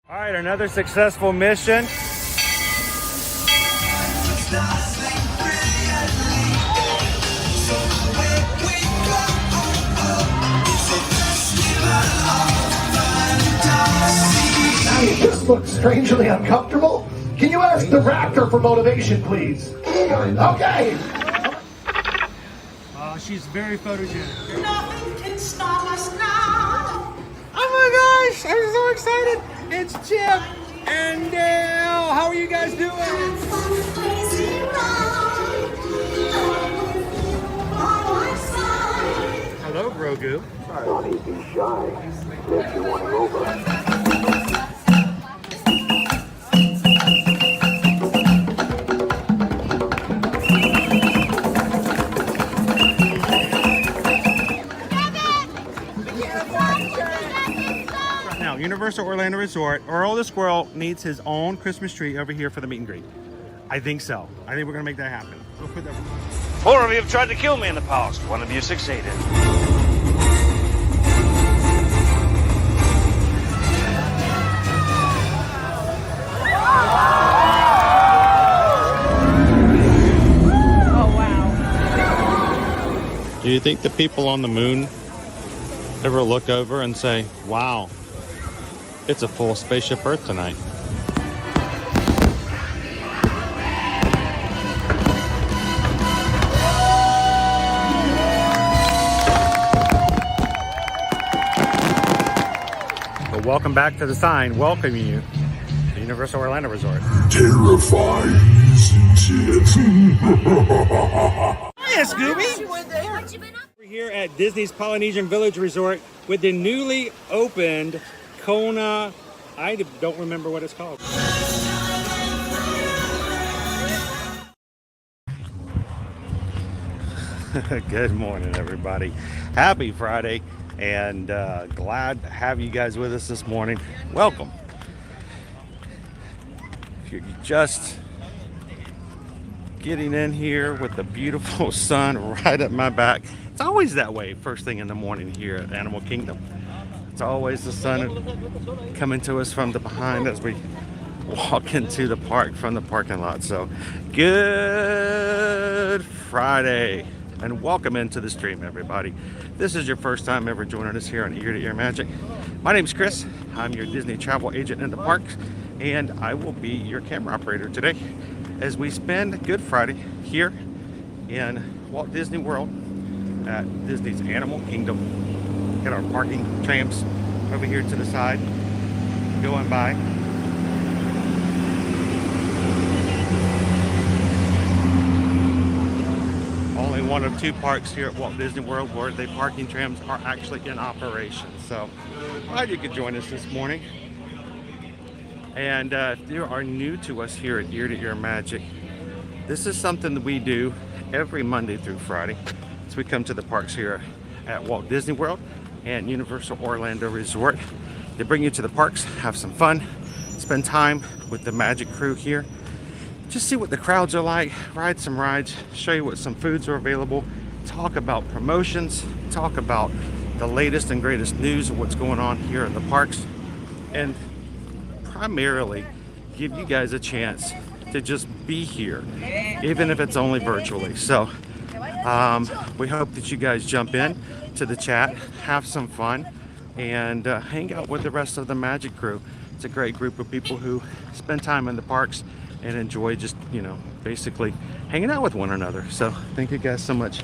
All right, another successful mission. You just look strangely uncomfortable. Can you ask the raptor for motivation, please? Okay. She's very photogenic. Nothing can stop us now. Oh my gosh, I'm so excited. It's Chip and Dale. How are you guys doing? Hello, Grogu. Sorry, he's too shy. If you want to go over. Now, Universal Orlando Resort, Earl the Squirrel needs his own Christmas tree over here for the meet and greet. I think so. I think we're gonna make that happen. We'll put that. 4 of you have tried to kill me in the past. 1 of you succeeded. Do you think the people on the moon ever look over and say, wow, it's a full spaceship Earth tonight? But welcome back to the sign welcoming you to Universal Orlando Resort. Terrifying, isn't it? Hiya, Scooby! We're here at Disney's Polynesian Village Resort with the newly opened Kona. I don't remember what it's called. Good morning, everybody. Happy Friday, and glad to have you guys with us this morning. Welcome. If you're just getting in here with the beautiful sun right at my back. It's always that way first thing in the morning here at Animal Kingdom. It's always the sun coming to us from the behind as we walk into the park from the parking lot. So good Friday and welcome into the stream, everybody. This is your first time ever joining us here on Ear to Ear Magic. My name is Chris. I'm your Disney travel agent in the parks, and I will be your camera operator today as we spend Good Friday here in Walt Disney World at Disney's Animal Kingdom. Got our parking trams over here to the side going by. Only one of 2 parks here at Walt Disney World where the parking trams are actually in operation. So glad you could join us this morning. And if you are new to us here at Ear to Ear Magic, this is something that we do every Monday through Friday. So we come to the parks here at Walt Disney World and Universal Orlando Resort to bring you to the parks, have some fun, spend time with the Magic crew here, just see what the crowds are like, ride some rides, show you what some foods are available, talk about promotions, talk about the latest and greatest news of what's going on here at the parks, and primarily give you guys a chance to just be here, even if it's only virtually. So we hope that you guys jump in to the chat, have some fun, and hang out with the rest of the Magic crew. It's a great group of people who spend time in the parks and enjoy just, you know, basically hanging out with one another. So thank you guys so much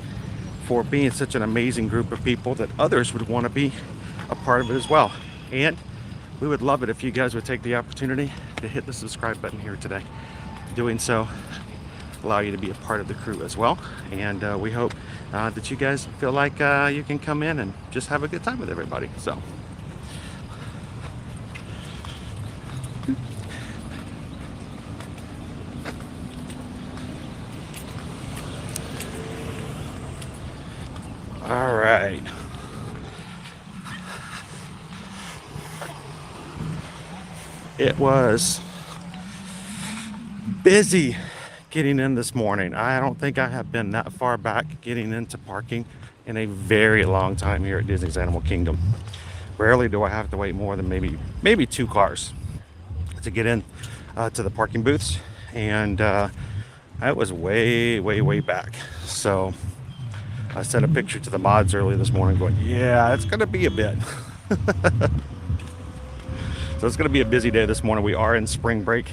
for being such an amazing group of people that others would want to be a part of it as well. And we would love it if you guys would take the opportunity to hit the subscribe button here today. Doing so allow you to be a part of the crew as well. And we hope that you guys feel like you can come in and just have a good time with everybody. So all right. It was busy getting in this morning. I don't think I have been that far back getting into parking in a very long time here at Disney's Animal Kingdom. Rarely do I have to wait more than maybe 2 cars to get in to the parking booths, and I was way back. So I sent a picture to the mods early this morning going, yeah, it's gonna be a bit. So it's gonna be a busy day this morning. We are in spring break.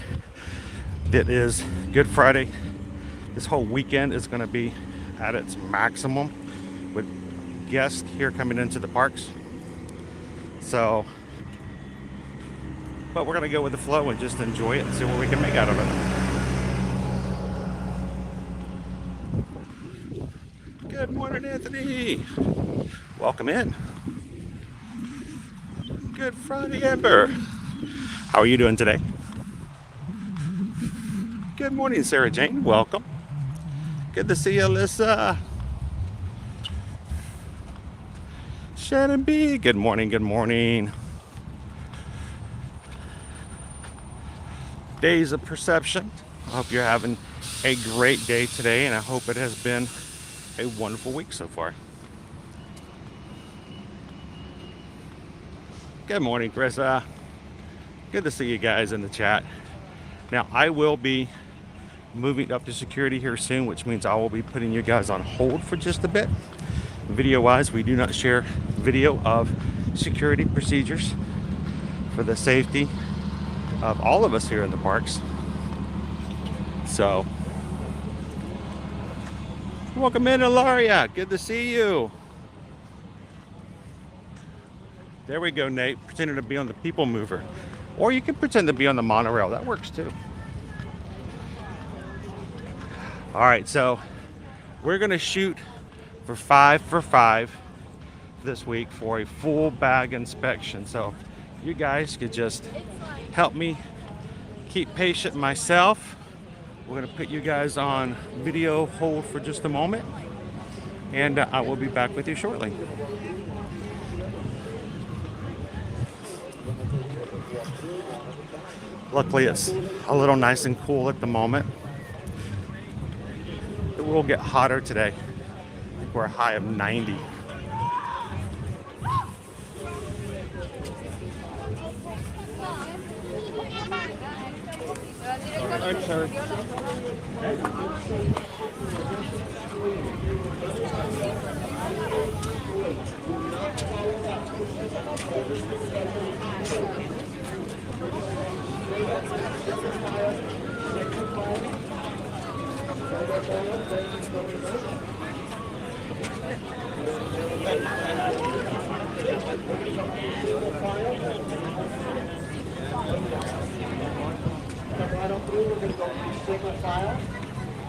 It is Good Friday. This whole weekend is gonna be at its maximum with guests here coming into the parks. So, but we're gonna go with the flow and just enjoy it and see what we can make out of it. Good morning, Anthony. Welcome in. Good Friday, Amber. How are you doing today? Good morning, Sarah Jane. Welcome. Good to see you, Alyssa. Shannon B. Good morning, good morning. Days of Perception. I hope you're having a great day today, and I hope it has been a wonderful week so far. Good morning, Carissa. Good to see you guys in the chat. Now, I will be moving up to security here soon, which means I will be putting you guys on hold for just a bit. Video wise, we do not share video of security procedures for the safety of all of us here in the parks. So, welcome in, Ilaria. Good to see you. There we go, Nate, pretending to be on the people mover. Or you can pretend to be on the monorail. That works too. All right, so we're going to shoot for 5 for 5 this week for a full bag inspection. So you guys could just help me keep patient myself. We're going to put you guys on video hold for just a moment, and I will be back with you shortly. Luckily, it's a little nice and cool at the moment. It will get hotter today. I think we're a high of 90. I'm sorry.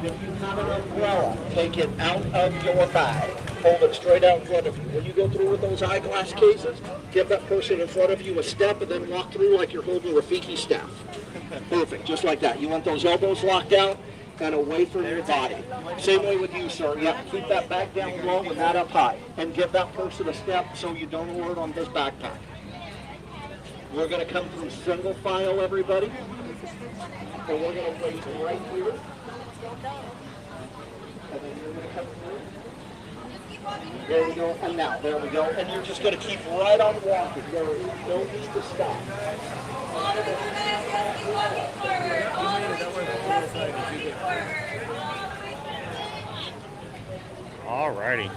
If you have an umbrella, take it out of your bag. Hold it straight out in front of you. When you go through with those eyeglass cases, give that person in front of you a step and then walk through like you're holding a Rafiki staff. Perfect, just like that. You want those elbows locked out and away from your body. Same way with you, sir. Yep, keep that back down low and that up high. And give that person a step so you don't alert on his backpack. We're going to come through single file, everybody. So we're going to wait right here. And then you're going to come through. There we go. And now, there we go. And you're just going to keep right on walking. There is no need to stop. Alrighty.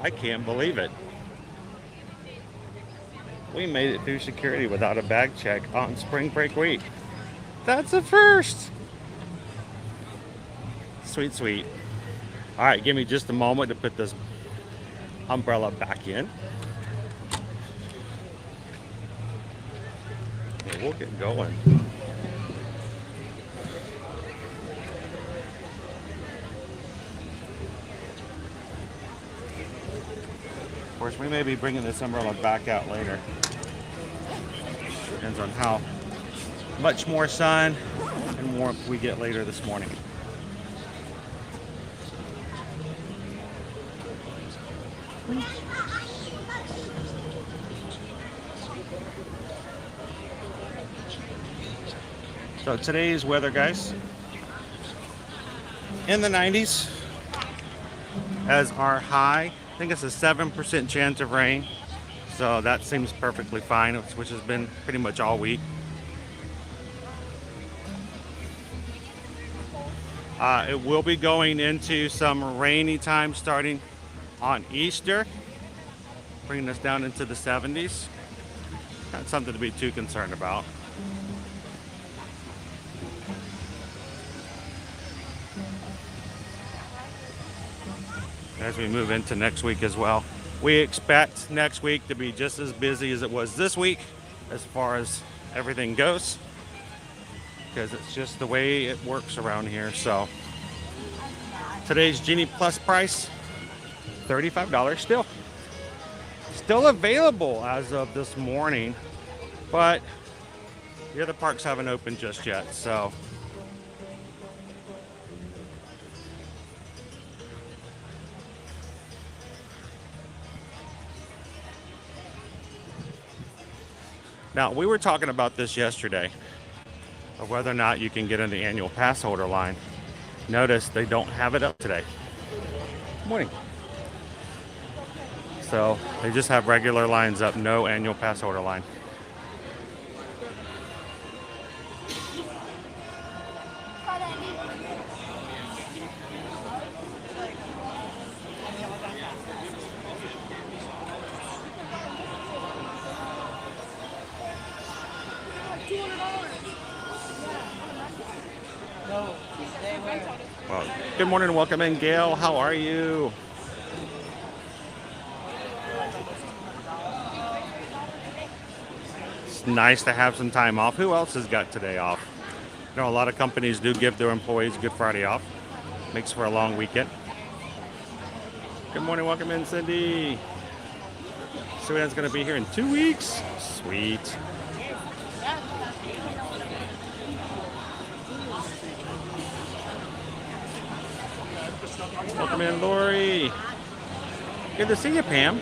I can't believe it. We made it through security without a bag check on spring break week. That's a first. Sweet, sweet. All right, give me just a moment to put this umbrella back in. Okay, we'll get going. Of course, we may be bringing this umbrella back out later. Depends on how much more sun and warmth we get later this morning. So today's weather, guys, in the 90s as our high. I think it's a 7% chance of rain, So that seems perfectly fine, which has been pretty much all week. It will be going into some rainy time starting on Easter, bringing us down into the 70s. Not something to be too concerned about. As we move into next week as well, we expect next week to be just as busy as it was this week as far as everything goes, because it's just the way it works around here. So today's Genie Plus price, $35 still available as of this morning, but the other parks haven't opened just yet. So now, we were talking about this yesterday, of whether or not you can get in the annual pass holder line. Notice they don't have it up today. Good morning. So they just have regular lines up, no annual pass holder line. Well, good morning and welcome in, Gail. How are you? It's nice to have some time off. Who else has got today off? You know, a lot of companies do give their employees Good Friday off. Makes for a long weekend. Good morning, welcome in, Cindy. Sue-Ann's going to be here in 2 weeks. Sweet. Welcome in, Lori. Good to see you, Pam.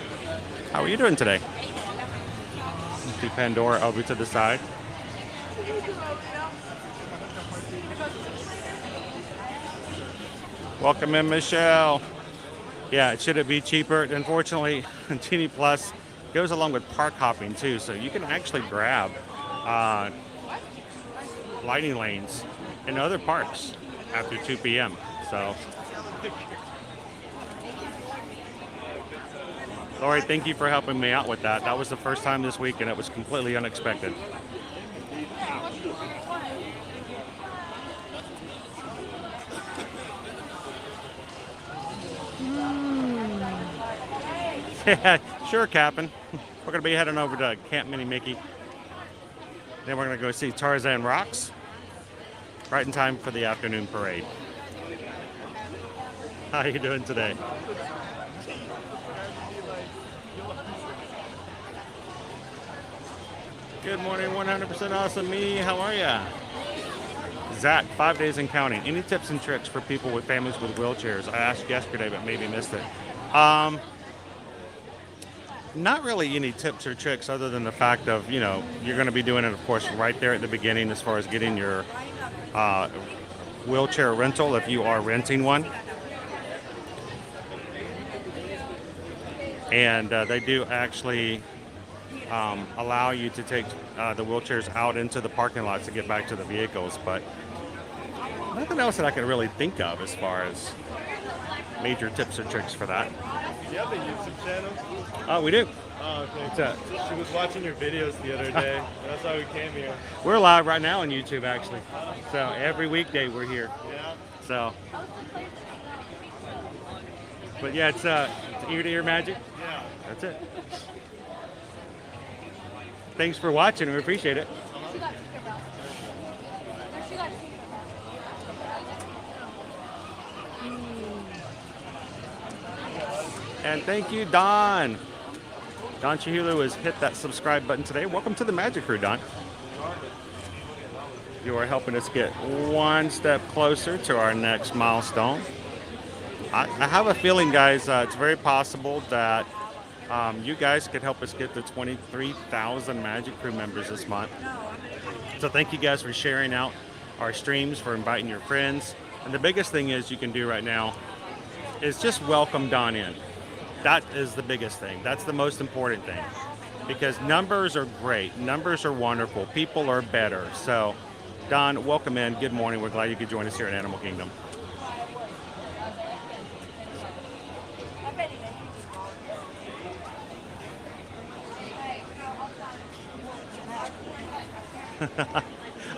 How are you doing today? To Pandora over to the side. Welcome in, Michelle. Yeah, should it be cheaper? Unfortunately, Genie Plus goes along with park hopping too, so you can actually grab lighting lanes in other parks after 2 p.m. So, Lori, thank you for helping me out with that. That was the first time this week, and it was completely unexpected. Yeah, sure, Captain. We're going to be heading over to Camp Mini Mickey. Then we're going to go see Tarzan Rocks, right in time for the afternoon parade. How are you doing today? Good morning, 100% awesome me. How are ya? Zach, 5 days and counting. Any tips and tricks for people with families with wheelchairs? I asked yesterday, but maybe missed it. Not really any tips or tricks other than the fact of, you know, you're going to be doing it, of course, right there at the beginning as far as getting your wheelchair rental if you are renting one. And they do actually allow you to take the wheelchairs out into the parking lots to get back to the vehicles, but nothing else that I can really think of as far as major tips or tricks for that. Do you have a YouTube channel? Oh, we do. Oh, okay. What's that? She was watching your videos the other day. That's how we came here. We're live right now on YouTube, actually. So every weekday we're here. Yeah. So, but yeah, it's ear-to-ear magic. Yeah. That's it. Thanks for watching. We appreciate it. And thank you, Don. Don Chihilu has hit that subscribe button today. Welcome to the Magic Crew, Don. You are helping us get one step closer to our next milestone. I have a feeling, guys, it's very possible that you guys could help us get to 23,000 Magic Crew members this month. So thank you guys for sharing out our streams, for inviting your friends. And the biggest thing is you can do right now is just welcome Don in. That is the biggest thing. That's the most important thing. because numbers are great. Numbers are wonderful. People are better. So, Don, welcome in. Good morning. We're glad you could join us here at Animal Kingdom.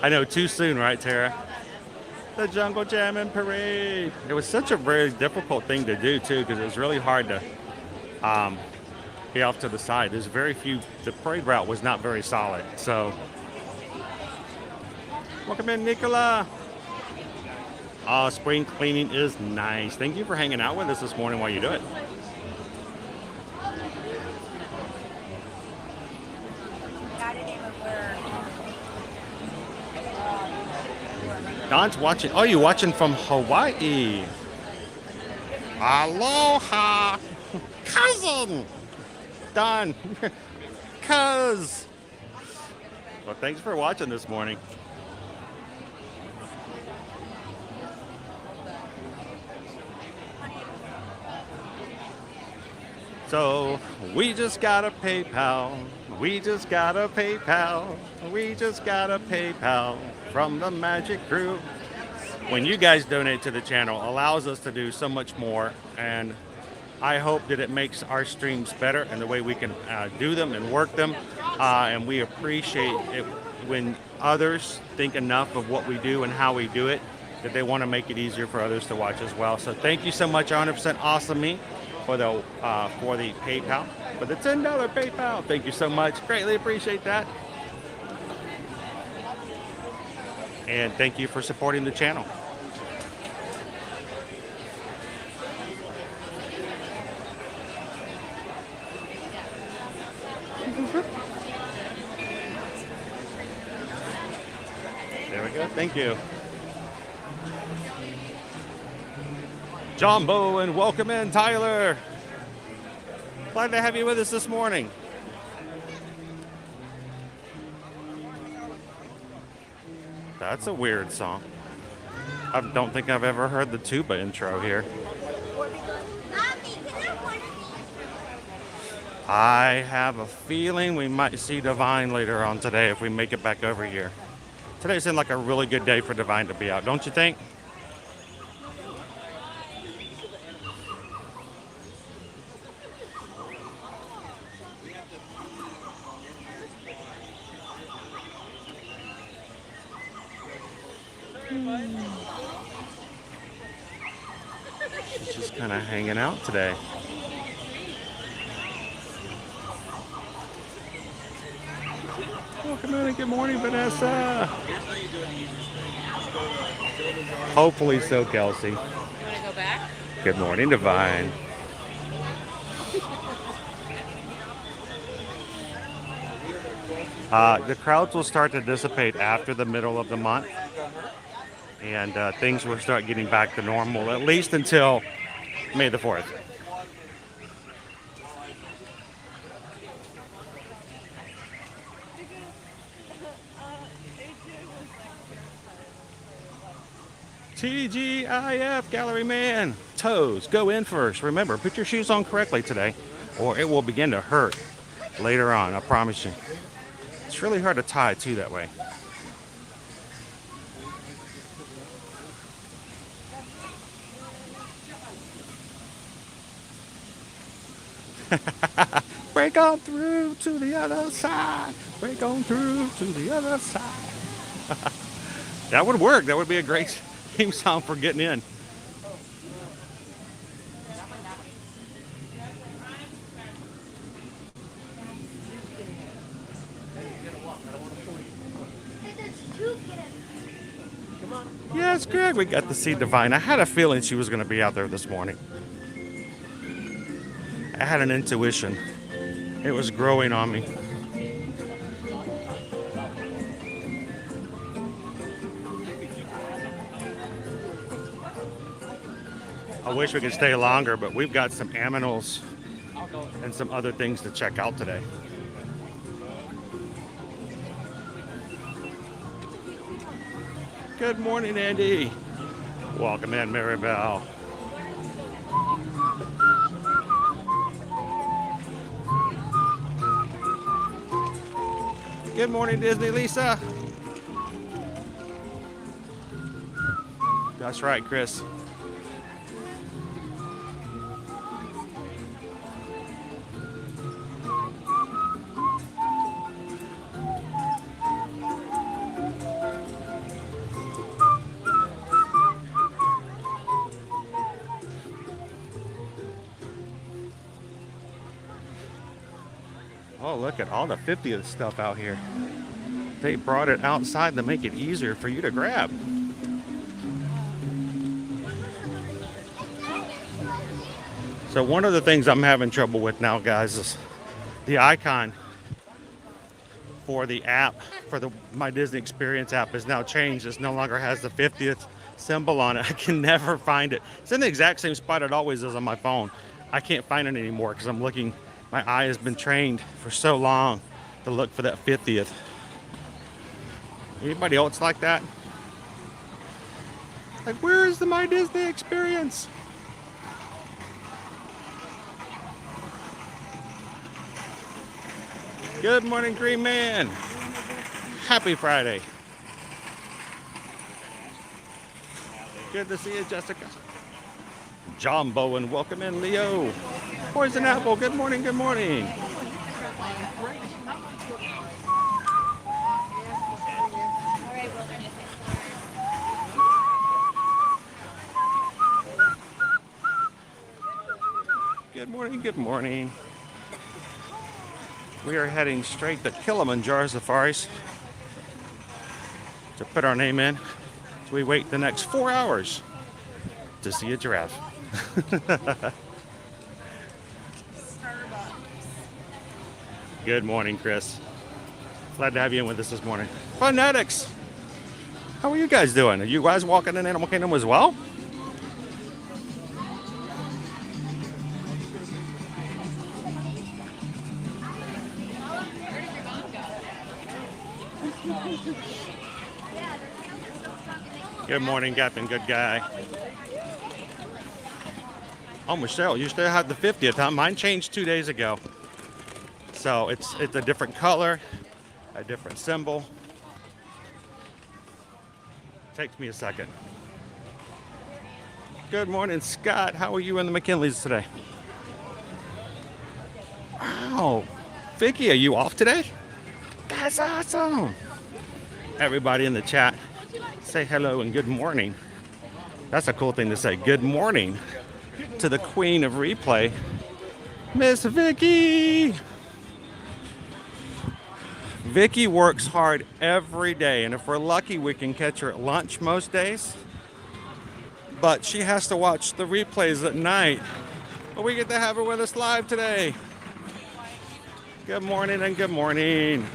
I know, too soon, right, Tara? The Jungle Jamming Parade. It was such a very difficult thing to do, too, because it was really hard to be off to the side. There's very few, the parade route was not very solid. So, welcome in, Nicola. Oh, spring cleaning is nice. Thank you for hanging out with us this morning while you do it. Don's watching. Oh, you're watching from Hawaii. Aloha, cousin. Don, cuz. Well, thanks for watching this morning. So, we just got a PayPal. We just got a PayPal. We just got a PayPal from the Magic Crew. When you guys donate to the channel, allows us to do so much more, and I hope that it makes our streams better and the way we can do them and work them. And we appreciate it when others think enough of what we do and how we do it that they want to make it easier for others to watch as well. So thank you so much, 100% Awesome Me, for the PayPal, for the $10 PayPal. Thank you so much. Greatly appreciate that. And thank you for supporting the channel. There we go. Thank you. Jumbo, and welcome in, Tyler. Glad to have you with us this morning. That's a weird song. I don't think I've ever heard the tuba intro here. I have a feeling we might see Divine later on today if we make it back over here. Today seemed like a really good day for Divine to be out, don't you think? She's just kind of hanging out today. Welcome in and good morning, Vanessa. Hopefully so, Kelsey. You want to go back? Good morning, Divine. The crowds will start to dissipate after the middle of the month, and things will start getting back to normal, at least until May the 4th. TGIF, Gallery Man. Toes, go in first. Remember, put your shoes on correctly today, or it will begin to hurt later on, I promise you. It's really hard to tie, too, that way. Break on through to the other side. Break on through to the other side. That would work. That would be a great theme song for getting in. Yes, Greg, we got to see Divine. I had a feeling she was going to be out there this morning. I had an intuition. It was growing on me. I wish we could stay longer, but we've got some aminals and some other things to check out today. Good morning, Andy. Welcome in, Maribel. Good morning, Disney Lisa. That's right, Chris. Oh, look at all the 50th stuff out here. They brought it outside to make it easier for you to grab. So one of the things I'm having trouble with now, guys, is the icon for the app, for the My Disney Experience app is now changed. It no longer has the 50th symbol on it. I can never find it. It's in the exact same spot it always is on my phone. I can't find it anymore because I'm looking, my eye has been trained for so long to look for that 50th. Anybody else like that? Like, where is the My Disney Experience? Good morning, Green Man. Happy Friday. Good to see you, Jessica. John Bowen, welcome in, Leo. Poison Apple, good morning, good morning. Good morning, good morning. We are heading straight to Kilimanjaro Safaris to put our name in. So we wait the next 4 hours to see a giraffe. Good morning, Chris. Glad to have you in with us this morning. Phonetics! How are you guys doing? Are you guys walking in Animal Kingdom as well? Good morning, Captain Good Guy. Oh, Michelle, you still have the 50th, huh? Mine changed 2 days ago. So it's a different color, a different symbol. Takes me a second. Good morning, Scott. How are you in the McKinleys today? Wow. Vicky, are you off today? That's awesome. Everybody in the chat, say hello and good morning. That's a cool thing to say. Good morning to the queen of replay, Miss Vicky. Vicky works hard every day, and if we're lucky, we can catch her at lunch most days. But she has to watch the replays at night. But we get to have her with us live today. Good morning and good morning.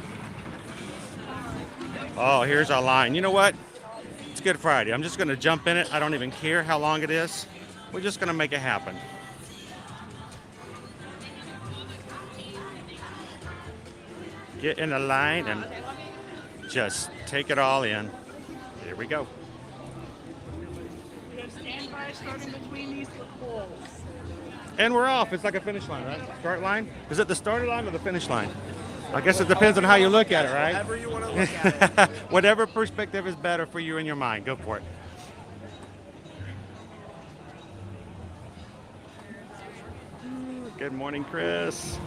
Oh, here's our line. You know what? It's Good Friday. I'm just going to jump in it. I don't even care how long it is. We're just going to make it happen. Get in the line and just take it all in. Here we go. Stand by, starting between these poles. And we're off. It's like a finish line, right? Start line? Is it the starter line or the finish line? I guess it depends on how you look at it, right? However you want to look at it. Whatever perspective is better for you in your mind. Go for it. Good morning, Chris.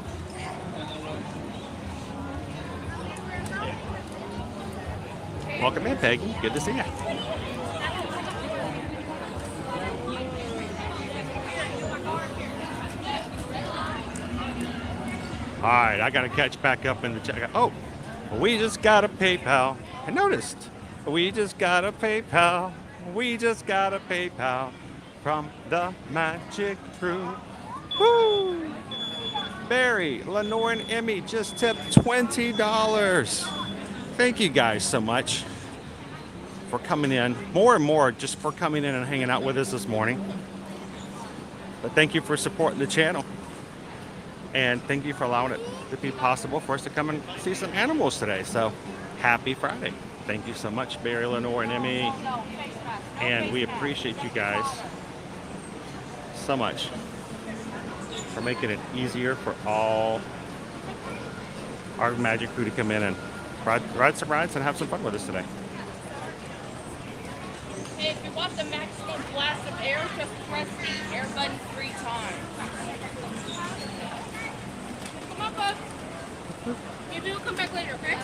Welcome in, Peggy. Good to see you. All right, I got to catch back up in the chat. Oh, we just got a PayPal. I noticed. We just got a PayPal. We just got a PayPal from the Magic Crew. Woo! Barry, Lenore, and Emmy just tipped $20. Thank you guys so much for coming in. More and more just for coming in and hanging out with us this morning. But thank you for supporting the channel. And thank you for allowing it to be possible for us to come and see some animals today. So happy Friday. Thank you so much, Barry, Lenore, and Emmy. And we appreciate you guys so much for making it easier for all our Magic Crew to come in and ride some rides and have some fun with us today. Hey, if you want the maximum blast of air, just press the air button 3 times. Come on, bud. You do come back later, okay?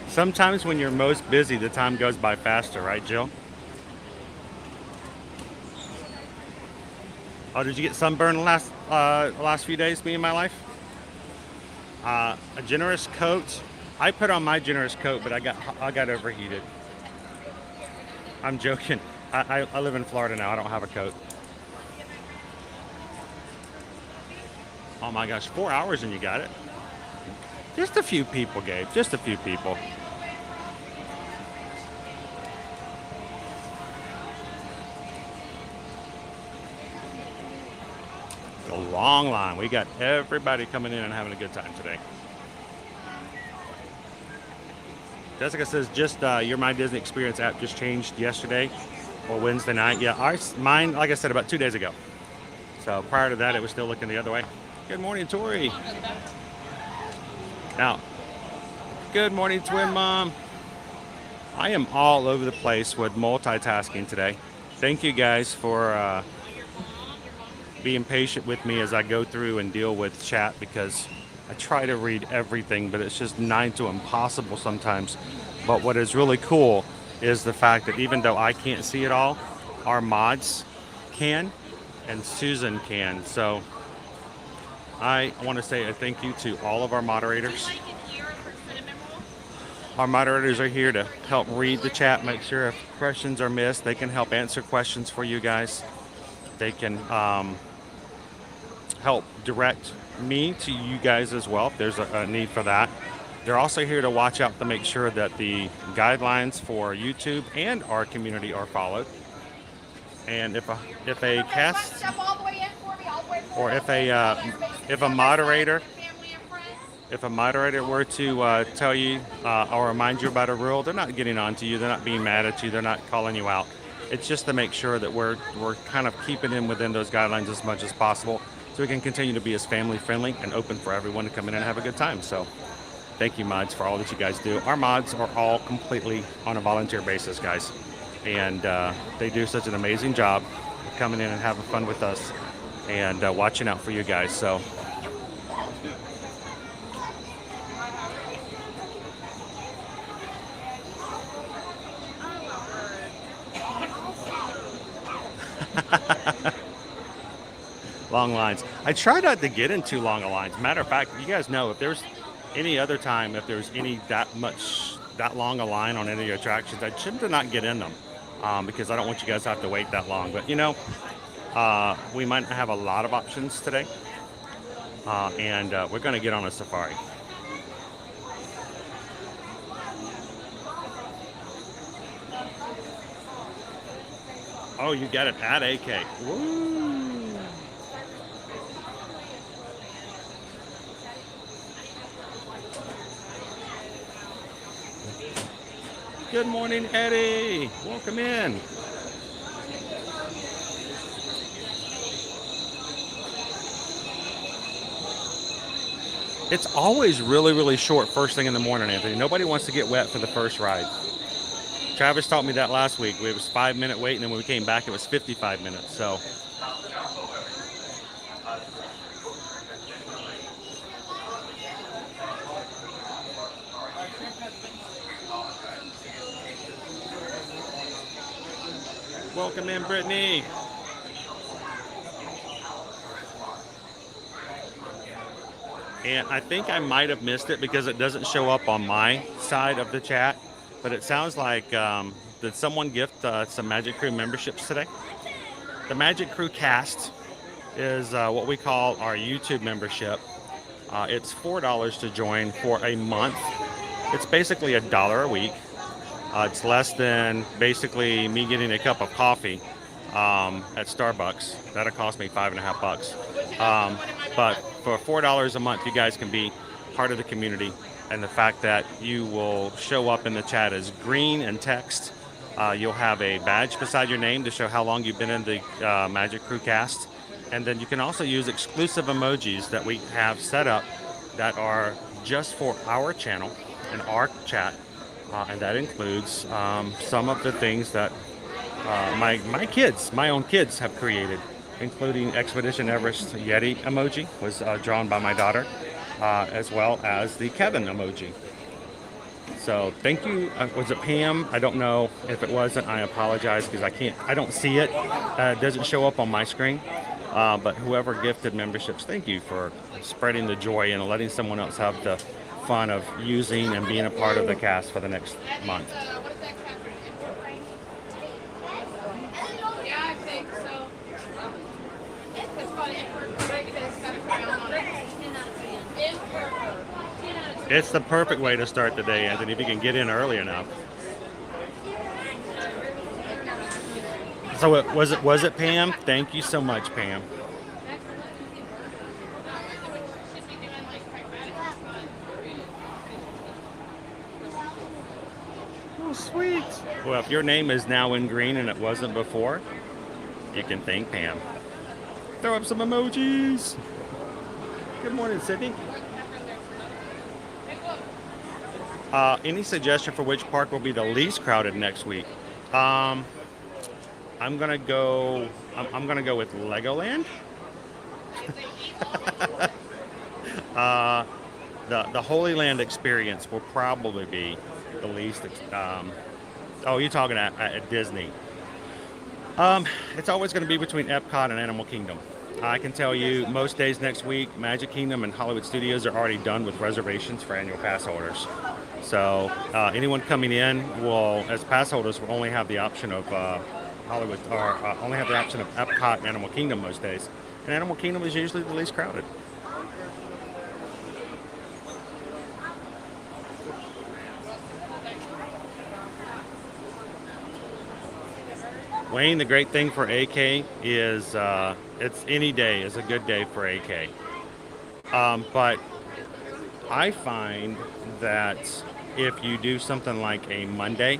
Sometimes when you're most busy, the time goes by faster, right, Jill? Oh, did you get sunburned the last few days, me and my life? A generous coat. I put on my generous coat, but I got overheated. I'm joking. I live in Florida now. I don't have a coat. Oh my gosh, 4 hours and you got it? Just a few people, Gabe. Just a few people. A long line. We got everybody coming in and having a good time today. Jessica says, just your My Disney Experience app just changed yesterday or Wednesday night. Yeah, mine, like I said, about 2 days ago. So prior to that, it was still looking the other way. Good morning, Tori. Now, good morning, Twin Mom. I am all over the place with multitasking today. Thank you guys for being patient with me as I go through and deal with chat, because I try to read everything, but it's just nigh to impossible sometimes. But what is really cool is the fact that even though I can't see it all, our mods can and Susan can. So I want to say a thank you to all of our moderators. Our moderators are here to help read the chat, make sure if questions are missed, they can help answer questions for you guys. They can help direct me to you guys as well if there's a need for that. They're also here to watch out to make sure that the guidelines for YouTube and our community are followed. And if a cast or if a moderator were to tell you or remind you about a rule, they're not getting on to you, they're not being mad at you, they're not calling you out. It's just to make sure that we're kind of keeping in within those guidelines as much as possible, so we can continue to be as family friendly and open for everyone to come in and have a good time. So thank you, mods, for all that you guys do. Our mods are all completely on a volunteer basis, guys, and they do such an amazing job of coming in and having fun with us and watching out for you guys. So long lines. I try not to get in too long of lines. Matter of fact, you guys know, if there's any other time, if there's any that long a line on any attractions, I tend to not get in them because I don't want you guys to have to wait that long. But you know, we might not have a lot of options today, and we're going to get on a safari. Oh, you got it at AK. Woo! Good morning, Eddie. Welcome in. It's always really, really short first thing in the morning, Anthony. Nobody wants to get wet for the first ride. Travis taught me that last week. It was 5-minute wait, and then when we came back, it was 55 minutes. So welcome in, Brittany. And I think I might have missed it because it doesn't show up on my side of the chat, but it sounds like, did someone gift some Magic Crew memberships today? The Magic Crew Cast is what we call our YouTube membership. It's $4 to join for a month. It's basically $1 a week. It's less than basically me getting a cup of coffee at Starbucks. That'll cost me $5.50. But for $4 a month, you guys can be part of the community and the fact that you will show up in the chat as green and text. You'll have a badge beside your name to show how long you've been in the Magic Crew cast. And then you can also use exclusive emojis that we have set up that are just for our channel and our chat. And that includes some of the things that my own kids have created, including Expedition Everest Yeti emoji was drawn by my daughter, as well as the Kevin emoji. So thank you. Was it Pam? I don't know. If it wasn't, I apologize because I don't see it. It doesn't show up on my screen. But whoever gifted memberships, thank you for spreading the joy and letting someone else have the fun of using and being a part of the cast for the next month. Yeah, I think so. It's funny. It's got a crown on it. It's the perfect way to start the day, Anthony, if you can get in early enough. So was it Pam? Thank you so much, Pam. Oh, sweet. Well, if your name is now in green and it wasn't before, you can thank Pam. Throw up some emojis. Good morning, Sydney. Any suggestion for which park will be the least crowded next week? I'm gonna go with Legoland. The Holy Land experience will probably be the least. Oh, you're talking at Disney. It's always going to be between Epcot and Animal Kingdom. I can tell you most days next week, Magic Kingdom and Hollywood Studios are already done with reservations for annual pass holders. So anyone coming in will, as pass holders, will only have the option of Hollywood, or only have the option of Epcot and Animal Kingdom most days. And Animal Kingdom is usually the least crowded. Wayne, the great thing for AK is it's any day is a good day for AK. But I find that if you do something like a Monday,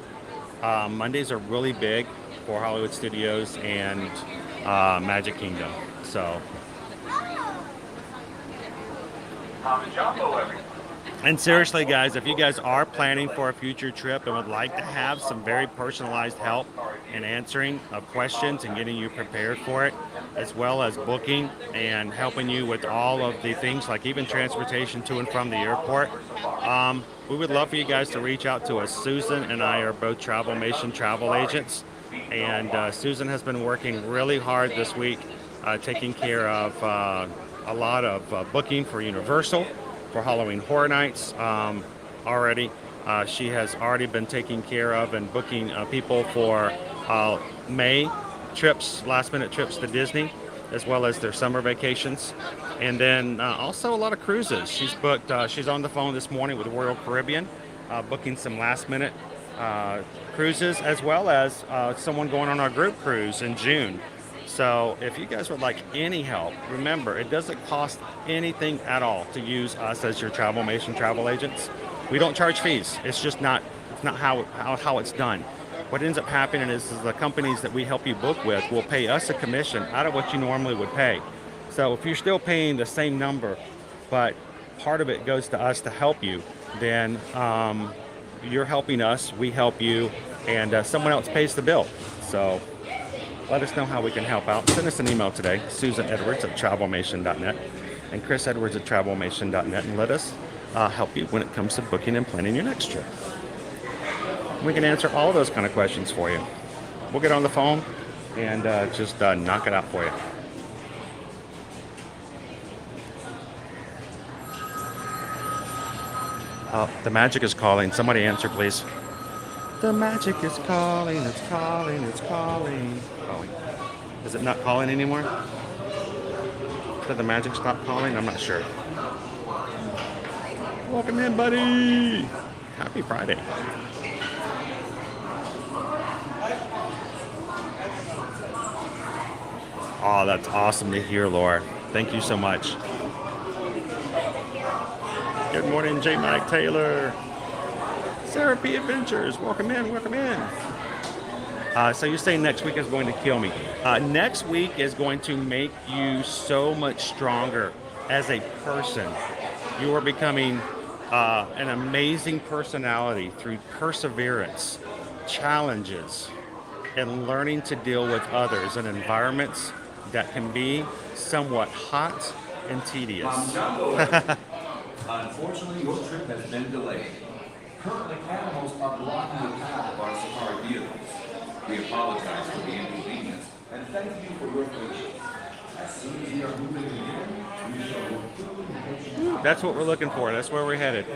Mondays are really big for Hollywood Studios and Magic Kingdom. So. And seriously, guys, if you guys are planning for a future trip and would like to have some very personalized help in answering questions and getting you prepared for it, as well as booking and helping you with all of the things like even transportation to and from the airport, we would love for you guys to reach out to us. Susan and I are both Travelmation travel agents, and Susan has been working really hard this week, taking care of a lot of booking for Universal, for Halloween Horror Nights already. She has already been taking care of and booking people for May trips, last minute trips to Disney, as well as their summer vacations. And then also a lot of cruises. She's booked, she's on the phone this morning with Royal Caribbean, booking some last minute cruises, as well as someone going on our group cruise in June. So if you guys would like any help, remember, it doesn't cost anything at all to use us as your Travelmation travel agents. We don't charge fees. It's just not how it's done. What ends up happening is the companies that we help you book with will pay us a commission out of what you normally would pay. So if you're still paying the same number, but part of it goes to us to help you, then you're helping us, we help you, and someone else pays the bill. So let us know how we can help out. Send us an email today, susanedwards@travelmation.net and chrisedwards@travelmation.net, and let us help you when it comes to booking and planning your next trip. We can answer all those kind of questions for you. We'll get on the phone and just knock it out for you. The magic is calling. Somebody answer, please. The magic is calling, it's calling, it's calling. Oh, is it not calling anymore? Did the magic stop calling? I'm not sure. Welcome in, buddy. Happy Friday. Oh, that's awesome to hear, Laura. Thank you so much. Good morning, J. Mike Taylor. Sarah P. Adventures, welcome in, welcome in. So you're saying next week is going to kill me. Next week is going to make you so much stronger as a person. You are becoming an amazing personality through perseverance, challenges, and learning to deal with others in environments that can be somewhat hot and tedious. Unfortunately, your trip has been delayed. Currently, animals are blocking the path of our safari vehicles. We apologize for the inconvenience and thank you for your patience. As soon as we are moving again, we shall work through and patience. That's what we're looking for. That's where we're headed.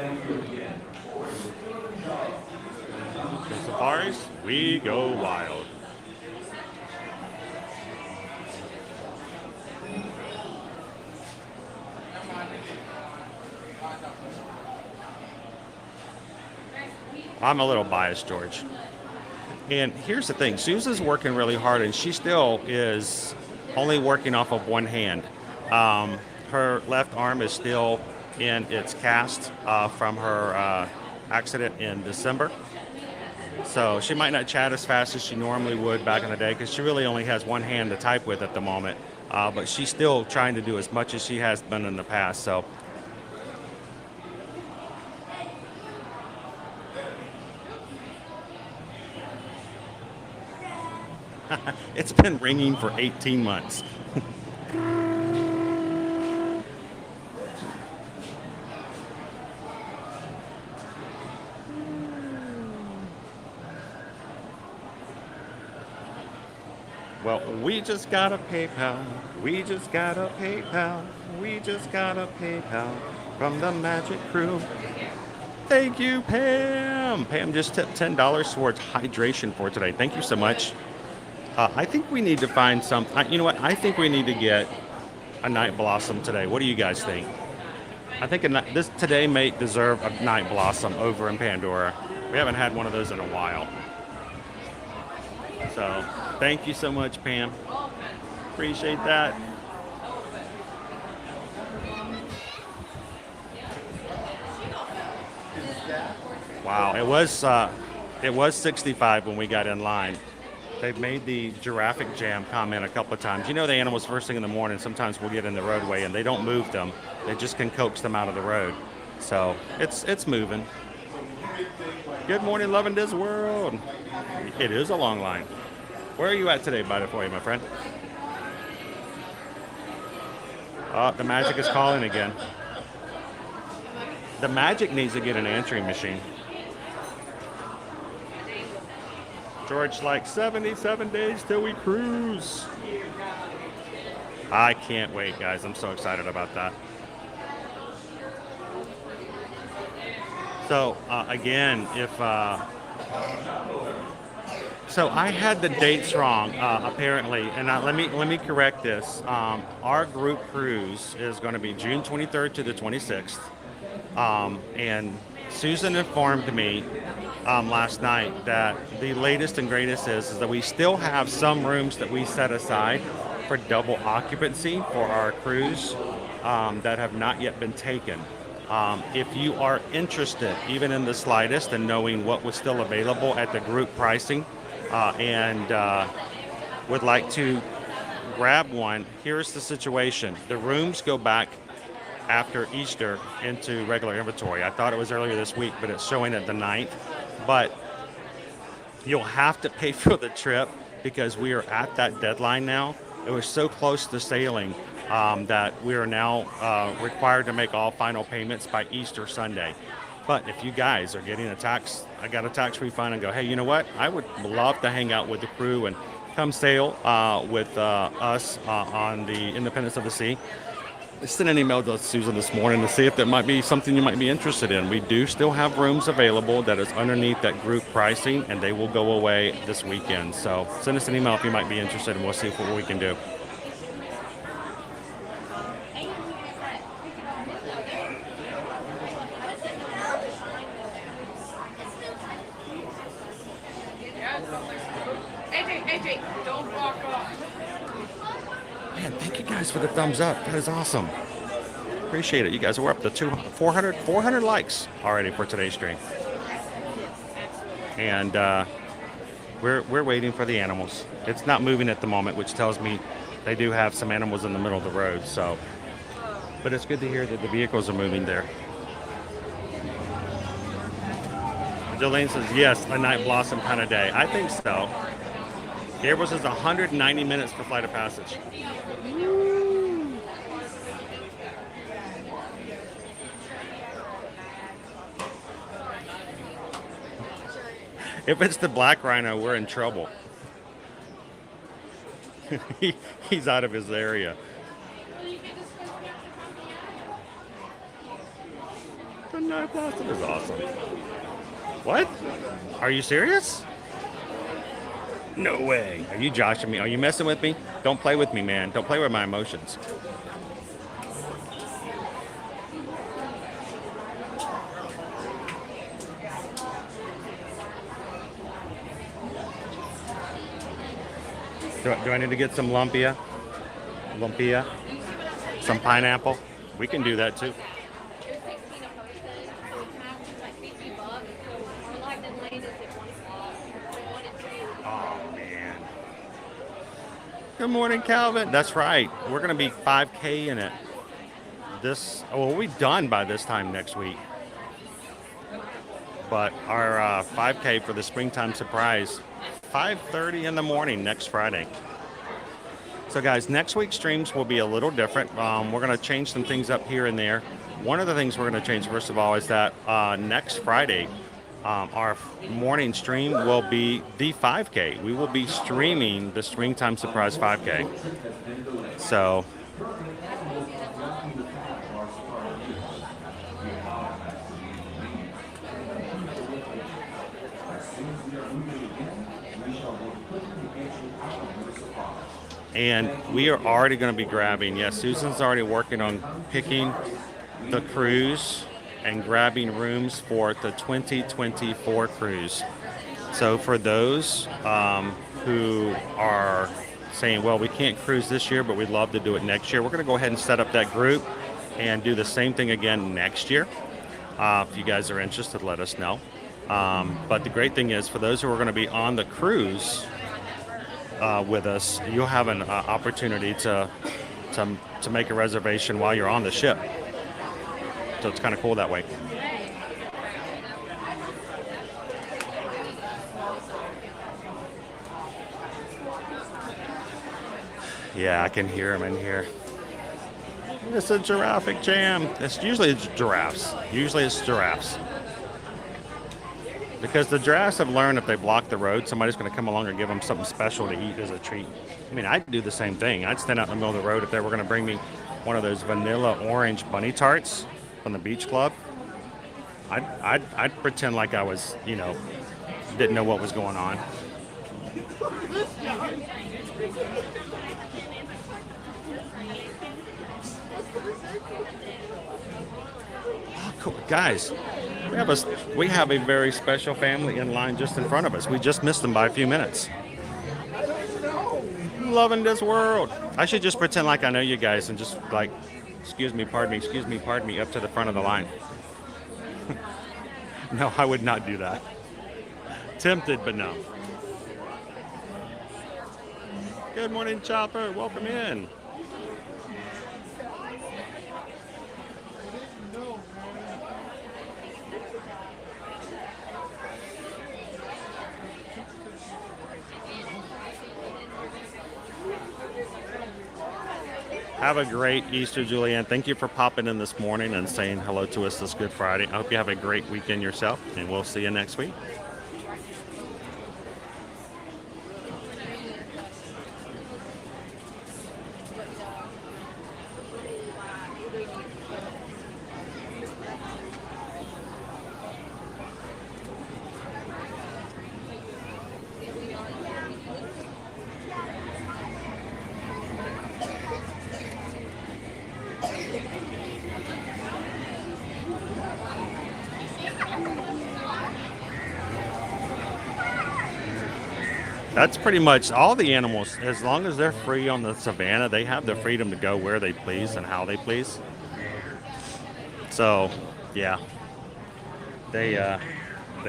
The safaris, we go wild. I'm a little biased, George. And here's the thing, Susan's working really hard and she still is only working off of one hand. Her left arm is still in its cast from her accident in December. So she might not chat as fast as she normally would back in the day because she really only has one hand to type with at the moment. But she's still trying to do as much as she has been in the past. So it's been ringing for 18 months. Well, we just got a PayPal. We just got a PayPal. We just got a PayPal from the Magic Crew. Thank you, Pam. Pam just tipped $10 towards hydration for today. Thank you so much. I think we need to find some. You know what? I think we need to get a night blossom today. What do you guys think? I think this today may deserve a night blossom over in Pandora. We haven't had one of those in a while. So thank you so much, Pam. Appreciate that. Wow, it was 65 when we got in line. They've made the giraffic jam comment a couple of times. You know, the animals first thing in the morning, sometimes we'll get in the roadway and they don't move them. They just can coax them out of the road. So it's moving. Good morning, loving this world. It is a long line. Where are you at today, by the way, my friend? Oh, the Magic is calling again. The Magic needs to get an answering machine. George, like 77 days till we cruise. I can't wait, guys. I'm so excited about that. So, again, so I had the dates wrong, apparently, and let me correct this. Our group cruise is going to be June 23rd to the 26th, and Susan informed me last night that the latest and greatest is that we still have some rooms that we set aside for double occupancy for our cruise that have not yet been taken. If you are interested, even in the slightest, in knowing what was still available at the group pricing and would like to grab one, here's the situation. The rooms go back after Easter into regular inventory. I thought it was earlier this week, but it's showing at the 9th. But you'll have to pay for the trip because we are at that deadline now. It was so close to sailing that we are now required to make all final payments by Easter Sunday. But if you guys are getting I got a tax refund and go, hey, you know what? I would love to hang out with the crew and come sail with us on the Independence of the Sea. I sent an email to Susan this morning to see if there might be something you might be interested in. We do still have rooms available that is underneath that group pricing, and they will go away this weekend. So send us an email if you might be interested, and we'll see what we can do. AJ, don't walk off. Man, thank you guys for the thumbs up. That is awesome. Appreciate it. You guys, we're up to 400 likes already for today's stream. And we're waiting for the animals. It's not moving at the moment, which tells me they do have some animals in the middle of the road. So, but it's good to hear that the vehicles are moving there. Jolene says, yes, a night blossom kind of day. I think so. Gabriel says 190 minutes for Flight of Passage. If it's the black rhino, we're in trouble. He's out of his area. The night blossom is awesome. What? Are you serious? No way. Are you joshing me? Are you messing with me? Don't play with me, man. Don't play with my emotions. Do I need to get some lumpia? Lumpia? Some pineapple? We can do that too. Oh, man. Good morning, Calvin. That's right. We're going to be 5K in it. We'll be done by this time next week. But our 5K for the springtime surprise, 5:30 in the morning next Friday. So guys, next week's streams will be a little different. We're going to change some things up here and there. One of the things we're going to change, first of all, is that next Friday, our morning stream will be the 5K. We will be streaming the Springtime Surprise 5K. So, and we are already going to be grabbing, yes, Susan's already working on picking the cruise and grabbing rooms for the 2024 cruise. So for those who are saying, well, we can't cruise this year, but we'd love to do it next year, we're going to go ahead and set up that group and do the same thing again next year. If you guys are interested, let us know. But the great thing is, for those who are going to be on the cruise with us, you'll have an opportunity to make a reservation while you're on the ship. So it's kind of cool that way. Yeah, I can hear them in here. It's a giraffic jam. Usually it's giraffes. Because the giraffes have learned if they block the road, somebody's going to come along and give them something special to eat as a treat. I mean, I'd do the same thing. I'd stand out in the middle of the road if they were going to bring me one of those vanilla orange bunny tarts from the beach club. I'd pretend like I was, didn't know what was going on. Oh, cool. Guys, we have a very special family in line just in front of us. We just missed them by a few minutes. Loving this world. I should just pretend like I know you guys and just like, excuse me, pardon me, up to the front of the line. No, I would not do that. Tempted, but no. Good morning, Chopper. Welcome in. Have a great Easter, Julianne. Thank you for popping in this morning and saying hello to us this Good Friday. I hope you have a great weekend yourself, and we'll see you next week. That's pretty much all the animals. As long as they're free on the savannah, they have the freedom to go where they please and how they please. So, yeah, they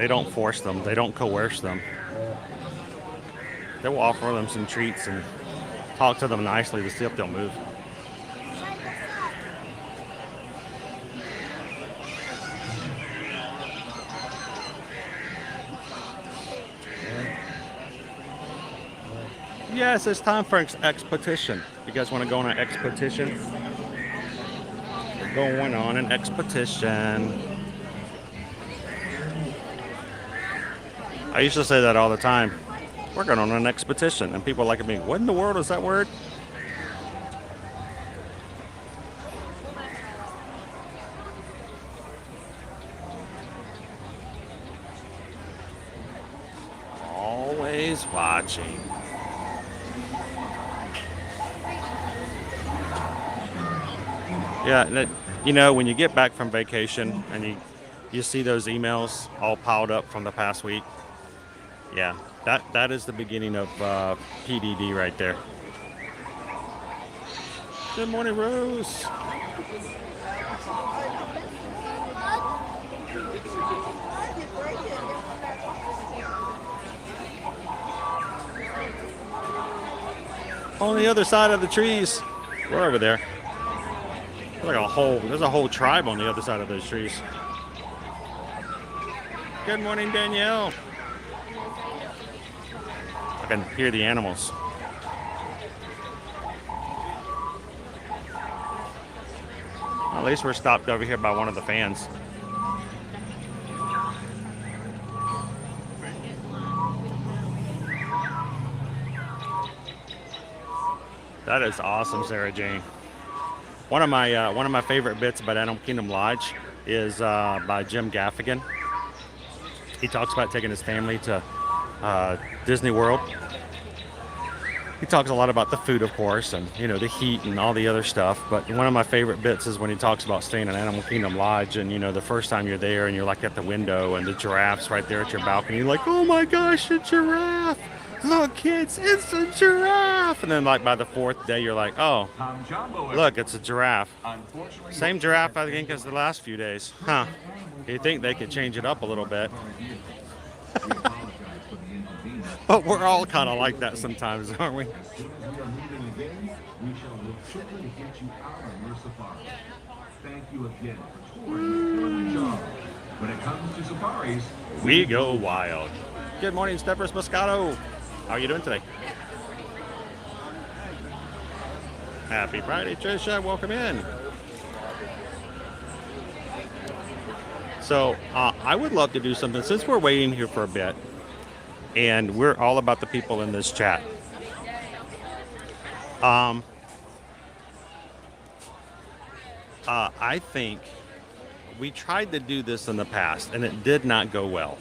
don't force them. They don't coerce them. They will offer them some treats and talk to them nicely to see if they'll move. Yes, it's time for expedition. You guys want to go on an expedition? We're going on an expedition. I used to say that all the time. We're going on an expedition. And people like me, what in the world is that word? Always watching. Yeah, you know, when you get back from vacation and you see those emails all piled up from the past week, yeah, that is the beginning of PDD right there. Good morning, Rose. On the other side of the trees. We're over there. There's a whole tribe on the other side of those trees. Good morning, Danielle. I can hear the animals. At least we're stopped over here by one of the fans. That is awesome, Sarah Jane. One of my favorite bits about Animal Kingdom Lodge is by Jim Gaffigan. He talks about taking his family to Disney World. He talks a lot about the food, of course, and you know, the heat and all the other stuff. But one of my favorite bits is when he talks about staying at Animal Kingdom Lodge, and you know, the first time you're there and you're like at the window and the giraffe's right there at your balcony. You're like, oh my gosh, a giraffe! Look, kids, it's a giraffe! And then like by the fourth day, you're like, oh, look, it's a giraffe. Same giraffe, I think, as the last few days. Huh. You think they could change it up a little bit. But we're all kind of like that sometimes, aren't we? When it comes to safaris, we go wild. Good morning, Steppers Moscato. How are you doing today? Happy Friday, Trisha. Welcome in. So I would love to do something since we're waiting here for a bit, and we're all about the people in this chat. I think we tried to do this in the past, and it did not go well.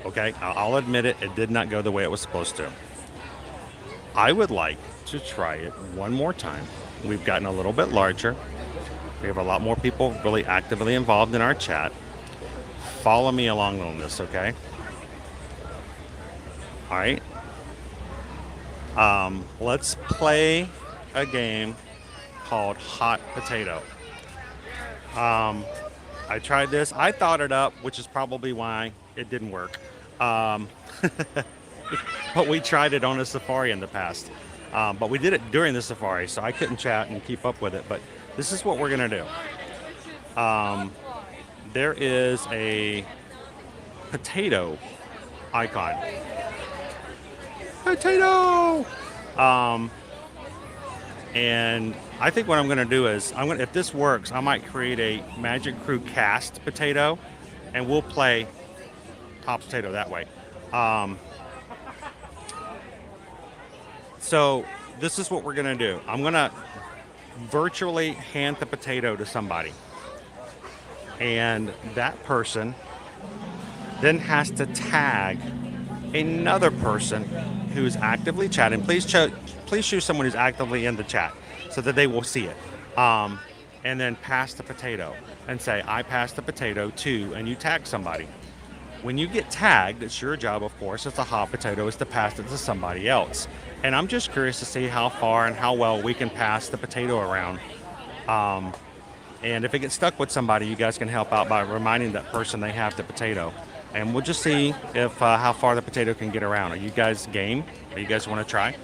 Okay, I'll admit it, it did not go the way it was supposed to. I would like to try it one more time. We've gotten a little bit larger. We have a lot more people really actively involved in our chat. Follow me along on this, okay? All right. Let's play a game called Hot Potato. I tried this. I thought it up, which is probably why it didn't work. But we tried it on a safari in the past. But we did it during the safari, so I couldn't chat and keep up with it. But this is what we're going to do. There is a potato icon. Potato! And I think what I'm going to do is, if this works, I might create a Magic Crew cast potato, and we'll play Hot Potato that way. So this is what we're going to do. I'm going to virtually hand the potato to somebody. And that person then has to tag another person who's actively chatting. Please choose someone who's actively in the chat so that they will see it. And then pass the potato and say, I passed the potato to, and you tag somebody. When you get tagged, it's your job, of course, it's a hot potato, is to pass it to somebody else. And I'm just curious to see how far and how well we can pass the potato around. And if it gets stuck with somebody, you guys can help out by reminding that person they have the potato. And we'll just see if how far the potato can get around. Are you guys game? Are you guys want to try?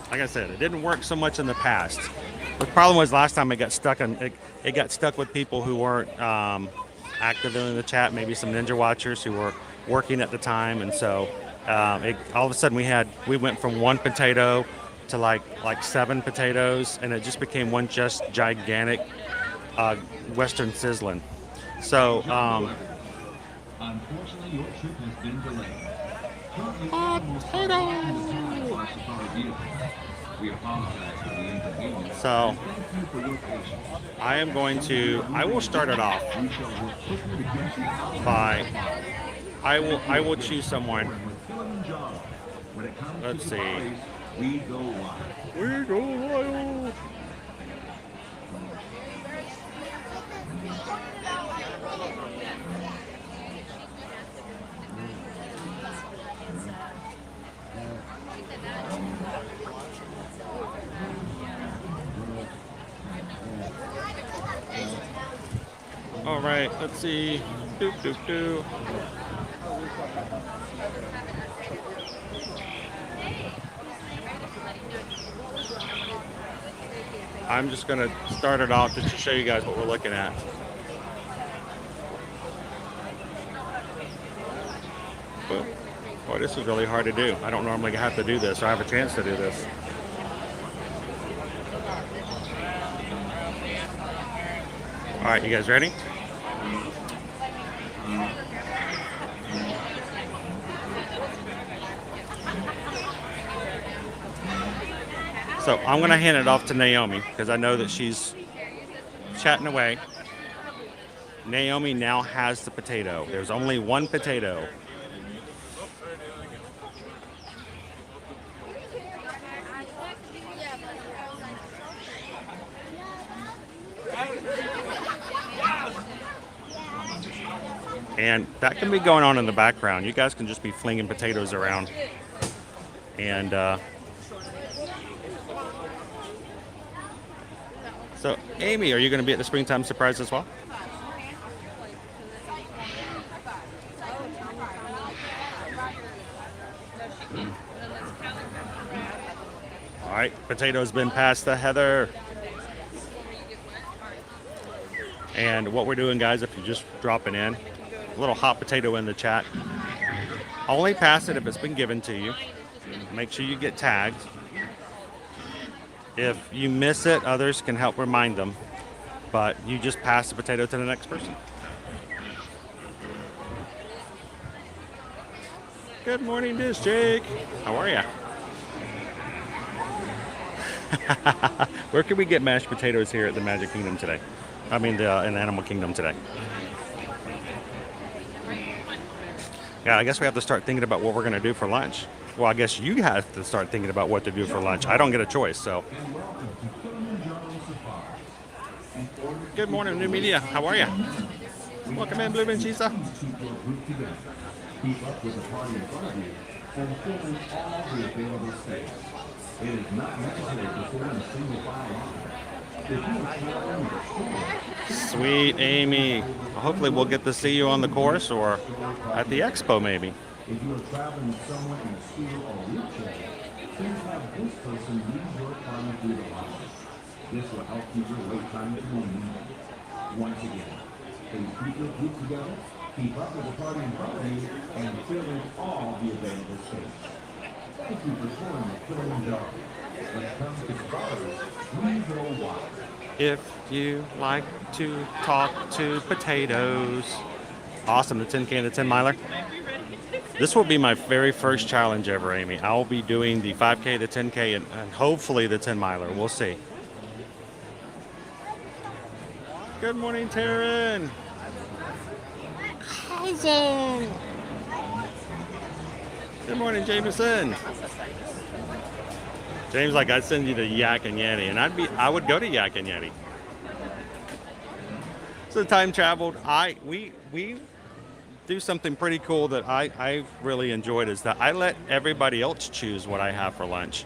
Like I said, it didn't work so much in the past. The problem was last time it got stuck it got stuck with people who weren't active in the chat, maybe some Ninja Watchers who were working at the time, and so all of a sudden we went from one potato to like 7 potatoes, and it just became one just gigantic Western sizzling. So Unfortunately, your trip has been delayed. We apologize for the inconvenience. So Thank you for your patience. I will start it off We shall work quickly to get you out. by I will choose someone. With Kilimanjaro, when it comes Let's to see. safaris, we go wild. We go wild. All right, let's see. Doop, doop, doop. I'm just going to start it off just to show you guys what we're looking at. But, boy, this is really hard to do. I don't normally have to do this, or I have a chance to do this. All right, you guys ready? So I'm going to hand it off to Naomi because I know that she's chatting away. Naomi now has the potato. There's only one potato. And that can be going on in the background. You guys can just be flinging potatoes around. And so, Amy, are you going to be at the springtime surprise as well? All right, potato's been passed to Heather. And what we're doing, guys, if you're just dropping in, a little hot potato in the chat. Only pass it if it's been given to you. Make sure you get tagged. If you miss it, others can help remind them. But you just pass the potato to the next person. Good morning, Dish Jake. How are ya? Where can we get mashed potatoes here at the Magic Kingdom today? I mean, in the Animal Kingdom today. Yeah, I guess we have to start thinking about what we're going to do for lunch. Well, I guess you have to start thinking about what to do for lunch. I don't get a choice, so. Good morning, New Media. How are you? Welcome in, Blue Man Cheesa. Keep up with the party in front of you and fill in all the available space. It is not necessary to form a single file line. If you are traveling with a store, Sweet Amy. Hopefully we'll get to see you on the course or at the expo maybe. if you are traveling with someone in a scooter or wheelchair, please have this person lead your party through the line. This will help keep your wait time to minimum. Once again, please keep your group together, keep up with the party in front of you, and fill in all the available space. Thank you for touring the Kilimanjaro. When it comes to safaris, we go wild. If you like to talk to potatoes. Awesome, the 10K and the 10 miler. This will be my very first challenge ever, Amy. I'll be doing the 5K, the 10K, and hopefully the 10 miler. We'll see. Good morning, Taryn. Cousin. Good morning, Jameson. James, like, I'd send you to Yak and Yeti, and I would go to Yak and Yeti. So time traveled. We do something pretty cool that I really enjoyed is that I let everybody else choose what I have for lunch.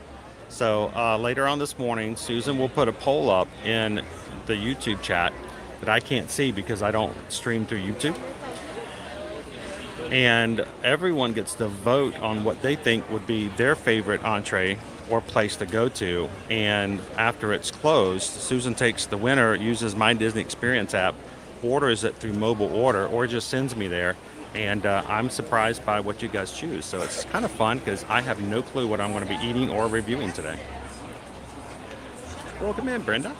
So later on this morning, Susan will put a poll up in the YouTube chat that I can't see because I don't stream through YouTube. And everyone gets to vote on what they think would be their favorite entree or place to go to. And after it's closed, Susan takes the winner, uses My Disney Experience app, orders it through mobile order, or just sends me there. And I'm surprised by what you guys choose. So it's kind of fun because I have no clue what I'm going to be eating or reviewing today. Welcome in, Brenda.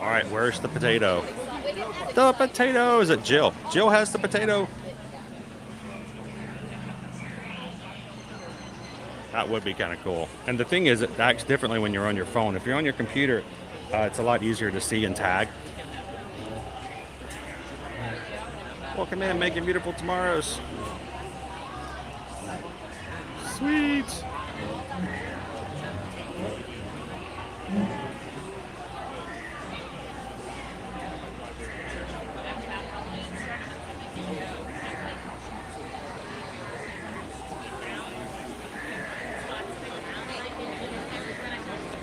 All right, where's the potato? The potato! Is it Jill? Jill has the potato. That would be kind of cool. And the thing is, it acts differently when you're on your phone. If you're on your computer, it's a lot easier to see and tag. Welcome in, making beautiful tomorrows. Sweet.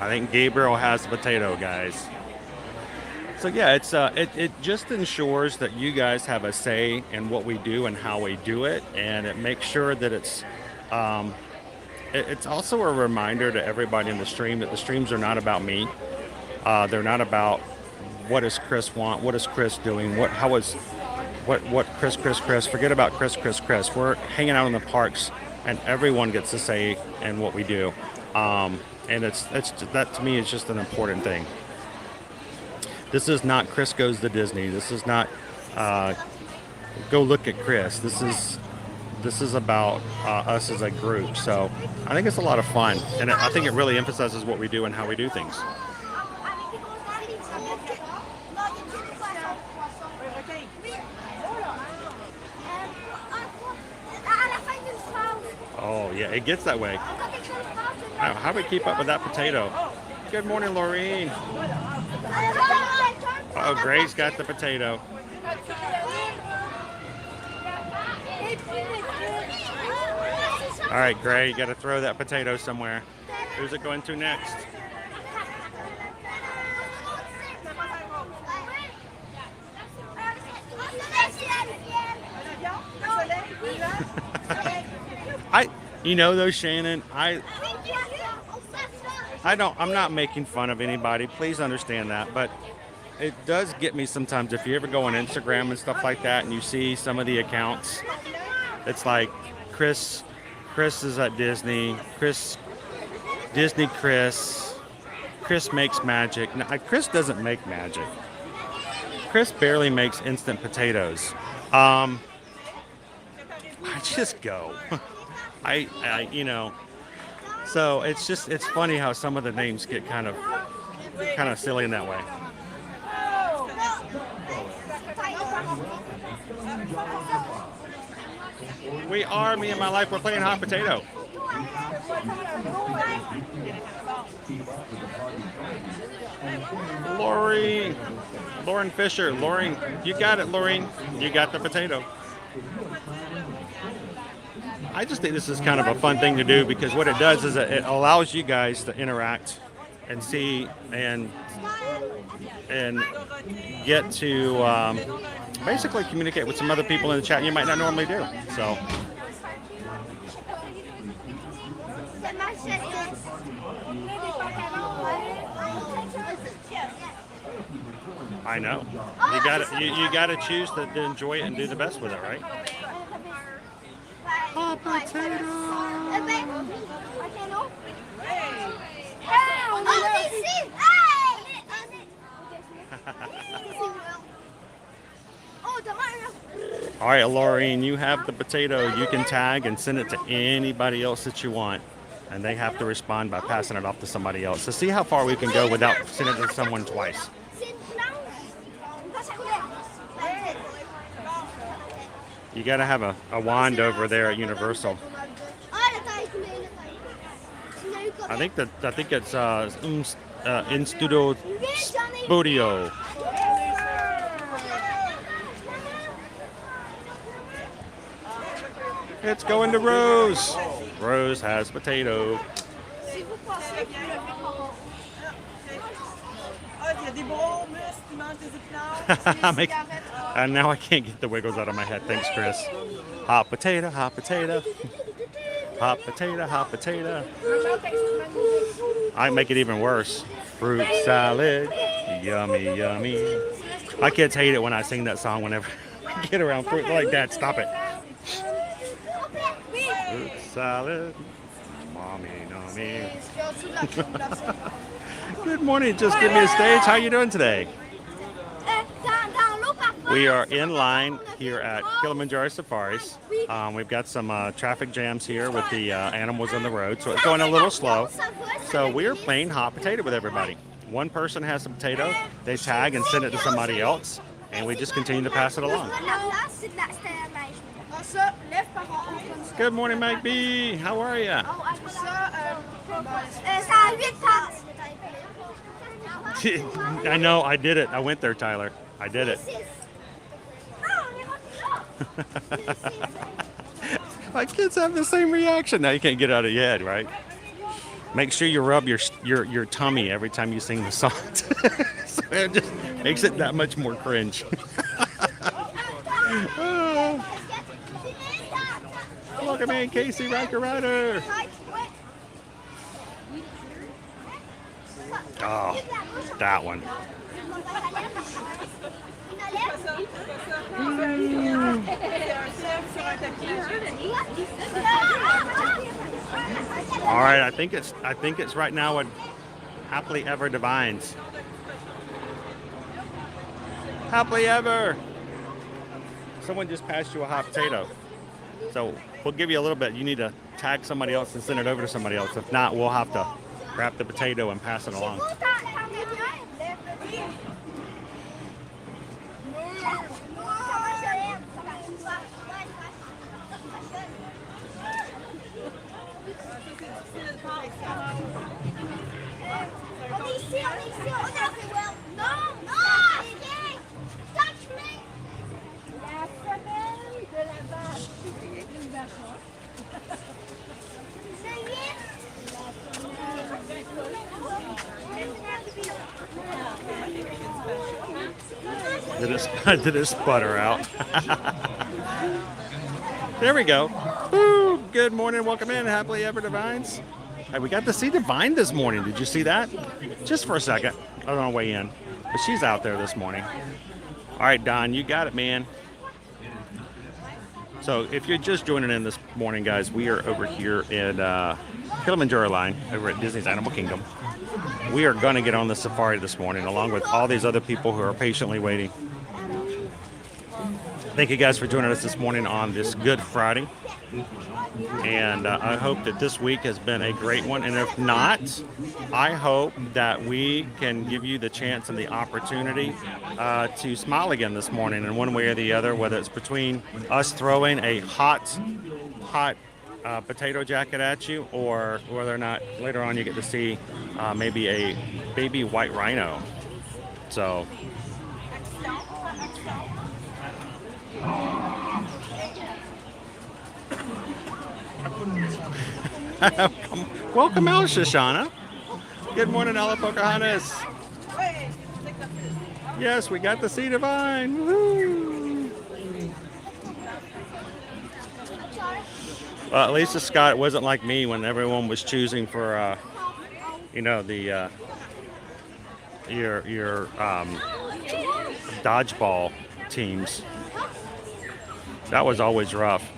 I think Gabriel has the potato, guys. So yeah, it just ensures that you guys have a say in what we do and how we do it, and it makes sure that it's also a reminder to everybody in the stream that the streams are not about me. They're not about what does Chris want, what is Chris doing, what Chris. Forget about Chris. We're hanging out in the parks, and everyone gets to say in what we do. And that to me is just an important thing. This is not Chris Goes to Disney. This is not go look at Chris. This is about us as a group. So I think it's a lot of fun, and I think it really emphasizes what we do and how we do things. Oh yeah, it gets that way. How do we keep up with that potato? Good morning, Laureen. Oh, Gray's got the potato. All right, Gray, you got to throw that potato somewhere. Who's it going to next? You know though, Shannon, I'm not making fun of anybody. Please understand that. But it does get me sometimes if you ever go on Instagram and stuff like that and you see some of the accounts. It's like Chris is at Disney. Chris makes magic. No, Chris doesn't make magic. Chris barely makes instant potatoes. I just go. So it's funny how some of the names get kind of silly in that way. We are, me and my life, we're playing hot potato. Lauren Fisher. Lauren, you got it, Lauren. You got the potato. I just think this is kind of a fun thing to do because what it does is it allows you guys to interact and see and get to basically communicate with some other people in the chat you might not normally do. So I know you got to choose to enjoy it and do the best with it, right? Oh, potato! All right, Laureen, you have the potato. You can tag and send it to anybody else that you want, and they have to respond by passing it off to somebody else. So see how far we can go without sending it to someone twice. You got to have a wand over there at Universal. I think it's in studio. 。 Studio. 。 Studio. 。 Studio. 。 Studio. It's going to Rose. Rose has potato. Si vous pensez que il y a des bons muscles, il manque des épinards, des cigarettes. And now I can't get the wiggles out of my head. Thanks, Chris. Hot potato, hot potato. Hot potato, hot potato. I make it even worse. Fruit salad, yummy, yummy. My kids hate it when I sing that song whenever I get around fruit like that. Stop it. Fruit salad, mommy, mommy. Good morning. Just give me a stage. How you doing today? We are in line here at Kilimanjaro Safaris. We've got some traffic jams here with the animals on the road, so it's going a little slow. So we are playing hot potato with everybody. One person has a potato, they tag and send it to somebody else, and we just continue to pass it along. Good morning, Mike B. How are you? I know, I did it. I went there, Tyler. I did it. My kids have the same reaction. Now you can't get it out of your head, right? Make sure you rub your tummy every time you sing the song. So it just makes it that much more cringe. Look at me, Casey Riker Rider. Oh, that one. All right, I think it's right now at Happily Ever Divines. Happily Ever. Someone just passed you a hot potato. So we'll give you a little bit. You need to tag somebody else and send it over to somebody else. If not, we'll have to grab the potato and pass it along. Did it sputter out? There we go. Woo, good morning. Welcome in. Happily Ever Divines. Hey, we got to see Divine this morning. Did you see that? Just for a second. I don't know, way in. But she's out there this morning. All right, Don, you got it, man. So if you're just joining in this morning, guys, we are over here in Kilimanjaro line over at Disney's Animal Kingdom. We are going to get on the safari this morning along with all these other people who are patiently waiting. Thank you guys for joining us this morning on this Good Friday. And I hope that this week has been a great one. And if not, I hope that we can give you the chance and the opportunity to smile again this morning in one way or the other, whether it's between us throwing a hot potato jacket at you, or whether or not later on you get to see maybe a baby white rhino. So welcome out, Shoshana. Good morning, Ella Pocahontas. Yes, we got to see Divine. Woo-hoo. Well, at least Scott, it wasn't like me when everyone was choosing for, the your dodgeball teams. That was always rough.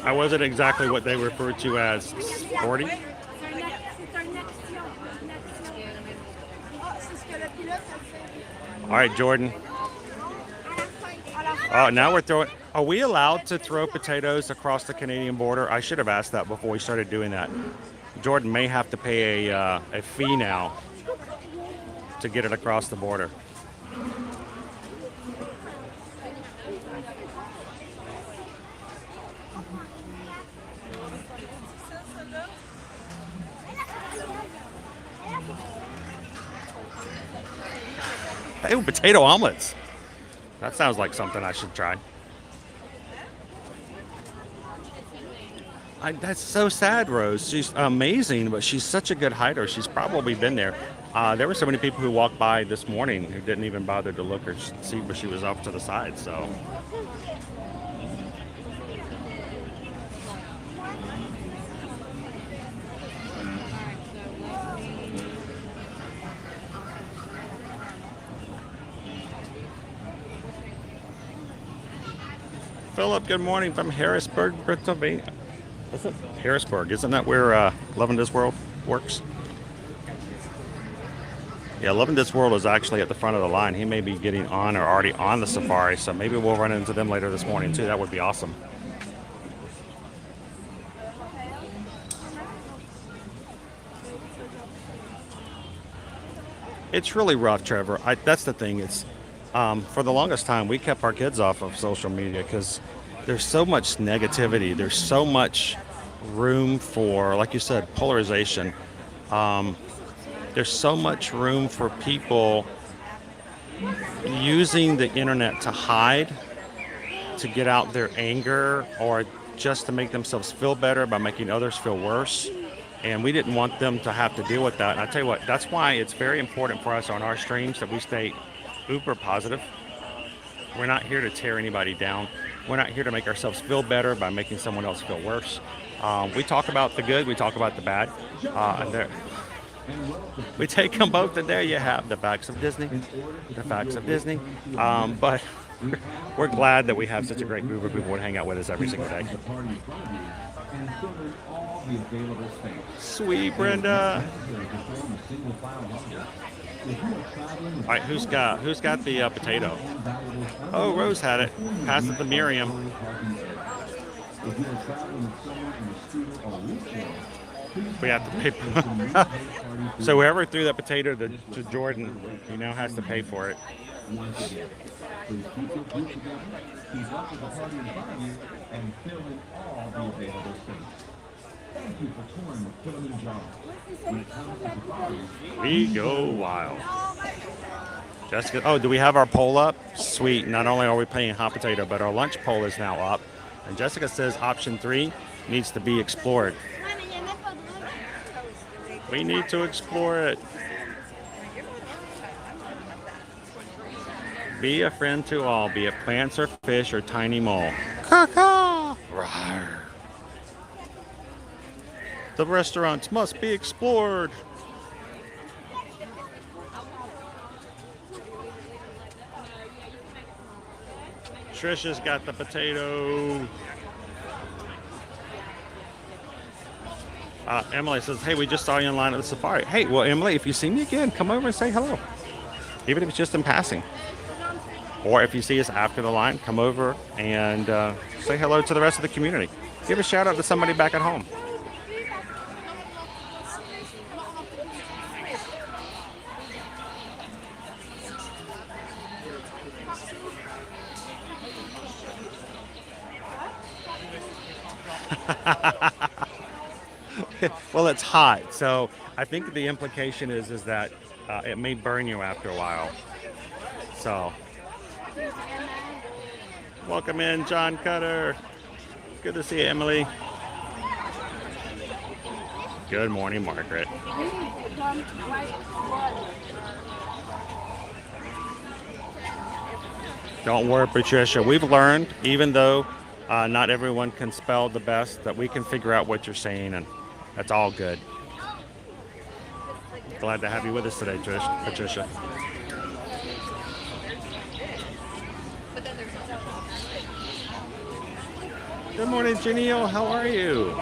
I wasn't exactly what they refer to as sporty. All right, Jordan. Now we're throwing. Are we allowed to throw potatoes across the Canadian border? I should have asked that before we started doing that. Jordan may have to pay a fee now to get it across the border. Hey, potato omelets. That sounds like something I should try. That's so sad, Rose. She's amazing, but she's such a good hider. She's probably been there. There were so many people who walked by this morning who didn't even bother to look or see where she was off to the side. So. Philip, good morning from Harrisburg, Pennsylvania. Isn't Harrisburg? Isn't that where Love in This World works? Yeah, Love in This World is actually at the front of the line. He may be getting on or already on the safari, so maybe we'll run into them later this morning too. That would be awesome. It's really rough, Trevor. That's the thing. It's for the longest time we kept our kids off of social media because there's so much negativity. There's so much room for, like you said, polarization. There's so much room for people using the internet to hide, to get out their anger, or just to make themselves feel better by making others feel worse. And we didn't want them to have to deal with that. And I tell you what, that's why it's very important for us on our streams that we stay uber positive. We're not here to tear anybody down. We're not here to make ourselves feel better by making someone else feel worse. We talk about the good, we talk about the bad. We take them both, and there you have the facts of Disney. The facts of Disney. But we're glad that we have such a great group of people to hang out with us every single day. Sweet Brenda. All right, who's got the potato? Oh, Rose had it. Pass it to Miriam. We have to pay. So whoever threw that potato to Jordan, he now has to pay for it. We go wild. Jessica, oh, do we have our poll up? Sweet. Not only are we paying hot potato, but our lunch poll is now up. And Jessica says option 3 needs to be explored. We need to explore it. Be a friend to all, be it plants or fish or tiny mole. Caw-caw! Rawr. The restaurants must be explored. Trisha's got the potato. Emily says, hey, we just saw you in line at the safari. Hey, well, Emily, if you see me again, come over and say hello. Even if it's just in passing. Or if you see us after the line, come over and say hello to the rest of the community. Give a shout out to somebody back at home. Well, it's hot, so I think the implication is that it may burn you after a while. So, welcome in, John Cutter. Good to see you, Emily. Good morning, Margaret. Don't worry, Patricia. We've learned, even though not everyone can spell the best, that we can figure out what you're saying, and that's all good. Glad to have you with us today, Patricia. Good morning, Janelle. How are you?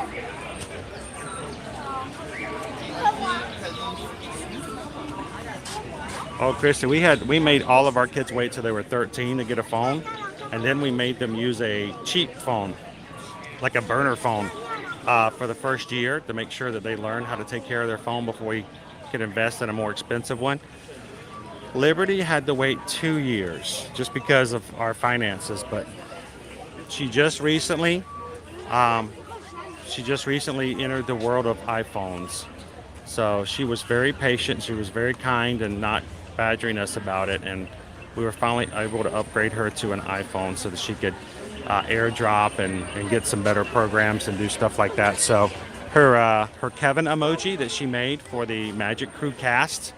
Oh, Christy, we made all of our kids wait till they were 13 to get a phone, and then we made them use a cheap phone, like a burner phone, for the first year to make sure that they learn how to take care of their phone before we could invest in a more expensive one. Liberty had to wait 2 years just because of our finances, but she just recently entered the world of iPhones. So she was very patient. She was very kind and not badgering us about it. And we were finally able to upgrade her to an iPhone so that she could airdrop and get some better programs and do stuff like that. So her Kevin emoji that she made for the Magic Crew cast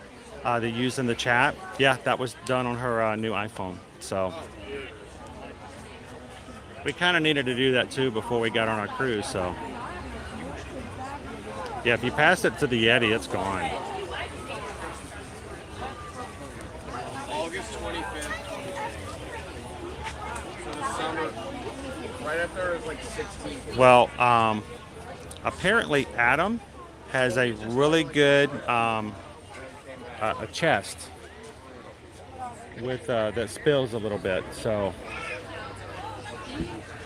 they use in the chat, yeah, that was done on her new iPhone. So we kind of needed to do that too before we got on our cruise. So yeah, if you pass it to the Yeti, it's gone. August 25th. So the summer, right after it was like 16. Well, apparently Adam has a really good a chest with that spills a little bit. So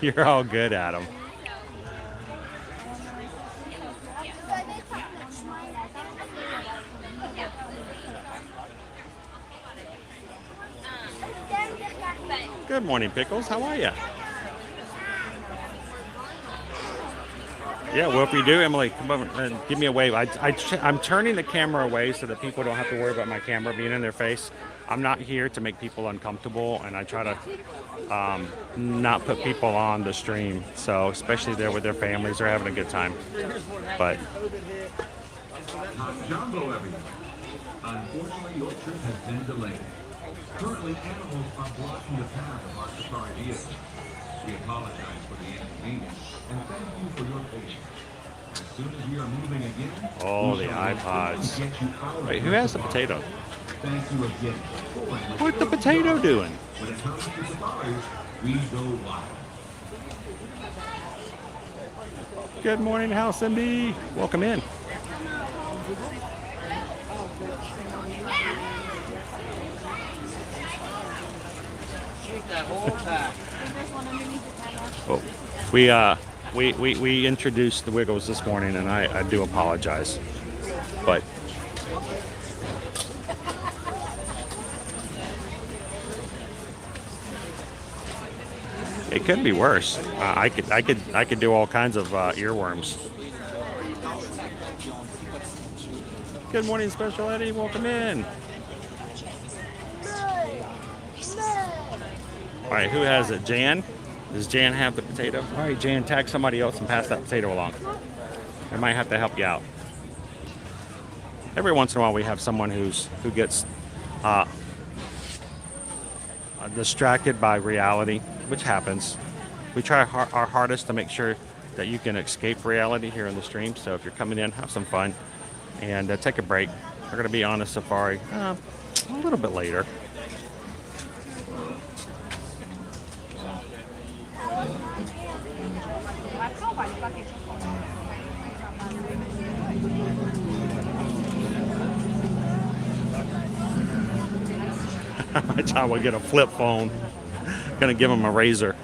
you're all good, Adam. Good morning, Pickles. How are you? Yeah, well, if you do, Emily, come over and give me a wave. I'm turning the camera away so that people don't have to worry about my camera being in their face. I'm not here to make people uncomfortable, and I try to not put people on the stream. So, especially there with their families, they're having a good time. But Jumbo, everyone. Unfortunately, your trip has been delayed. Currently, animals are blocking the path of our safari vehicle. We apologize for the inconvenience and thank you for your patience. As soon as we are moving again, oh, we the shall iPods. get you out of Wait, who has the potato? Thank you again. What's the potato doing? When it comes to safaris, we go wild. Good morning, House MD. Welcome in. Oh, we introduced the Wiggles this morning, and I do apologize, but it could be worse. I could do all kinds of earworms. Good morning, Special Eddie. Welcome in. All right, who has it? Jan? Does Jan have the potato? All right, Jan, tag somebody else and pass that potato along. I might have to help you out. Every once in a while, we have someone who gets distracted by reality, which happens. We try our hardest to make sure that you can escape reality here in the stream. So if you're coming in, have some fun and take a break. We're going to be on a safari a little bit later. My child will get a flip phone. Gonna give him a Razor,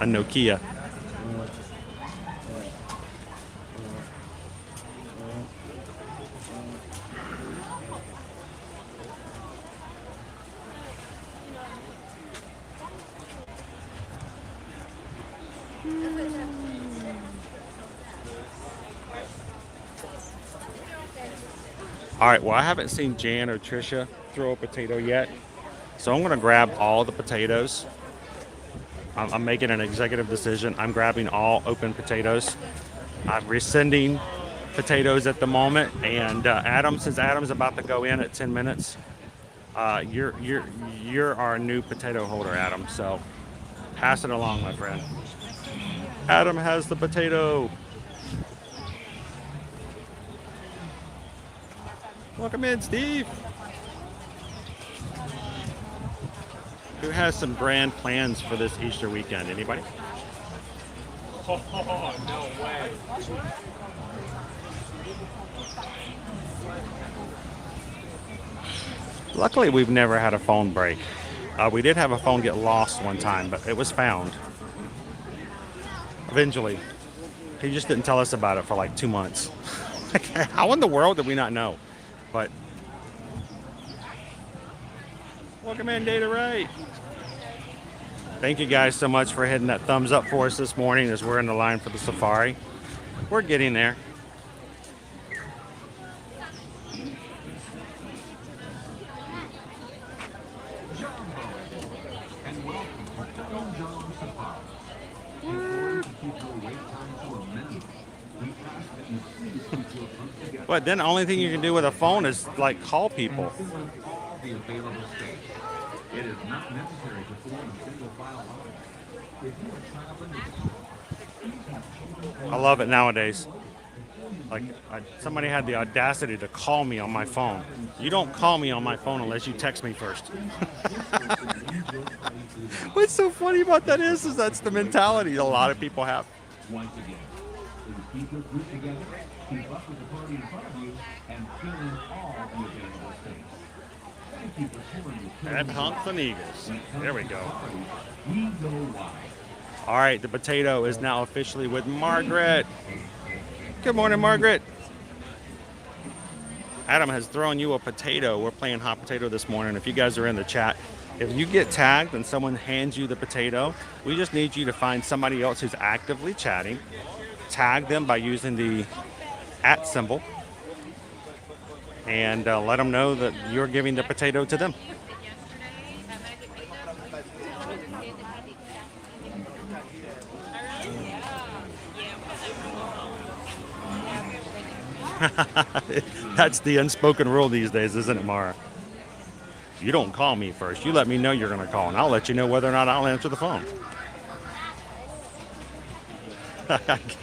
a Nokia. All right, well, I haven't seen Jan or Trisha throw a potato yet, so I'm going to grab all the potatoes. I'm making an executive decision. I'm grabbing all open potatoes. I'm rescinding potatoes at the moment, and since Adam's about to go in at 10 minutes, you're our new potato holder, Adam. So pass it along, my friend. Adam has the potato. Welcome in, Steve. Who has some grand plans for this Easter weekend? Anybody? Oh, no way. Luckily, we've never had a phone break. We did have a phone get lost one time, but it was found eventually. He just didn't tell us about it for like 2 months. How in the world did we not know? But welcome in, Data Right. Thank you guys so much for hitting that thumbs up for us this morning as we're in the line for the safari. We're getting there. And welcome to Kilimanjaro Safaris. But then the only thing you can do with a phone is like call people. I love it nowadays. Like somebody had the audacity to call me on my phone. You don't call me on my phone unless you text me first. What's so funny about that is that's the mentality a lot of people have. At Hunks and Eagles. There we go. All right, the potato is now officially with Margaret. Good morning, Margaret. Adam has thrown you a potato. We're playing hot potato this morning. If you guys are in the chat, if you get tagged and someone hands you the potato, we just need you to find somebody else who's actively chatting, tag them by using the @ symbol, and let them know that you're giving the potato to them. That's the unspoken rule these days, isn't it, Mara? You don't call me first. You let me know you're going to call, and I'll let you know whether or not I'll answer the phone.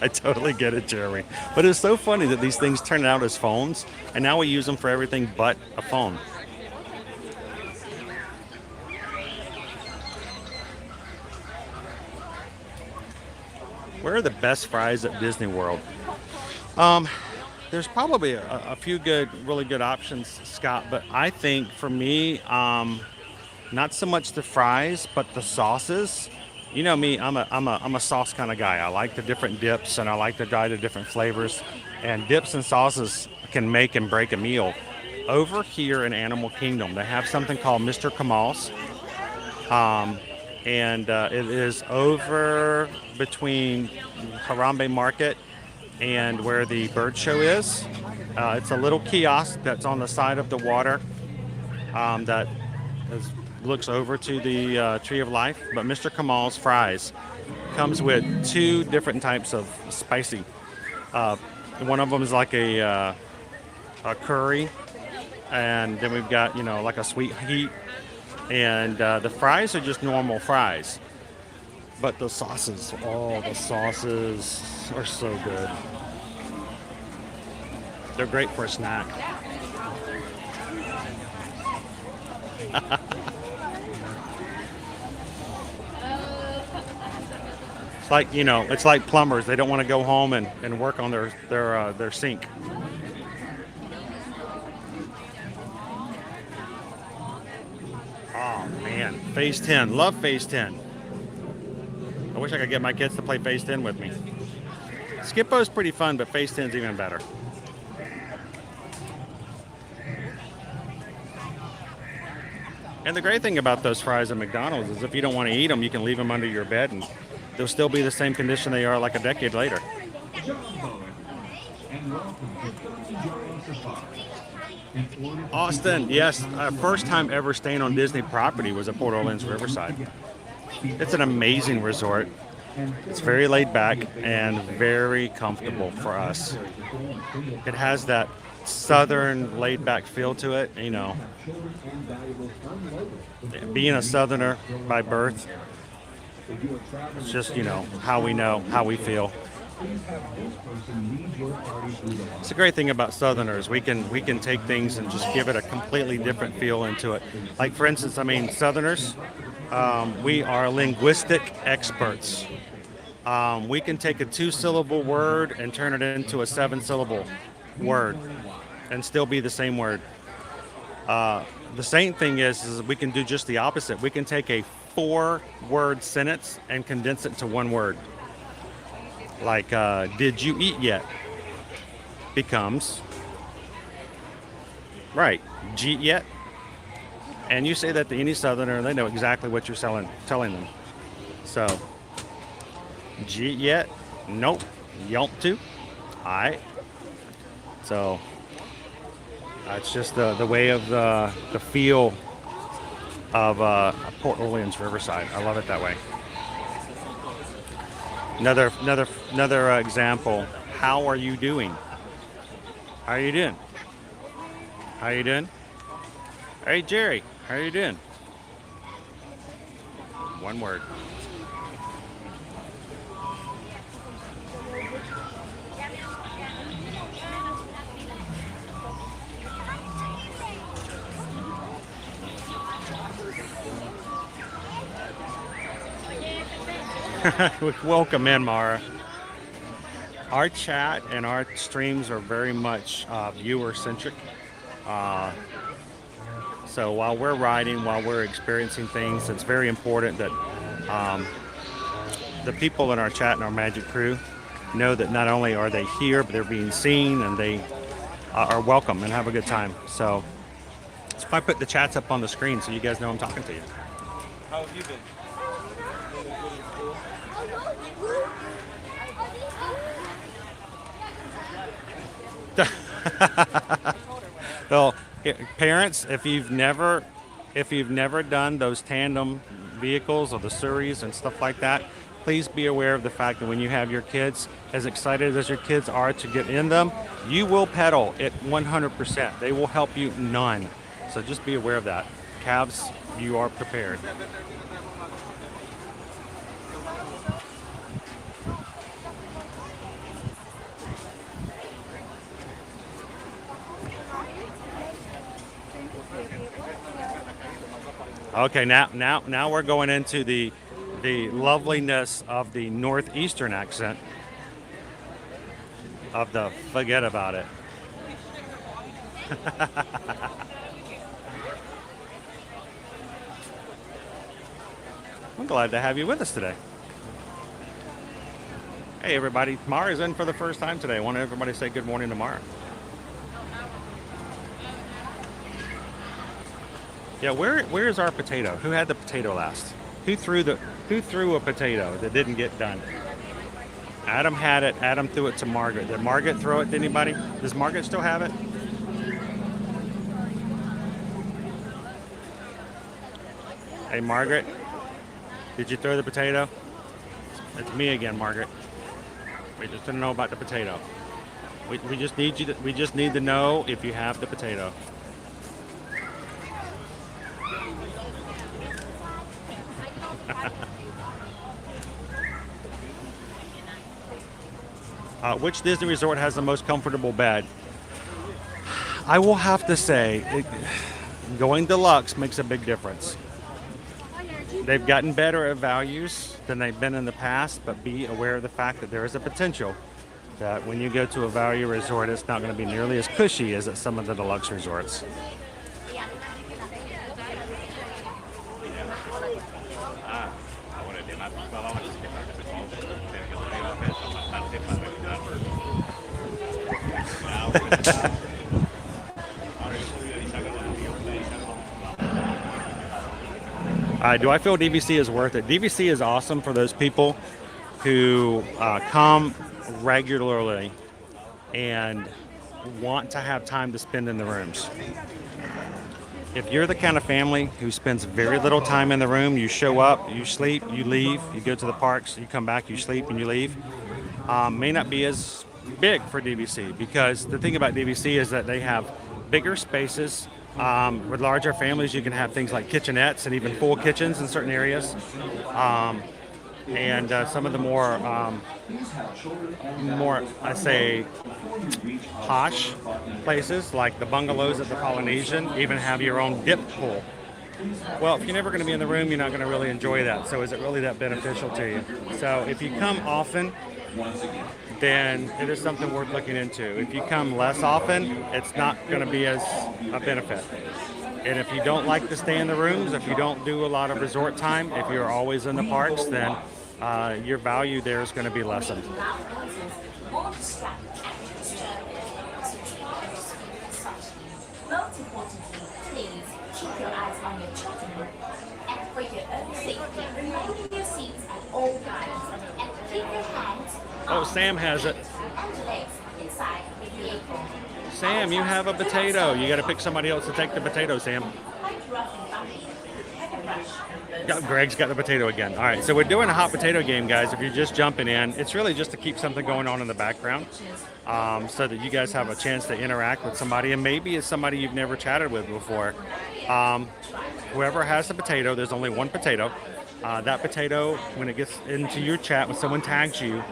I totally get it, Jeremy. But it's so funny that these things turn out as phones, and now we use them for everything but a phone. Where are the best fries at Disney World? There's probably a few really good options, Scott, but I think for me, not so much the fries, but the sauces. You know me, I'm a sauce kind of guy. I like the different dips, and I like to try the different flavors. And dips and sauces can make and break a meal. Over here in Animal Kingdom, they have something called Mr. Kamal's, and it is over between Harambe Market and where the bird show is. It's a little kiosk that's on the side of the water that looks over to the Tree of Life. But Mr. Kamal's fries comes with 2 different types of spicy. One of them is like a curry, and then we've got, like a sweet heat. And the fries are just normal fries. But the sauces, the sauces are so good. They're great for a snack. It's like, it's like plumbers. They don't want to go home and work on their sink. Oh man, Phase 10. Love Phase 10. I wish I could get my kids to play Phase 10 with me. Skip-Bo's pretty fun, but Phase 10's even better. And the great thing about those fries at McDonald's is if you don't want to eat them, you can leave them under your bed and they'll still be the same condition they are like a decade later. Austin, yes, first time ever staying on Disney property was at Port Orleans Riverside. It's an amazing resort. It's very laid back and very comfortable for us. It has that southern laid back feel to it, Being a southerner by birth, it's just, how we know, how we feel. It's a great thing about southerners. We can take things and just give it a completely different feel into it. Like, for instance, southerners, we are linguistic experts. We can take a 2-syllable word and turn it into a 7-syllable word and still be the same word. The same thing is we can do just the opposite. We can take a 4-word sentence and condense it to 1 word. Like, did you eat yet? Becomes, right, jeet yet? And you say that to any southerner, they know exactly what you're telling them. So, jeet yet? Nope. Yelp to? Alright. So, it's just the way of the feel of Port Orleans Riverside. I love it that way. Another example. How are you doing? How are you doing? How are you doing? Hey Jerry, how are you doing? One word. Welcome in, Mara. Our chat and our streams are very much viewer-centric. So while we're riding, while we're experiencing things, it's very important that the people in our chat and our Magic crew know that not only are they here, but they're being seen and they are welcome and have a good time. So that's why I put the chats up on the screen so you guys know I'm talking to you. How have you been? Well, parents, if you've never done those tandem vehicles or the Suris and stuff like that, please be aware of the fact that when you have your kids, as excited as your kids are to get in them, you will pedal it 100%. They will help you none. So just be aware of that. Calves, you are prepared. Okay, now we're going into the loveliness of the northeastern accent of the forget about it. I'm glad to have you with us today. Hey everybody, Mara's in for the first time today. I want everybody to say good morning to Mara. Yeah, where is our potato? Who had the potato last? Who threw a potato that didn't get done? Adam had it. Adam threw it to Margaret. Did Margaret throw it to anybody? Does Margaret still have it? Hey Margaret, did you throw the potato? It's me again, Margaret. We just didn't know about the potato. We just need to know if you have the potato. Which Disney resort has the most comfortable bed? I will have to say, going deluxe makes a big difference. They've gotten better at values than they've been in the past, but be aware of the fact that there is a potential that when you go to a value resort, it's not going to be nearly as cushy as at some of the deluxe resorts. Do I feel DVC is worth it? DVC is awesome for those people who come regularly and want to have time to spend in the rooms. If you're the kind of family who spends very little time in the room, you show up, you sleep, you leave, you go to the parks, you come back, you sleep, and you leave, may not be as big for DVC, because the thing about DVC is that they have bigger spaces. With larger families, you can have things like kitchenettes and even full kitchens in certain areas. And some of the more I say, posh places, like the bungalows at the Polynesian, even have your own dip pool. Well, if you're never going to be in the room, you're not going to really enjoy that. So is it really that beneficial to you? So if you come often, then it is something worth looking into. If you come less often, it's not going to be as a benefit. And if you don't like to stay in the rooms, if you don't do a lot of resort time, if you're always in the parks, then your value there is going to be lessened. Most importantly, please keep your eyes on your children, and for your own safety, remain in your seats at all times, and keep your hands. Oh, Sam has it. And legs inside the vehicle. Sam, you have a potato. You got to pick somebody else to take the potato, Sam. Quite rough and bumpy. Yeah, Greg's got the potato again. All right, so we're doing a hot potato game, guys. If you're just jumping in, it's really just to keep something going on in the background, so that you guys have a chance to interact with somebody, and maybe it's somebody you've never chatted with before. Whoever has the potato, there's only one potato. That potato, when it gets into your chat, when someone tags you,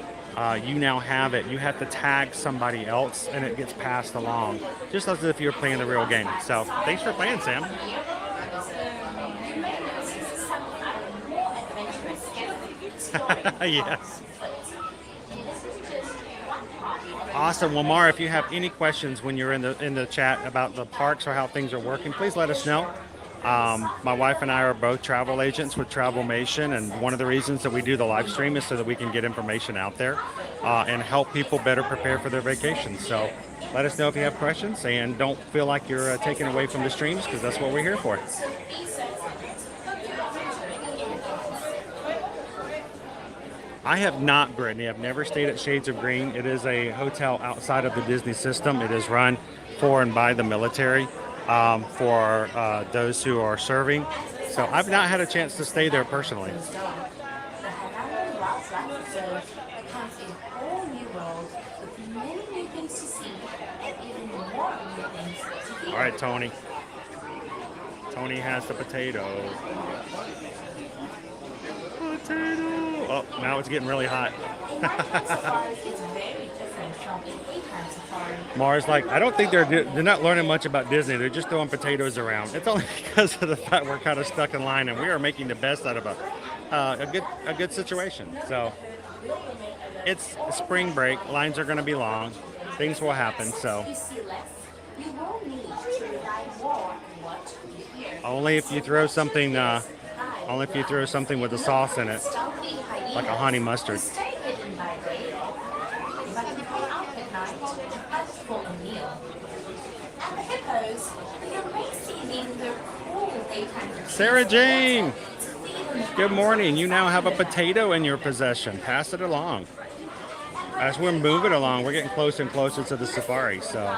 you now have it. You have to tag somebody else, and it gets passed along, just as if you're playing the real game. So, thanks for playing, Sam. Yes. Awesome. Well, Mara, if you have any questions when you're in the chat about the parks or how things are working, please let us know. My wife and I are both travel agents with Travelmation, and one of the reasons that we do the live stream is so that we can get information out there and help people better prepare for their vacations. So let us know if you have questions, and don't feel like you're taken away from the streams, because that's what we're here for. I have not, Brittany. I've never stayed at Shades of Green. It is a hotel outside of the Disney system. It is run for and by the military for those who are serving. So I've not had a chance to stay there personally. All right, Tony. Tony has the potato. Potato. Oh, now it's getting really hot. Mars like, I don't think they're not learning much about Disney. They're just throwing potatoes around. It's only because of the fact we're kind of stuck in line, and we are making the best out of a good situation. So it's spring break. Lines are going to be long. Things will happen. So only if you throw something. Only if you throw something with a sauce in it, like a honey mustard. Sarah Jane, good morning. You now have a potato in your possession. Pass it along. As we're moving along, we're getting closer and closer to the safari. So.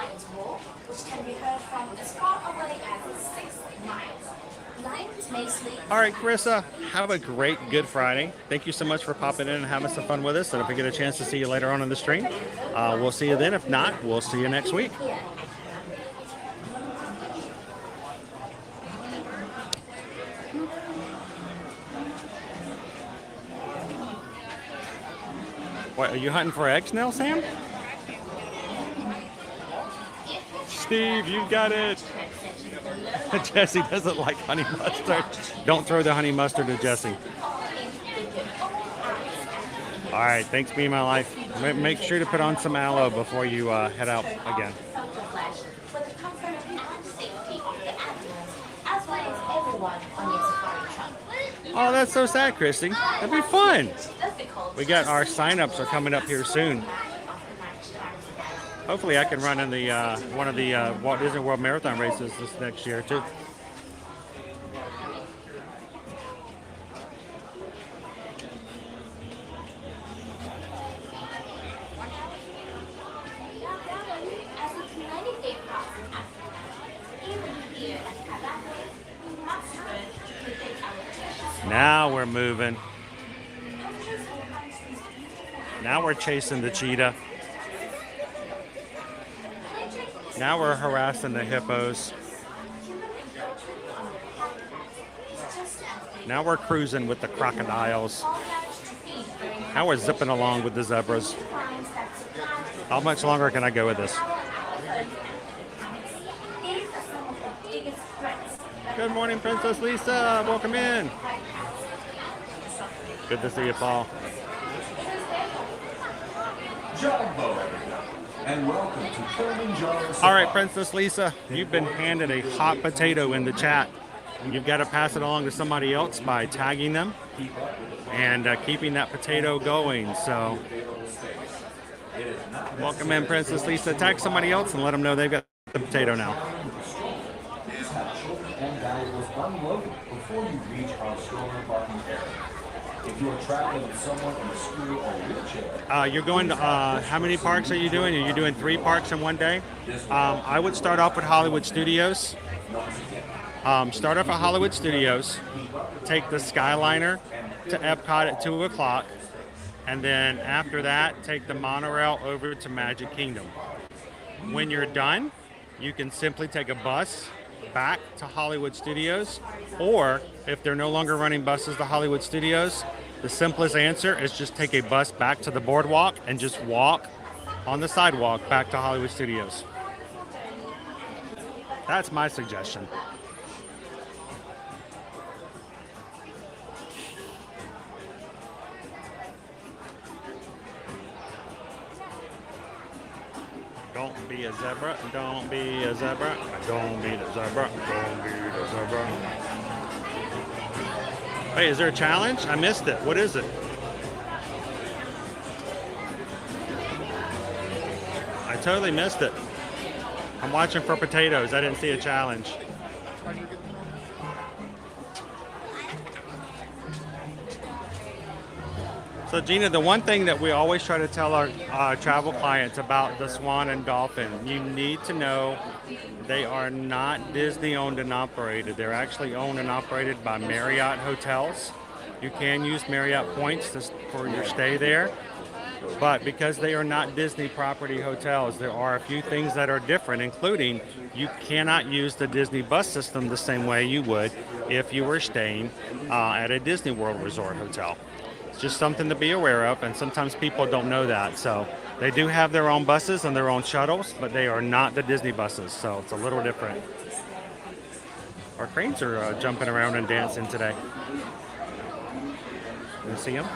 All right, Carissa, have a great Good Friday. Thank you so much for popping in and having some fun with us. And if we get a chance to see you later on in the stream, we'll see you then. If not, we'll see you next week. What, are you hunting for eggs now, Sam? Steve, you got it. Jesse doesn't like honey mustard. Don't throw the honey mustard to Jesse. All right, thanks for being my life. Make sure to put on some aloe before you head out again. Oh, that's so sad, Christy. That'd be fun. We got our sign-ups are coming up here soon. Hopefully I can run in the one of the Walt Disney World Marathon races this next year too. Now we're moving. Now we're chasing the cheetah. Now we're harassing the hippos. Now we're cruising with the crocodiles. Now we're zipping along with the zebras. How much longer can I go with this? Good morning, Princess Lisa. Welcome in. Good to see you, Paul. And welcome to Kilimanjaro Safaris. All right, Princess Lisa, you've been handed a hot potato in the chat. You've got to pass it along to somebody else by tagging them and keeping that potato going. So, welcome in, Princess Lisa. Tag somebody else and let them know they've got the potato now. Please have children and valuables unloaded before you reach our stroller parking area. If you are traveling with someone in a scooter or wheelchair, you're going to, how many parks are you doing? Are you doing 3 parks in one day? I would start off with Hollywood Studios, Start off at Hollywood Studios, take the Skyliner to Epcot at 2 o'clock, and then after that, take the monorail over to Magic Kingdom. When you're done, you can simply take a bus back to Hollywood Studios, or if they're no longer running buses to Hollywood Studios, the simplest answer is just take a bus back to the boardwalk and just walk on the sidewalk back to Hollywood Studios. That's my suggestion. Don't be a zebra, don't be a zebra, don't be the zebra, don't be the zebra. Hey, is there a challenge? I missed it. What is it? I totally missed it. I'm watching for potatoes. I didn't see a challenge. So Gina, the one thing that we always try to tell our travel clients about the Swan and Dolphin, you need to know they are not Disney owned and operated. They're actually owned and operated by Marriott hotels. You can use Marriott points for your stay there, but because they are not Disney property hotels, there are a few things that are different, including you cannot use the Disney bus system the same way you would if you were staying at a Disney World Resort hotel. Just something to be aware of, and sometimes people don't know that. So they do have their own buses and their own shuttles, but they are not the Disney buses, so it's a little different. Our cranes are jumping around and dancing today. You see them?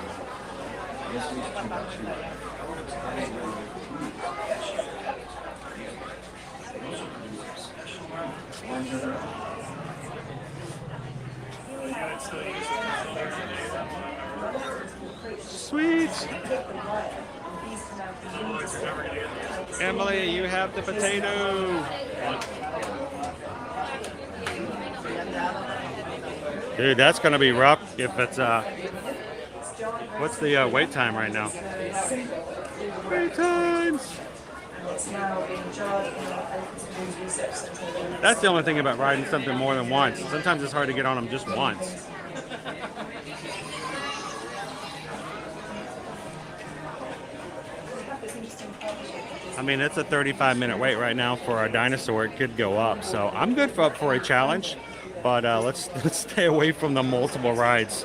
Sweet. Emily, you have the potato. Dude, that's going to be rough if it's, what's the wait time right now? Wait times. That's the only thing about riding something more than once. Sometimes it's hard to get on them just once. I mean, it's a 35-minute wait right now for our dinosaur. It could go up, so I'm good for a challenge, but let's stay away from the multiple rides,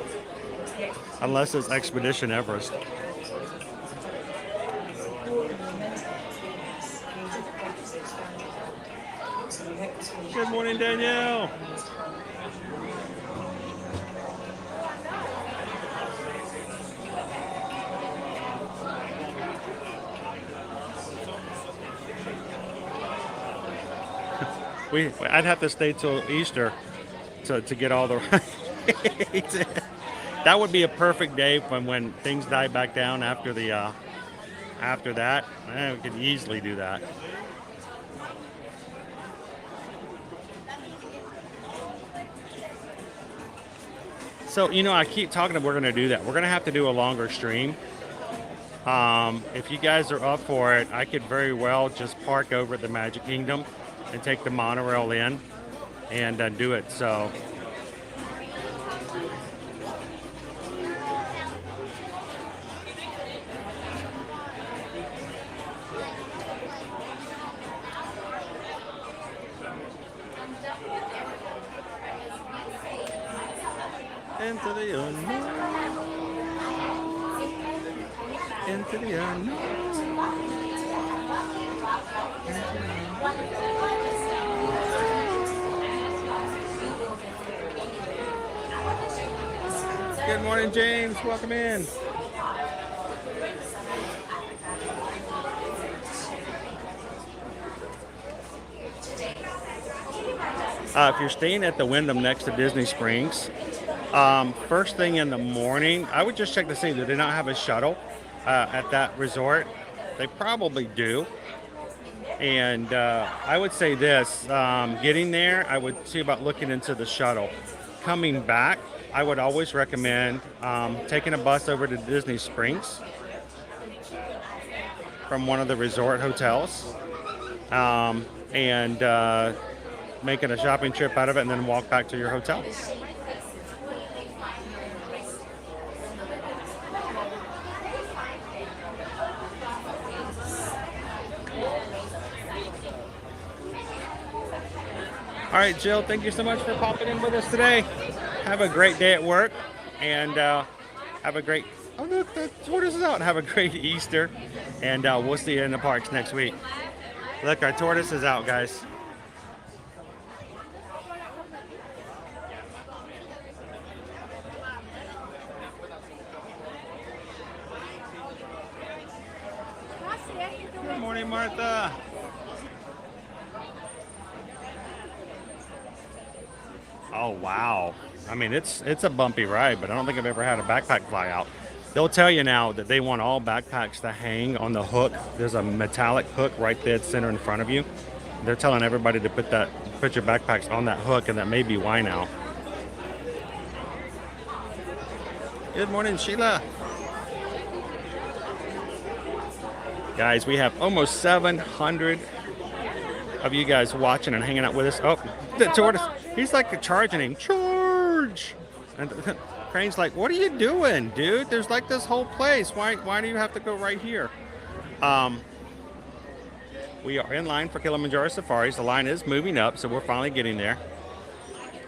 unless it's Expedition Everest. Good morning, Danielle. I'd have to stay till Easter to get all the rides. That would be a perfect day when things die back down after the after that. We could easily do that. So, you know, I keep talking that we're going to do that. We're going to have to do a longer stream. If you guys are up for it, I could very well just park over at the Magic Kingdom and take the monorail in and do it. So into the unknown, into the unknown. Good morning, James. Welcome in. If you're staying at the Wyndham next to Disney Springs, first thing in the morning, I would just check to see, do they not have a shuttle at that resort? They probably do. And I would say this, getting there, I would see about looking into the shuttle. Coming back, I would always recommend taking a bus over to Disney Springs from one of the resort hotels, and making a shopping trip out of it and then walk back to your hotel. All right, Jill, thank you so much for popping in with us today. Have a great day at work, and have a great, oh look, the tortoise is out. Have a great Easter, and we'll see you in the parks next week. Look, our tortoise is out, guys. Good morning, Martha. Oh wow, I mean it's a bumpy ride, but I don't think I've ever had a backpack fly out. They'll tell you now that they want all backpacks to hang on the hook. There's a metallic hook right dead center in front of you. They're telling everybody to put your backpacks on that hook, and that may be why now. Good morning, Sheila. Guys, we have almost 700 of you guys watching and hanging out with us. Oh, the tortoise. He's like charging him. Charge! And Crane's like, what are you doing, dude? There's like this whole place. Why do you have to go right here? We are in line for Kilimanjaro Safaris. The line is moving up, so we're finally getting there.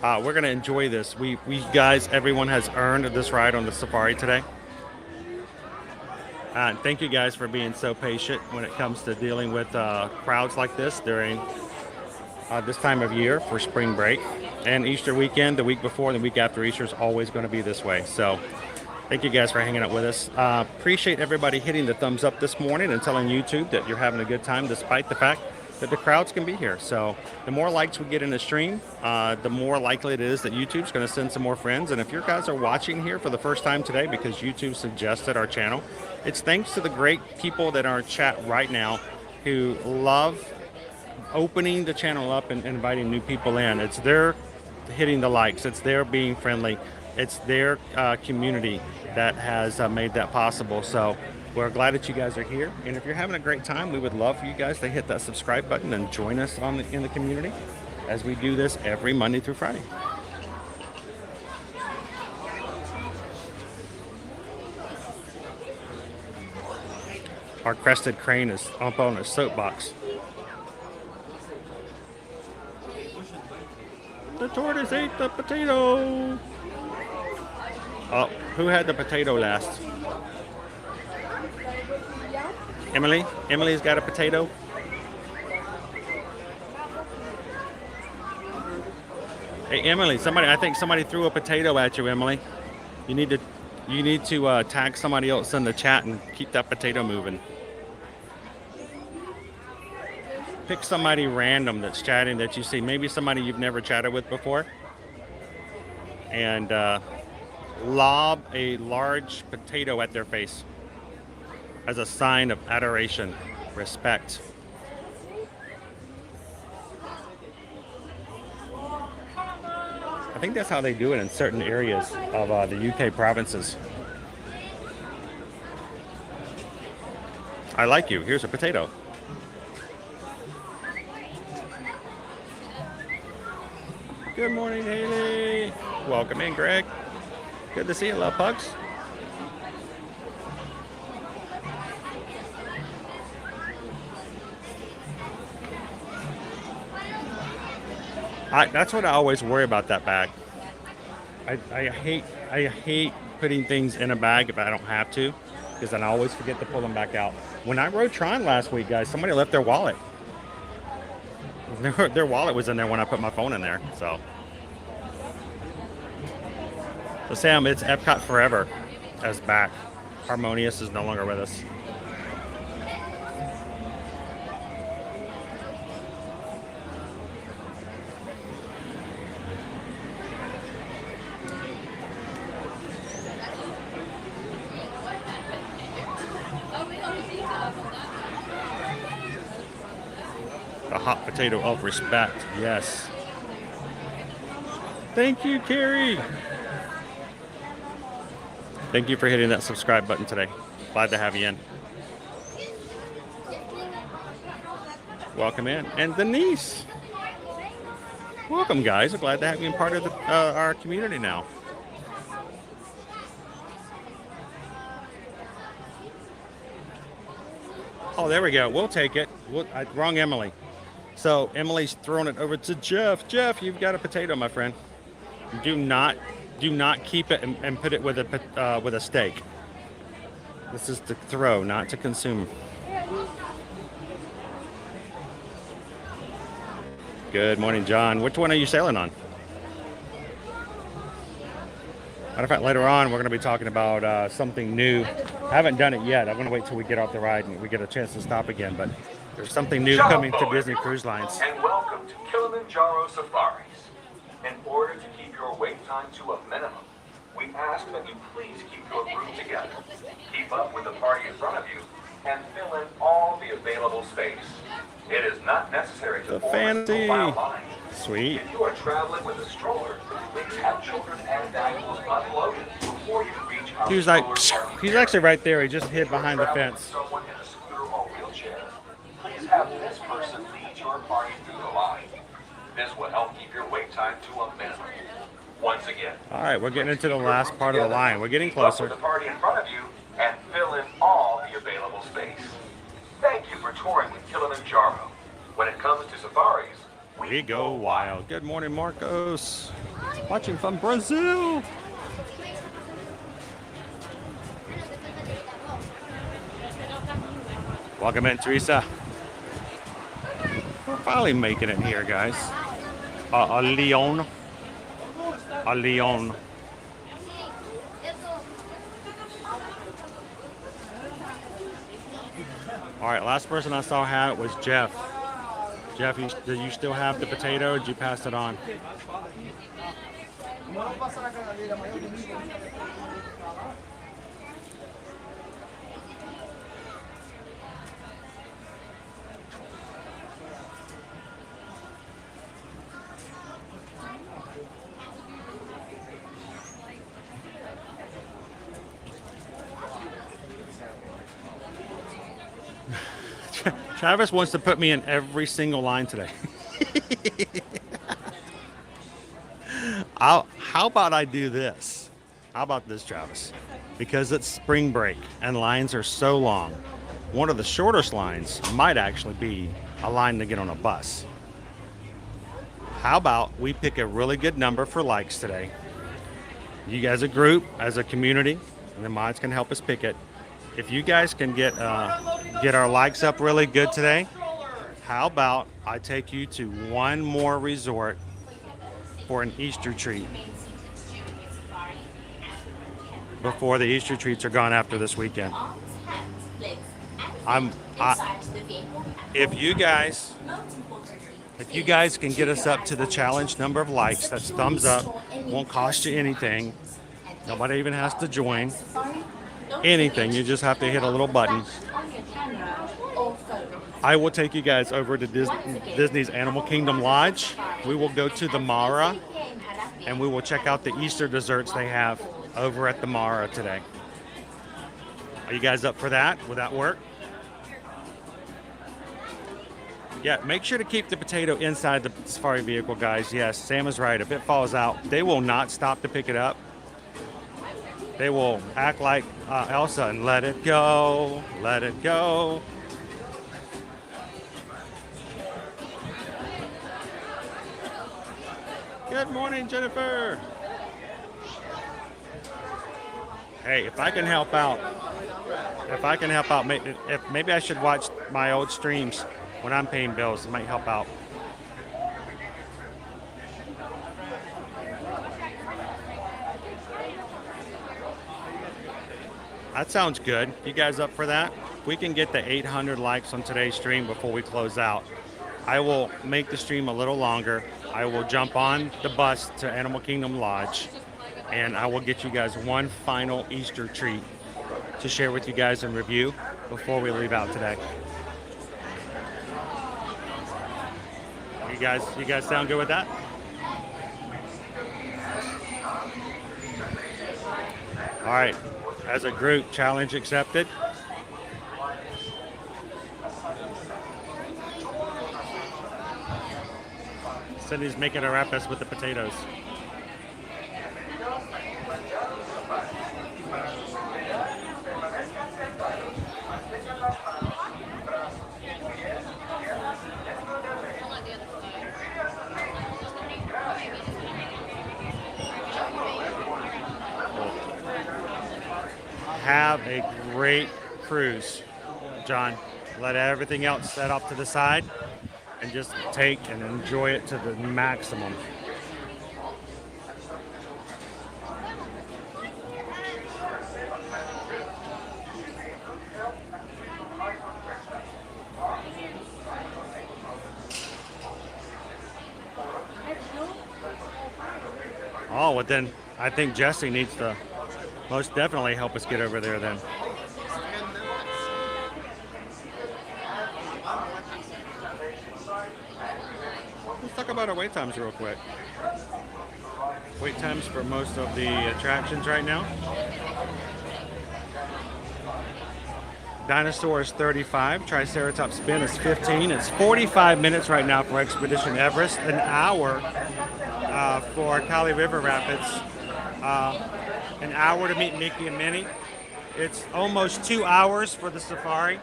We're going to enjoy this. We guys, everyone has earned this ride on the safari today. Thank you guys for being so patient when it comes to dealing with crowds like this during this time of year for spring break. And Easter weekend, the week before, the week after Easter is always going to be this way. So thank you guys for hanging out with us. Appreciate everybody hitting the thumbs up this morning and telling YouTube that you're having a good time despite the fact that the crowds can be here. So the more likes we get in the stream, the more likely it is that YouTube's going to send some more friends. And if you guys are watching here for the first time today because YouTube suggested our channel, it's thanks to the great people that are in chat right now who love opening the channel up and inviting new people in. It's their hitting the likes, it's their being friendly, it's their community that has made that possible. So we're glad that you guys are here, and if you're having a great time, we would love for you guys to hit that subscribe button and join us in the community as we do this every Monday through Friday. Our crested crane is up on a soapbox. The tortoise ate the potato. Oh, who had the potato last? Emily? Emily's got a potato. Hey, Emily, I think somebody threw a potato at you, Emily. You need to tag somebody else in the chat and keep that potato moving. Pick somebody random that's chatting that you see, maybe somebody you've never chatted with before, and lob a large potato at their face as a sign of adoration, respect. I think that's how they do it in certain areas of the UK provinces. I like you. Here's a potato. Good morning, Haley. Welcome in, Greg. Good to see you, love pugs. That's what I always worry about, that bag. I hate putting things in a bag if I don't have to, because then I always forget to pull them back out. When I rode Tron last week, guys, somebody left their wallet. Their wallet was in there when I put my phone in there. So Sam, it's Epcot forever as back. Harmonious is no longer with us. The hot potato of respect, yes. Thank you, Carrie. Thank you for hitting that subscribe button today. Glad to have you in. Welcome in. And Denise. Welcome, guys. We're glad to have you part of our community now. Oh, there we go. We'll take it. Wrong Emily. So Emily's throwing it over to Jeff. Jeff, you've got a potato, my friend. Do not keep it and put it with a steak. This is to throw, not to consume. Good morning, John. Which one are you sailing on? Matter of fact, later on, we're going to be talking about something new. I haven't done it yet. I'm going to wait till we get off the ride and we get a chance to stop again. But there's something new coming to Disney Cruise Lines. And welcome to Kilimanjaro Safaris. In order to keep your wait time to a minimum, we ask that you please keep your group together, keep up with the party in front of you, and fill in all the available space. It is not necessary to form a profile line. Sweet. If you are traveling with a stroller, please have children and animals unloaded before you reach our He's actually right there. He just hid behind the fence. Someone in a scooter or wheelchair, please have this person lead your party through the line. This will help keep your wait time to a minimum. Once again. All right, we're getting into the last part of the line. We're getting closer. Keep up with the party in front of you and fill in all the available space. Thank you for touring with Kilimanjaro. When it comes to safaris, we go wild. Good morning, Marcos. Watching from Brazil. Welcome in, Teresa. We're finally making it here, guys. A Leon. A Leon. All right, last person I saw had it was Jeff. Jeff, do you still have the potato, or did you pass it on? Travis wants to put me in every single line today. How about I do this? How about this, Travis? Because it's spring break and lines are so long, one of the shortest lines might actually be a line to get on a bus. How about we pick a really good number for likes today? You guys, a group, as a community, and the mods can help us pick it. If you guys can get our likes up really good today, how about I take you to one more resort for an Easter treat before the Easter treats are gone after this weekend. If you guys can get us up to the challenge number of likes, that's thumbs up, won't cost you anything. Nobody even has to join. Anything, you just have to hit a little button. I will take you guys over to Disney's Animal Kingdom Lodge. We will go to the Mara and we will check out the Easter desserts they have over at the Mara today. Are you guys up for that? Will that work? Yeah, make sure to keep the potato inside the safari vehicle, guys. Yes, Sam is right. If it falls out, they will not stop to pick it up. They will act like Elsa and let it go, let it go. Good morning, Jennifer. Hey, if I can help out, maybe I should watch my old streams when I'm paying bills. It might help out. That sounds good. You guys up for that? We can get the 800 likes on today's stream before we close out. I will make the stream a little longer. I will jump on the bus to Animal Kingdom Lodge, and I will get you guys one final Easter treat to share with you guys and review before we leave out today. You guys sound good with that? All right. As a group, challenge accepted. Cindy's making her arepas with the potatoes. Have a great cruise, John. Let everything else set off to the side and just take and enjoy it to the maximum. Oh, well then I think Jesse needs to most definitely help us get over there then. Let's talk about our wait times real quick. Wait times for most of the attractions right now. Dinosaur is 35, Triceratops Spin is 15. It's 45 minutes right now for Expedition Everest, an hour for Kali River Rapids, an hour to meet Mickey and Minnie. It's almost 2 hours for the safari.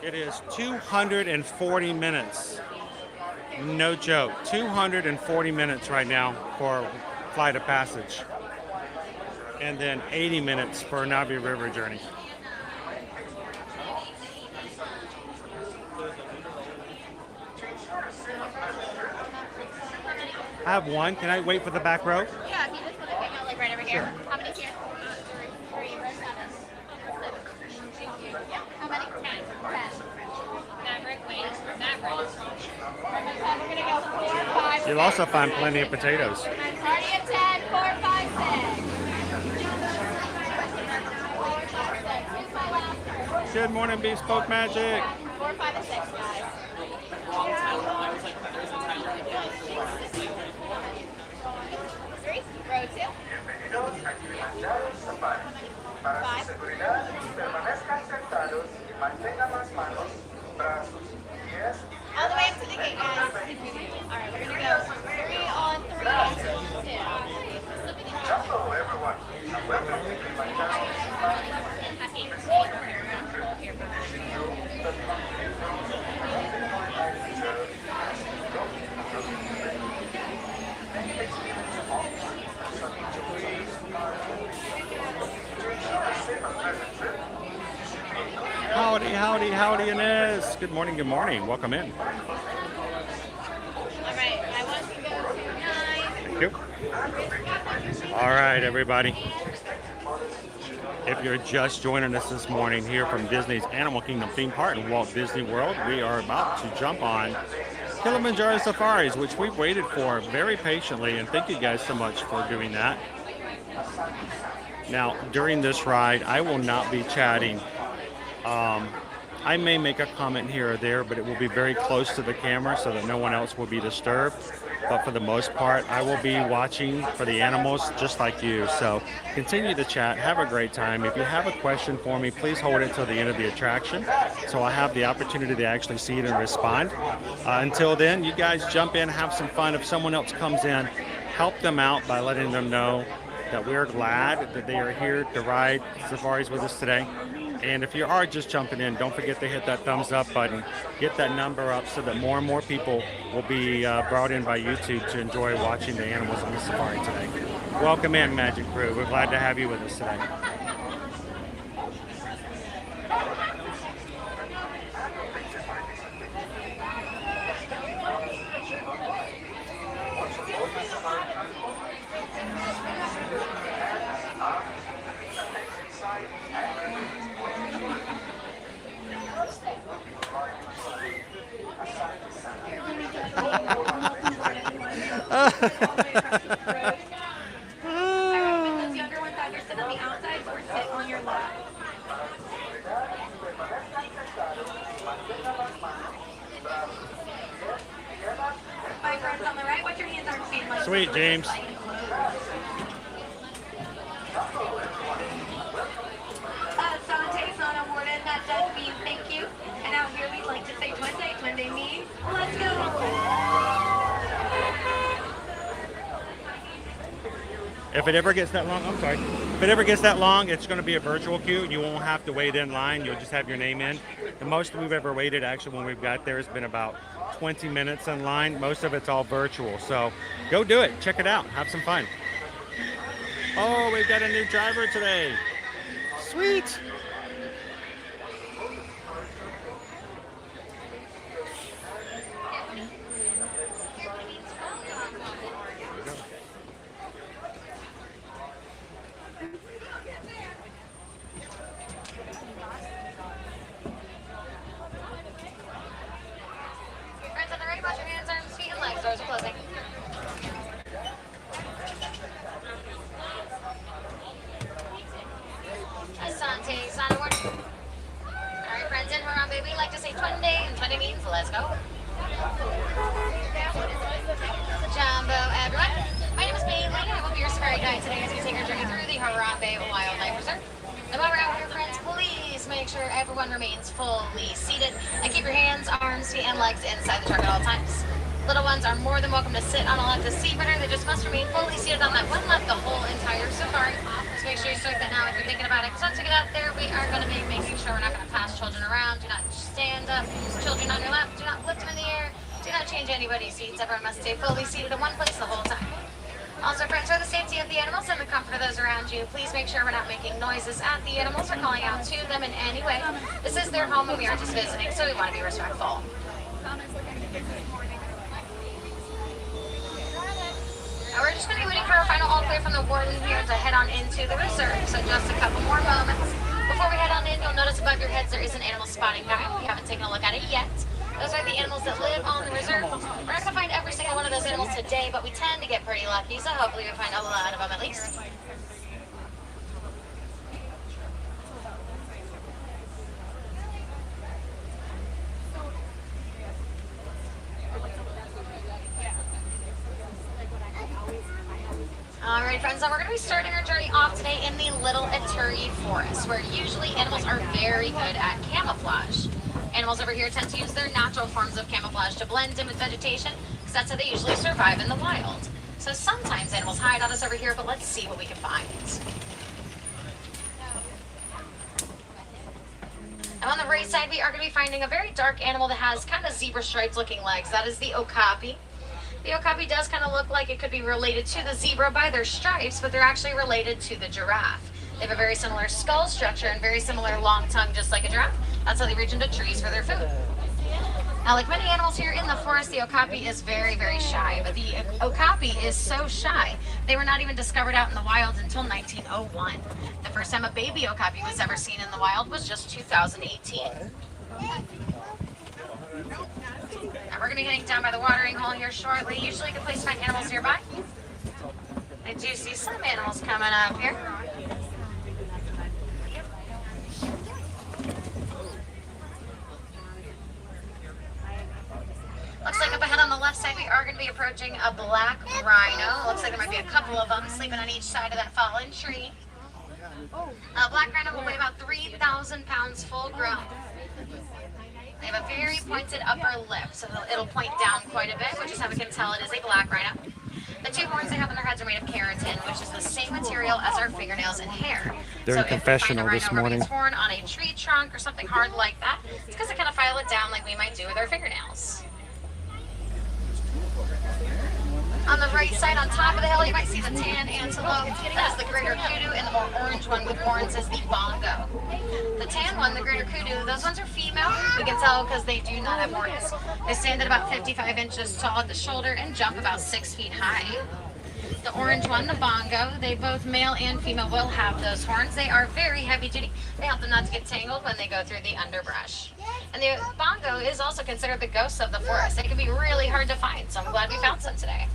It is 240 minutes. No joke, 240 minutes right now for Flight of Passage. And then 80 minutes for Navi River Journey. I have one. Can I wait for the back row? Yeah, if you just want to pick out like right over here. How many's here? Three. Thank you. How many? 10. Maverick, wait. Maverick. We're going to go 4, 5, You'll also find plenty of potatoes. Party of 10, 4, 5, 6. Good morning, Bespoke Magic. 4, 5, and 6, guys. Three, row 2. 5. All the way up to the gate, guys. Alright, we're gonna go 3 on 3 and 2. Hello, everyone. Welcome to Kilimanjaro Howdy, howdy, howdy, Inez. Good morning, good morning. Welcome in. Alright, I want to go to 9. Thank you. All right, everybody. If you're just joining us this morning here from Disney's Animal Kingdom theme park in Walt Disney World, we are about to jump on Kilimanjaro Safaris, which we've waited for very patiently, and thank you guys so much for doing that. Now, during this ride, I will not be chatting. I may make a comment here or there, but it will be very close to the camera so that no one else will be disturbed. But for the most part, I will be watching for the animals just like you. So continue to chat. Have a great time. If you have a question for me, please hold it till the end of the attraction so I have the opportunity to actually see it and respond. Until then, you guys jump in, have some fun. If someone else comes in, help them out by letting them know that we're glad that they are here to ride safaris with us today. And if you are just jumping in, don't forget to hit that thumbs up button. Get that number up so that more and more people will be brought in by YouTube to enjoy watching the animals on the safari today. Welcome in, Magic Crew. We're glad to have you with us today. Sweet, James. Sante's not awarded. That does mean thank you. And out here we'd like to say Twende means let's go. If it ever gets that long, I'm sorry. If it ever gets that long, it's going to be a virtual queue. You won't have to wait in line. You'll just have your name in. The most we've ever waited, actually, when we've got there, has been about 20 minutes in line. Most of it's all virtual. So go do it. Check it out. Have some fun. Oh, we've got a new driver today. Sweet. Friends on the right, wash your hands, arms, feet, and legs. Doors are closing. Asante, susanedwards. Alright, friends, in Harambe, we like to say twende, and twende means let's go. Jumbo, everyone. My name is Bailey. I will be your safari guide today as we take our journey through the Harambe Wildlife Reserve. And while we're out here, friends, please make sure everyone remains fully seated and keep your hands, arms, feet, and legs inside the truck at all times. Little ones are more than welcome to sit on a left of the seat runner. They just must remain fully seated on that one left the whole entire safari. Just make sure you start that now if you're thinking about it. Because once we get out there, we are going to be making sure we're not going to pass children around. Do not stand up. Children on your lap. Do not lift them in the air. Do not change anybody's seats. Everyone must stay fully seated in one place the whole time. Also, friends, for the safety of the animals and the comfort of those around you, please make sure we're not making noises at the animals or calling out to them in any way. This is their home and we are just visiting, so we want to be respectful. Now we're just going to be waiting for our final all clear from the warden here to head on into the reserve, so just a couple more moments. Before we head on in, you'll notice above your heads there is an animal spotting guide. We haven't taken a look at it yet. Those are the animals that live on the reserve. We're not going to find every single one of those animals today, but we tend to get pretty lucky, so hopefully we find a lot of them at least. Alright friends, now we're going to be starting our journey off today in the Little Aturi Forest, where usually animals are very good at camouflage. Animals over here tend to use their natural forms of camouflage to blend in with vegetation, because that's how they usually survive in the wild. So sometimes animals hide on us over here, but let's see what we can find. Now on the right side, we are going to be finding a very dark animal that has kind of zebra striped looking legs. That is the okapi. The okapi does kind of look like it could be related to the zebra by their stripes, but they're actually related to the giraffe. They have a very similar skull structure and very similar long tongue, just like a giraffe. That's how they reach into trees for their food. Now, like many animals here in the forest, the okapi is very, very shy. But the okapi is so shy, they were not even discovered out in the wild until 1901. The first time a baby okapi was ever seen in the wild was just 2018. Now we're going to be heading down by the watering hole here shortly. Usually you can place find animals nearby. I do see some animals coming up here. Looks like up ahead on the left side we are going to be approaching a black rhino. Looks like there might be a couple of them sleeping on each side of that fallen tree. A black rhino will weigh about 3,000 pounds full grown. They have a very pointed upper lip, so it'll point down quite a bit, which is how we can tell it is a black rhino. The two horns they have on their heads are made of keratin, which is the same material as our fingernails and hair. They're in confessional this morning. If we find a rhino horn on a tree trunk or something hard like that, it's because they kind of file it down like we might do with our fingernails. On the right side, on top of the hill, you might see the tan antelope. That is the greater kudu, and the more orange one with horns is the bongo. The tan one, the greater kudu, those ones are female. We can tell because they do not have horns. They stand at about 55 inches tall at the shoulder and jump about 6 feet high. The orange one, the bongo, they both male and female will have those horns. They are very heavy duty. They help them not to get tangled when they go through the underbrush. And the bongo is also considered the ghost of the forest. They can be really hard to find, so I'm glad we found some today.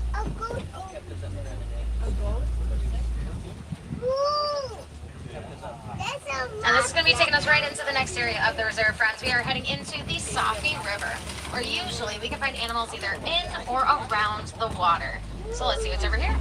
And this is going to be taking us right into the next area of the reserve, friends. We are heading into the Safi River, where usually we can find animals either in or around the water. So let's see what's over here.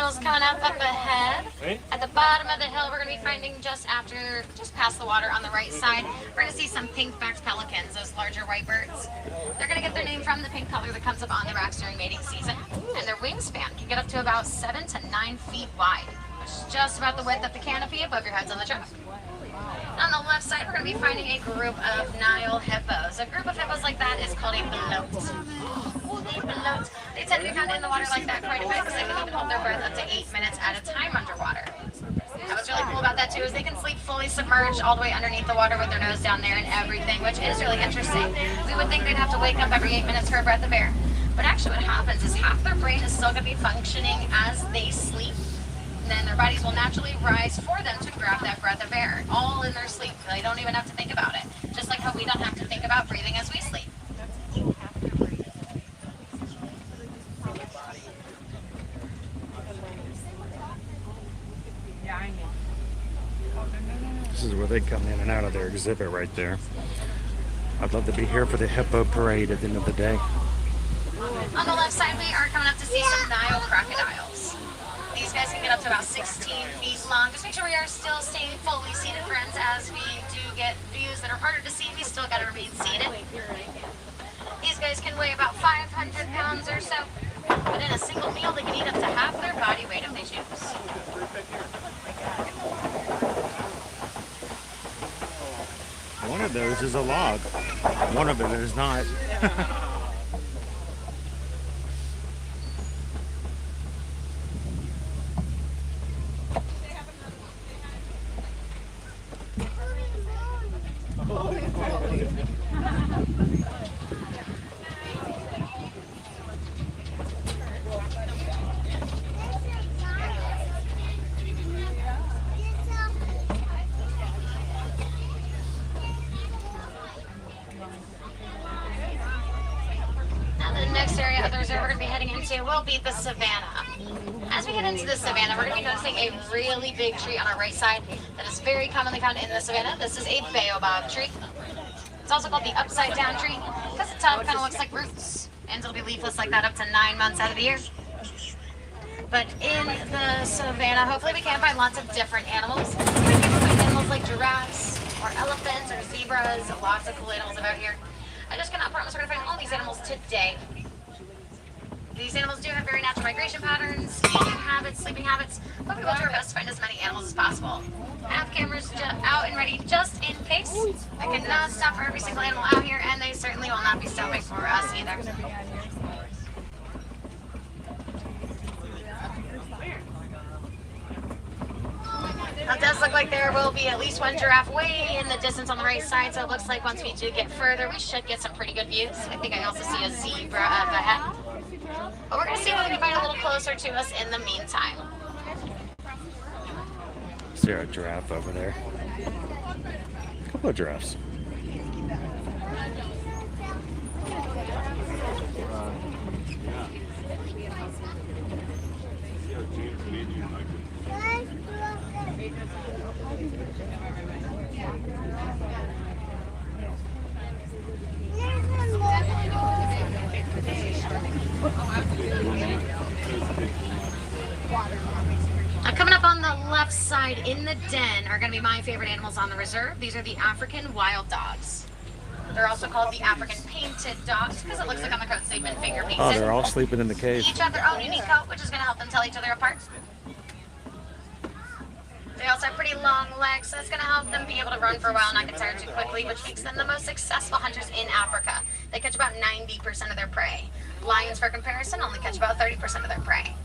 animals coming up ahead. At the bottom of the hill, we're going to be finding just past the water on the right side, we're going to see some pink-backed pelicans, those larger white birds. They're going to get their name from the pink color that comes up on the rocks during mating season. And their wingspan can get up to about 7 to 9 feet wide, which is just about the width of the canopy above your heads on the truck. On the left side, we're going to be finding a group of Nile hippos. A group of hippos like that is called a bloat. A bloat. They tend to be found in the water like that quite a bit because they can even hold their breath up to 8 minutes at a time underwater. And what's really cool about that too is they can sleep fully submerged all the way underneath the water with their nose down there and everything, which is really interesting. We would think they'd have to wake up every 8 minutes for a breath of air. But actually what happens is half their brain is still going to be functioning as they sleep. Then their bodies will naturally rise for them to grab that breath of air, all in their sleep. They don't even have to think about it. Just like how we don't have to think about breathing as we sleep. This is where they come in and out of their exhibit right there. I'd love to be here for the hippo parade at the end of the day. On the left side, we are coming up to see some Nile crocodiles. These guys can get up to about 16 feet long. Just make sure we are still staying fully seated, friends. As we do get views that are harder to see, we still got to remain seated. These guys can weigh about 500 pounds or so. But in a single meal, they can eat up to half their body weight if they choose. One of those is a log. One of them is not. Will be the savannah. As we head into the savannah, we're going to be noticing a really big tree on our right side that is very commonly found in the savannah. This is a baobab tree. It's also called the upside down tree because the top kind of looks like roots, and it'll be leafless like that up to 9 months out of the year. But in the savannah, hopefully we can find lots of different animals. We can find animals like giraffes or elephants or zebras, lots of cool animals about here. I just cannot promise we're going to find all these animals today. These animals do have very natural migration patterns, eating habits, sleeping habits, but we will do our best to find as many animals as possible. I have cameras out and ready just in case. I cannot stop for every single animal out here, and they certainly will not be stopping for us either. It does look like there will be at least one giraffe way in the distance on the right side, so it looks like once we do get further, we should get some pretty good views. I think I also see a zebra up ahead. But we're going to see if we can find a little closer to us in the meantime. Is there a giraffe over there? A couple of giraffes. Coming up on the left side in the den are going to be my favorite animals on the reserve. These are the African wild dogs. They're also called the African painted dogs because it looks like on the coats they've been finger painted. Oh, they're all sleeping in the cave. Each have their own unique coat, which is going to help them tell each other apart. They also have pretty long legs, so it's going to help them be able to run for a while and not get tired too quickly, which makes them the most successful hunters in Africa. They catch about 90% of their prey. Lions, for comparison, only catch about 30% of their prey.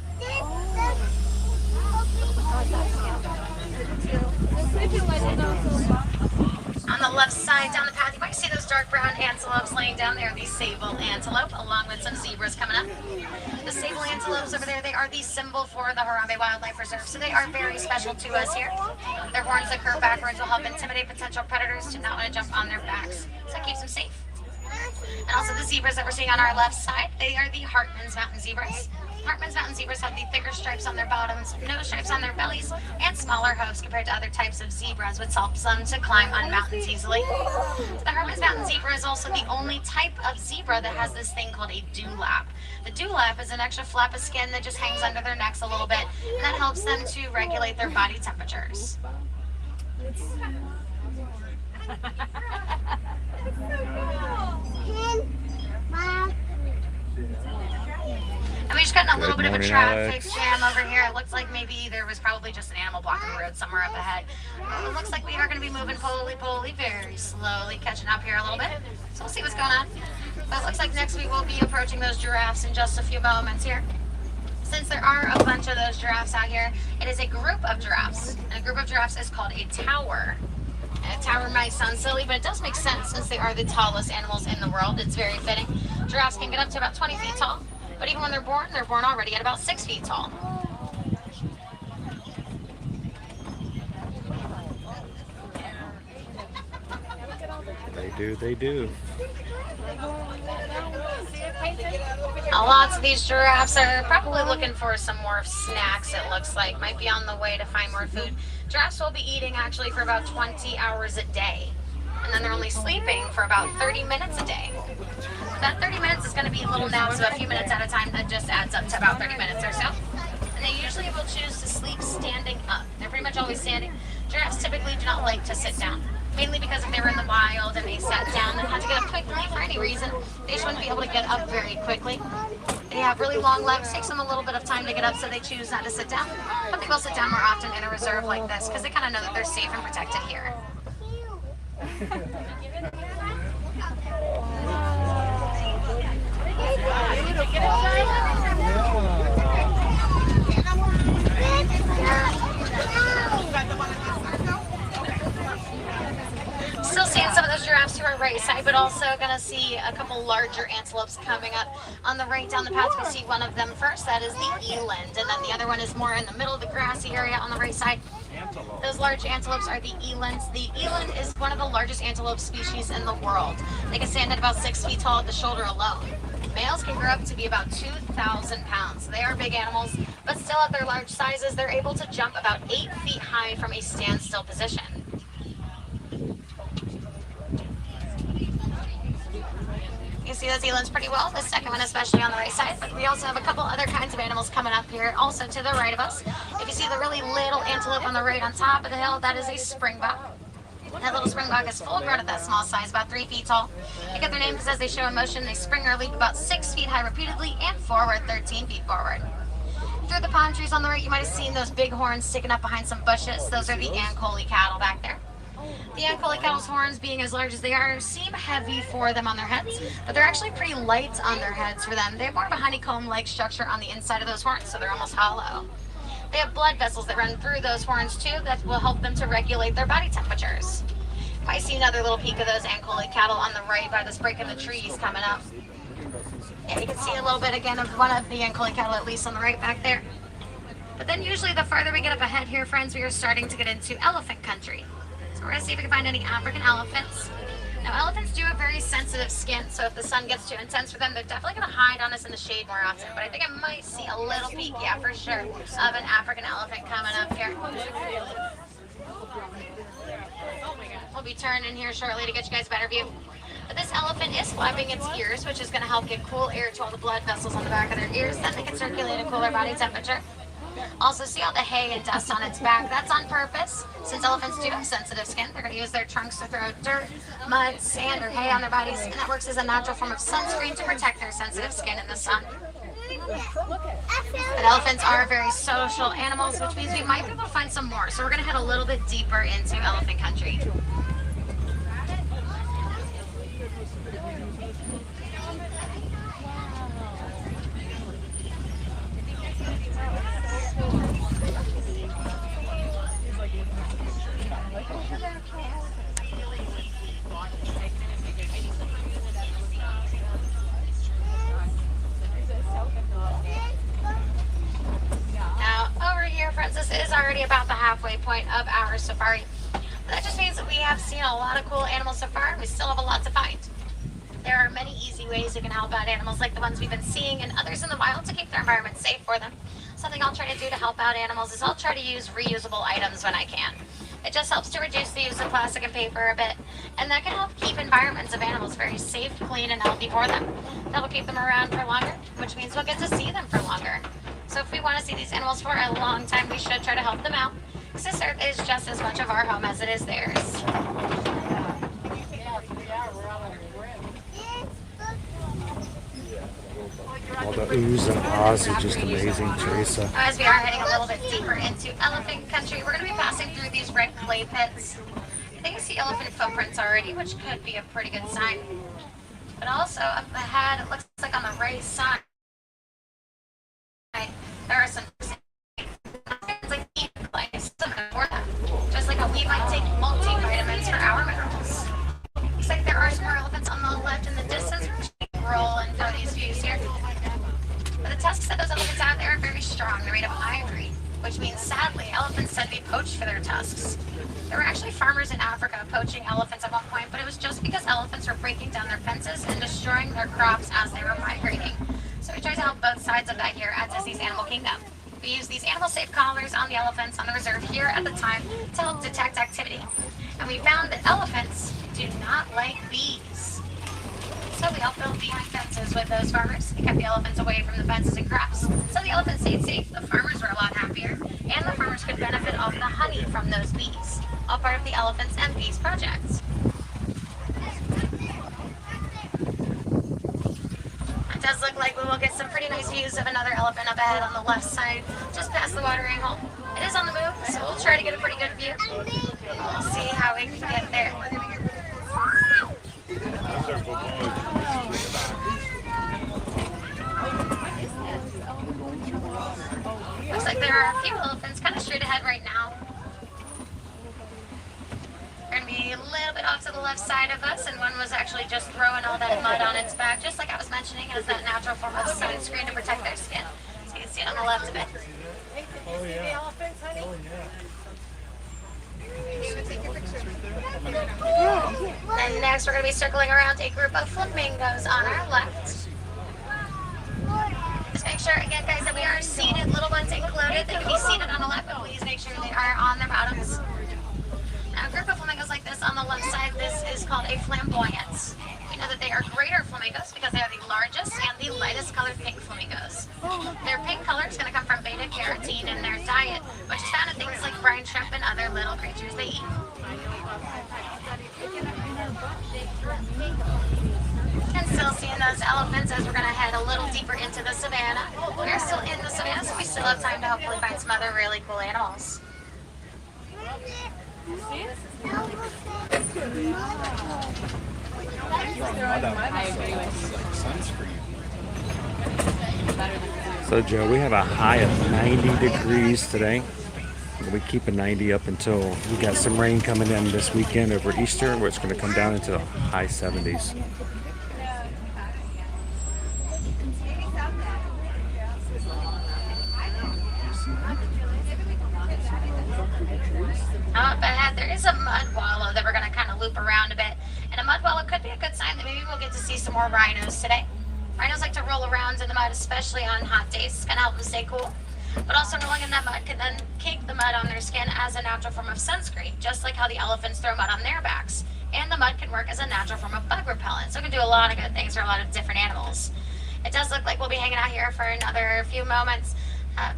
On the left side down the path, you might see those dark brown antelopes laying down there, the sable antelope, along with some zebras coming up. The sable antelopes over there, they are the symbol for the Harambe Wildlife Reserve, so they are very special to us here. Their horns that curve backwards will help intimidate potential predators to not want to jump on their backs, so it keeps them safe. And also the zebras that we're seeing on our left side, they are the Hartman's Mountain zebras. Hartman's mountain zebras have the thicker stripes on their bottoms, no stripes on their bellies, and smaller hoofs compared to other types of zebras, which helps them to climb on mountains easily. The Hartman's mountain zebra is also the only type of zebra that has this thing called a dewlap. The dewlap is an extra flap of skin that just hangs under their necks a little bit, and that helps them to regulate their body temperatures. And we just got in a little bit of a traffic jam over here. It looks like maybe there was probably just an animal blocking the road somewhere up ahead. Well, it looks like we are going to be moving polly, very slowly, catching up here a little bit. So we'll see what's going on. But it looks like next we will be approaching those giraffes in just a few moments here. Since there are a bunch of those giraffes out here, it is a group of giraffes. And a group of giraffes is called a tower. And a tower might sound silly, but it does make sense since they are the tallest animals in the world. It's very fitting. Giraffes can get up to about 20 feet tall. But even when they're born already at about 6 feet tall. They do. Lots of these giraffes are probably looking for some more snacks, it looks like. Might be on the way to find more food. Giraffes will be eating actually for about 20 hours a day. And then they're only sleeping for about 30 minutes a day. That 30 minutes is going to be little naps of a few minutes at a time. That just adds up to about 30 minutes or so. And they usually will choose to sleep standing up. They're pretty much always standing. Giraffes typically do not like to sit down. Mainly because if they were in the wild and they sat down and had to get up quickly for any reason, they just wouldn't be able to get up very quickly. They have really long legs. Takes them a little bit of time to get up, so they choose not to sit down. But they will sit down more often in a reserve like this because they kind of know that they're safe and protected here. Still seeing some of those giraffes to our right side, but also gonna see a couple larger antelopes coming up on the right down the path. We see one of them first, that is the eland, and then the other one is more in the middle of the grassy area on the right side. Those large antelopes are the elands. The eland is one of the largest antelope species in the world. They can stand at about 6 feet tall at the shoulder alone. Males can grow up to be about 2,000 pounds. They are big animals, but still at their large sizes, they're able to jump about 8 feet high from a standstill position. You see those elands pretty well, the second one especially on the right side, but we also have a couple other kinds of animals coming up here also to the right of us. If you see the really little antelope on the right on top of the hill, that is a springbok. That little springbok is full grown at that small size, about 3 feet tall. They get their name because as they show in motion, they spring or leap about 6 feet high repeatedly and forward 13 feet forward. Through the palm trees on the right, you might have seen those big horns sticking up behind some bushes. Those are the Ankole cattle back there. The Ankole cattle's horns, being as large as they are, seem heavy for them on their heads, but they're actually pretty light on their heads for them. They have more of a honeycomb-like structure on the inside of those horns, so they're almost hollow. They have blood vessels that run through those horns too that will help them to regulate their body temperatures. You might see another little peek of those Ankole cattle on the right by this break in the trees coming up. Yeah, you can see a little bit again of one of the Ankole cattle, at least on the right back there. But then usually the farther we get up ahead here, friends, we are starting to get into elephant country. So we're going to see if we can find any African elephants. Now elephants do have very sensitive skin, so if the sun gets too intense for them, they're definitely going to hide on us in the shade more often. But I think I might see a little peek, yeah, for sure, of an African elephant coming up here. We'll be turning here shortly to get you guys a better view. But this elephant is flapping its ears, which is going to help get cool air to all the blood vessels on the back of their ears. Then they can circulate a cooler body temperature. Also, see all the hay and dust on its back? That's on purpose. Since elephants do have sensitive skin, they're going to use their trunks to throw dirt, mud, sand, or hay on their bodies, and that works as a natural form of sunscreen to protect their sensitive skin in the sun. But elephants are very social animals, which means we might be able to find some more. So we're going to head a little bit deeper into elephant country. This is already about the halfway point of our safari. But that just means that we have seen a lot of cool animals so far, and we still have a lot to find. There are many easy ways you can help out animals like the ones we've been seeing and others in the wild to keep their environment safe for them. Something I'll try to do to help out animals is I'll try to use reusable items when I can. It just helps to reduce the use of plastic and paper a bit, and that can help keep environments of animals very safe, clean, and healthy for them. That'll keep them around for longer, which means we'll get to see them for longer. So if we want to see these animals for a long time, we should try to help them out, because this earth is just as much of our home as it is theirs. All the oohs and ahs are just amazing, Teresa. As we are heading a little bit deeper into elephant country, we're going to be passing through these red clay pits. I think I see elephant footprints already, which could be a pretty good sign. But also up ahead, it looks like on the right side, there are some like eating clay, for them. Just like how we might take multivitamins for our minerals. Looks like there are some more elephants on the left in the distance. Roll and go these views here. But the tusks that those elephants have, they are very strong. They're made of ivory, which means sadly elephants tend to be poached for their tusks. There were actually farmers in Africa poaching elephants at one point, but it was just because elephants were breaking down their fences and destroying their crops as they were migrating. So we try to help both sides of that here at Disney's Animal Kingdom. We use these animal-safe collars on the elephants on the reserve here at the time to help detect activity. And we found that elephants do not like bees. So we helped build beehive fences with those farmers. It kept the elephants away from the fences and crops. So the elephants stayed safe, the farmers were a lot happier, and the farmers could benefit off the honey from those bees. All part of the Elephants and Bees project. It does look like we will get some pretty nice views of another elephant up ahead on the left side, just past the watering hole. It is on the move, so we'll try to get a pretty good view. We'll see how we can get there. Looks like there are a few elephants kind of straight ahead right now. We're going to be a little bit off to the left side of us, and one was actually just throwing all that mud on its back, just like I was mentioning, as that natural form of sunscreen to protect their skin. So you can see it on the left a bit. Oh, yeah. The elephants, honey? Oh, yeah. And next we're going to be circling around a group of flamingos on our left. Just make sure, again guys, that we are seated, little ones included. They can be seated on the left, but please make sure they are on their bottoms. Now a group of flamingos like this on the left side, this is called a flamboyant. We know that they are greater flamingos because they are the largest and the lightest colored pink flamingos. Their pink color is going to come from beta carotene in their diet, which is found in things like brine shrimp and other little creatures they eat. And still seeing those elephants as we're going to head a little deeper into the savannah. We're still in the savannah, so we still have time to hopefully find some other really cool animals. So Joe, we have a high of 90 degrees today. We keep a 90 up until we got some rain coming in this weekend over Easter, where it's going to come down into the high 70s. Up ahead, there is a mud wallow that we're going to kind of loop around a bit. And a mud wallow could be a good sign that maybe we'll get to see some more rhinos today. Rhinos like to roll around in the mud, especially on hot days. It's going to help them stay cool. But also rolling in that mud can then cake the mud on their skin as a natural form of sunscreen, just like how the elephants throw mud on their backs. And the mud can work as a natural form of bug repellent. So it can do a lot of good things for a lot of different animals. It does look like we'll be hanging out here for another few moments.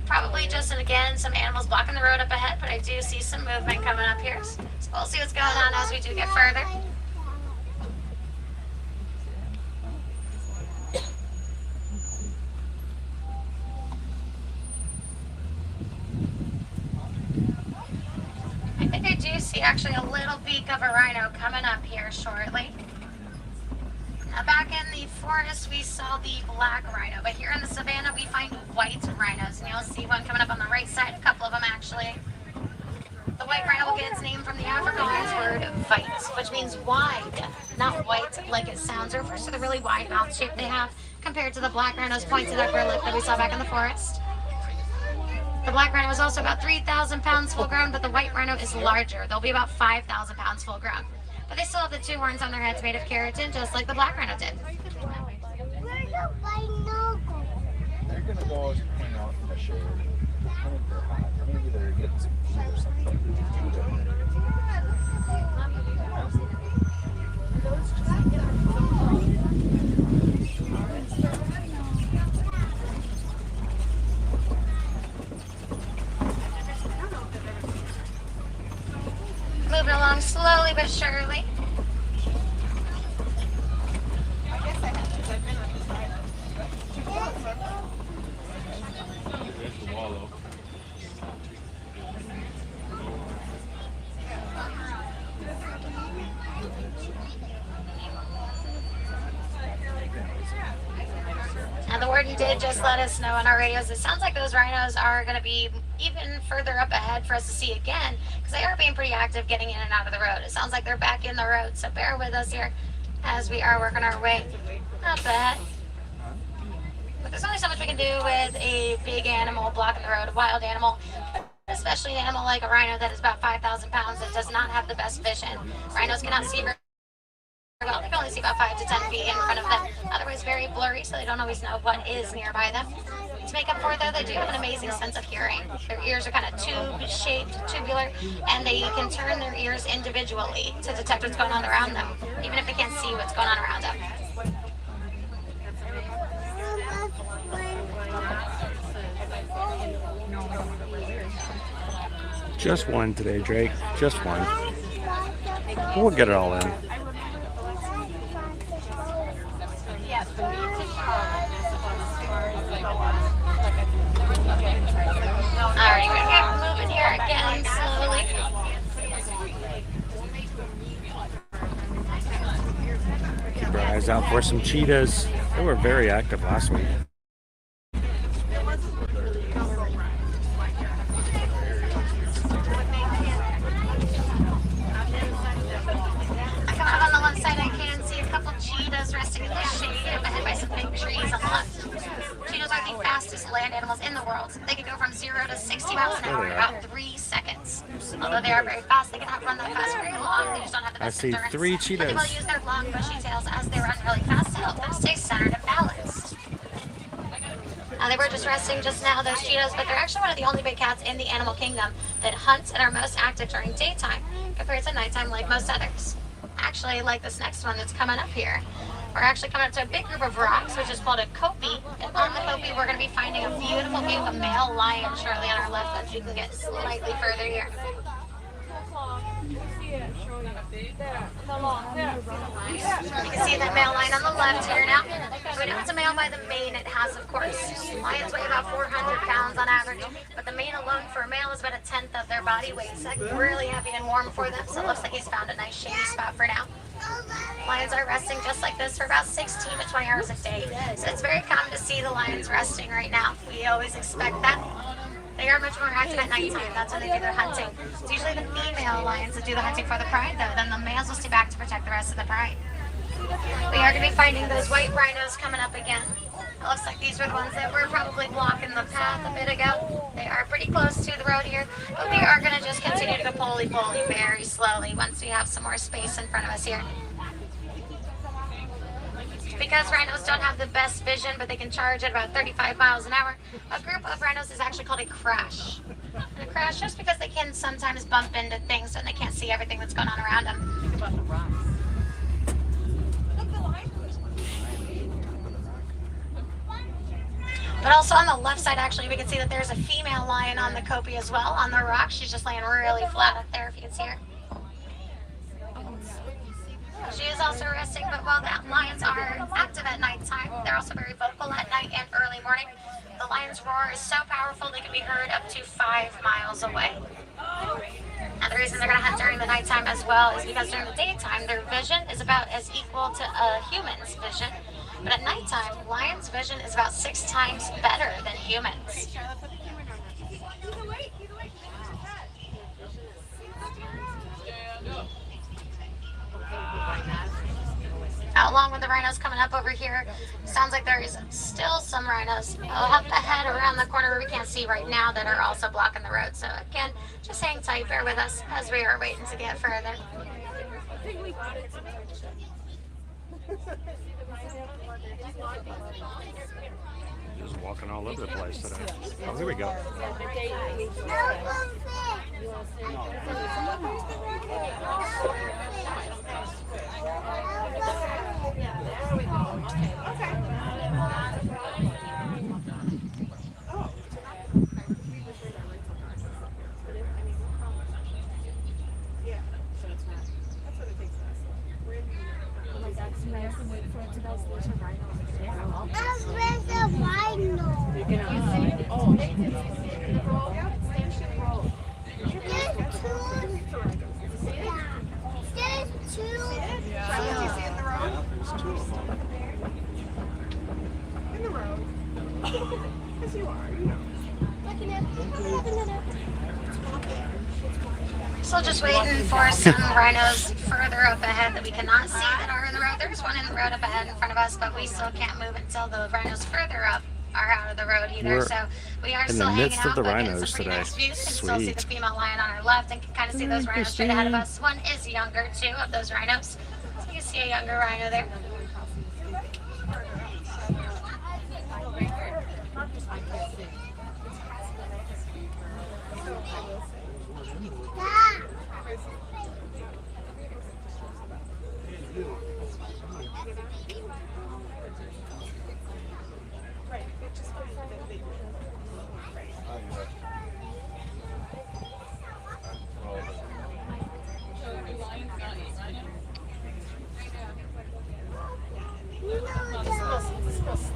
Probably just, and again, some animals blocking the road up ahead, but I do see some movement coming up here. So we'll see what's going on as we do get further. I think I do see actually a little beak of a rhino coming up here shortly. Now back in the forest we saw the black rhino, but here in the savannah we find white rhinos, and you'll see one coming up on the right side, a couple of them actually. The white rhino will get its name from the Afrikaans word "vite," which means wide, not white like it sounds. It refers to the really wide mouth shape they have compared to the black rhino's pointed upper lip that we saw back in the forest. The black rhino is also about 3,000 pounds full grown, but the white rhino is larger. They'll be about 5,000 pounds full grown. but they still have the two horns on their heads made of keratin, just like the black rhino did. They're gonna go hang out in the shade. I think they're hot. Maybe they're getting some food or something. Moving along slowly but surely. There's the wallow. And the warden did just let us know on our radios, it sounds like those rhinos are going to be even further up ahead for us to see again, because they are being pretty active getting in and out of the road. It sounds like they're back in the road, so bear with us here as we are working our way up ahead. But there's only so much we can do with a big animal blocking the road, a wild animal, especially an animal like a rhino that is about 5,000 pounds that does not have the best vision. Rhinos cannot see very well. They can only see about 5 to 10 feet in front of them. Otherwise very blurry, so they don't always know what is nearby them. To make up for it, though, they do have an amazing sense of hearing. Their ears are kind of tube-shaped, tubular, and they can turn their ears individually to detect what's going on around them, even if they can't see what's going on around them. Just one today, Drake. Just one. We'll get it all in. Alright, we're gonna get moving here again slowly. Keep our eyes out for some cheetahs. They were very active last week. On the left side, I can see a couple cheetahs resting in the shade up ahead by some big trees on the left. Cheetahs are the fastest land animals in the world. They can go from 0 to 60 miles an hour in about 3 seconds. Although they are very fast, they cannot run that fast very long. They just don't have the best endurance. I see 3 cheetahs. But they will use their long, bushy tails as they run really fast to help them stay centered and balanced. They were just resting just now, those cheetahs, but they're actually one of the only big cats in the animal kingdom that hunt and are most active during daytime compared to nighttime like most others. Actually, like this next one that's coming up here. We're actually coming up to a big group of rocks, which is called a kopie. And on the kopie, we're going to be finding a beautiful view of a male lion shortly on our left, as you can get slightly further here. You can see that male lion on the left here now. We know it's a male by the mane it has, of course. Lions weigh about 400 pounds on average, but the mane alone for a male is about 1/10 of their body weight. So that's really heavy and warm for them, so it looks like he's found a nice shady spot for now. Lions are resting just like this for about 16 to 20 hours a day. So it's very common to see the lions resting right now. We always expect that. They are much more active at nighttime. That's when they do their hunting. It's usually the female lions that do the hunting for the pride, though. Then the males will stay back to protect the rest of the pride. We are going to be finding those white rhinos coming up again. It looks like these were the ones that were probably blocking the path a bit ago. They are pretty close to the road here, but we are going to just continue to go poly-poly very slowly once we have some more space in front of us here. Because rhinos don't have the best vision, but they can charge at about 35 miles an hour, a group of rhinos is actually called a crash. And a crash just because they can sometimes bump into things and they can't see everything that's going on around them. But also on the left side, actually, we can see that there's a female lion on the kopie as well, on the rock. She's just laying really flat up there, if you can see her. She is also resting, but while the lions are active at nighttime, they're also very vocal at night and early morning. The lion's roar is so powerful they can be heard up to 5 miles away. And the reason they're going to hunt during the nighttime as well is because during the daytime, their vision is about as equal to a human's vision. But at nighttime, lions' vision is about 6 times better than humans. along with the rhinos coming up over here. Sounds like there is still some rhinos up ahead around the corner where we can't see right now that are also blocking the road. So again, just hang tight, bear with us as we are waiting to get further. Just walking all over the place today. Oh, here we go. So just waiting for some rhinos further up ahead that we cannot see that are in the road. There's one in the road up ahead in front of us, but we still can't move until the rhinos further up are out of the road either. We're so we are in still the hanging midst out, of the but rhinos it's a pretty today. nice view. You can still see the Sweet. female lion on our left and can kind of see those rhinos straight ahead of us. One is younger too of those rhinos. So you can see a younger rhino there.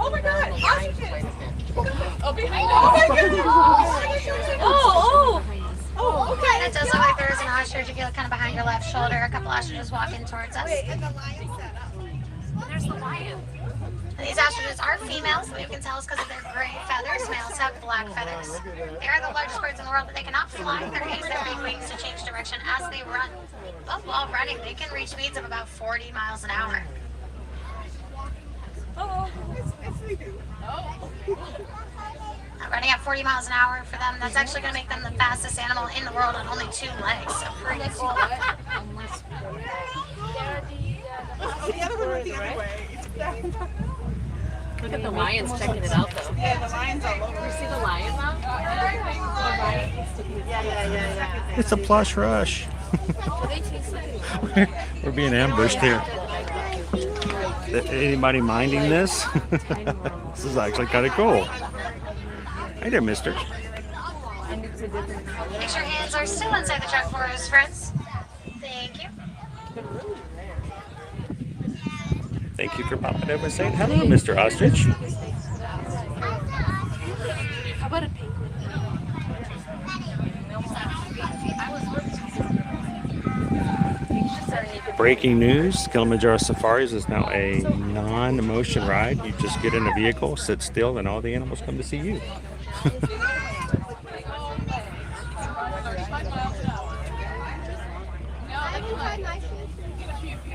Oh my God! Ostriches! Oh, behind us! Oh my goodness! Oh, okay. It does look like there is an ostrich if you look kind of behind your left shoulder. A couple ostriches walking towards us. And the lion set up. There's the lion. These ostriches are females, but you can tell us because of their gray feathers. Males have black feathers. They are the largest birds in the world, but they cannot fly. They use their big wings to change direction as they run. But while running, they can reach speeds of about 40 miles an hour. Running at 40 miles an hour for them, that's actually going to make them the fastest animal in the world on only 2 legs. So pretty cool. Oh, the other one went the other way. Look at the lions checking it out though. Yeah, the lion's all over. You see the lion now? Yeah. It's a plush rush. We're being ambushed here. Anybody minding this? This is actually kind of cool. Hey there, mister. Make sure hands are still inside the truck for us, friends. Thank you. Thank you for popping over and saying hello, Mr. Ostrich. How about a penguin? Breaking news, Kilimanjaro Safaris is now a non-motion ride. You just get in a vehicle, sit still, and all the animals come to see you.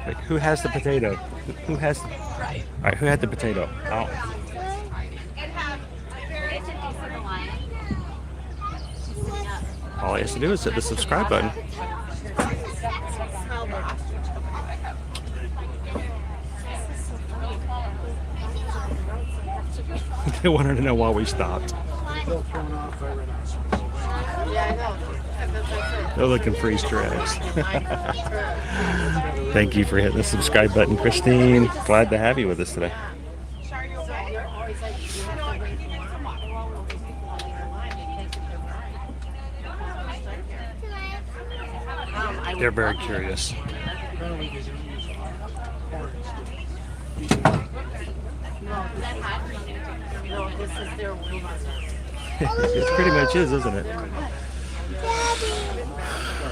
Wait, who has the potato? Who has? All right, who had the potato? Oh. All he has to do is hit the subscribe button. They wanted to know why we stopped. They're looking for Easter eggs. Thank you for hitting the subscribe button, Christine. Glad to have you with us today. They're very curious. It pretty much is, isn't it?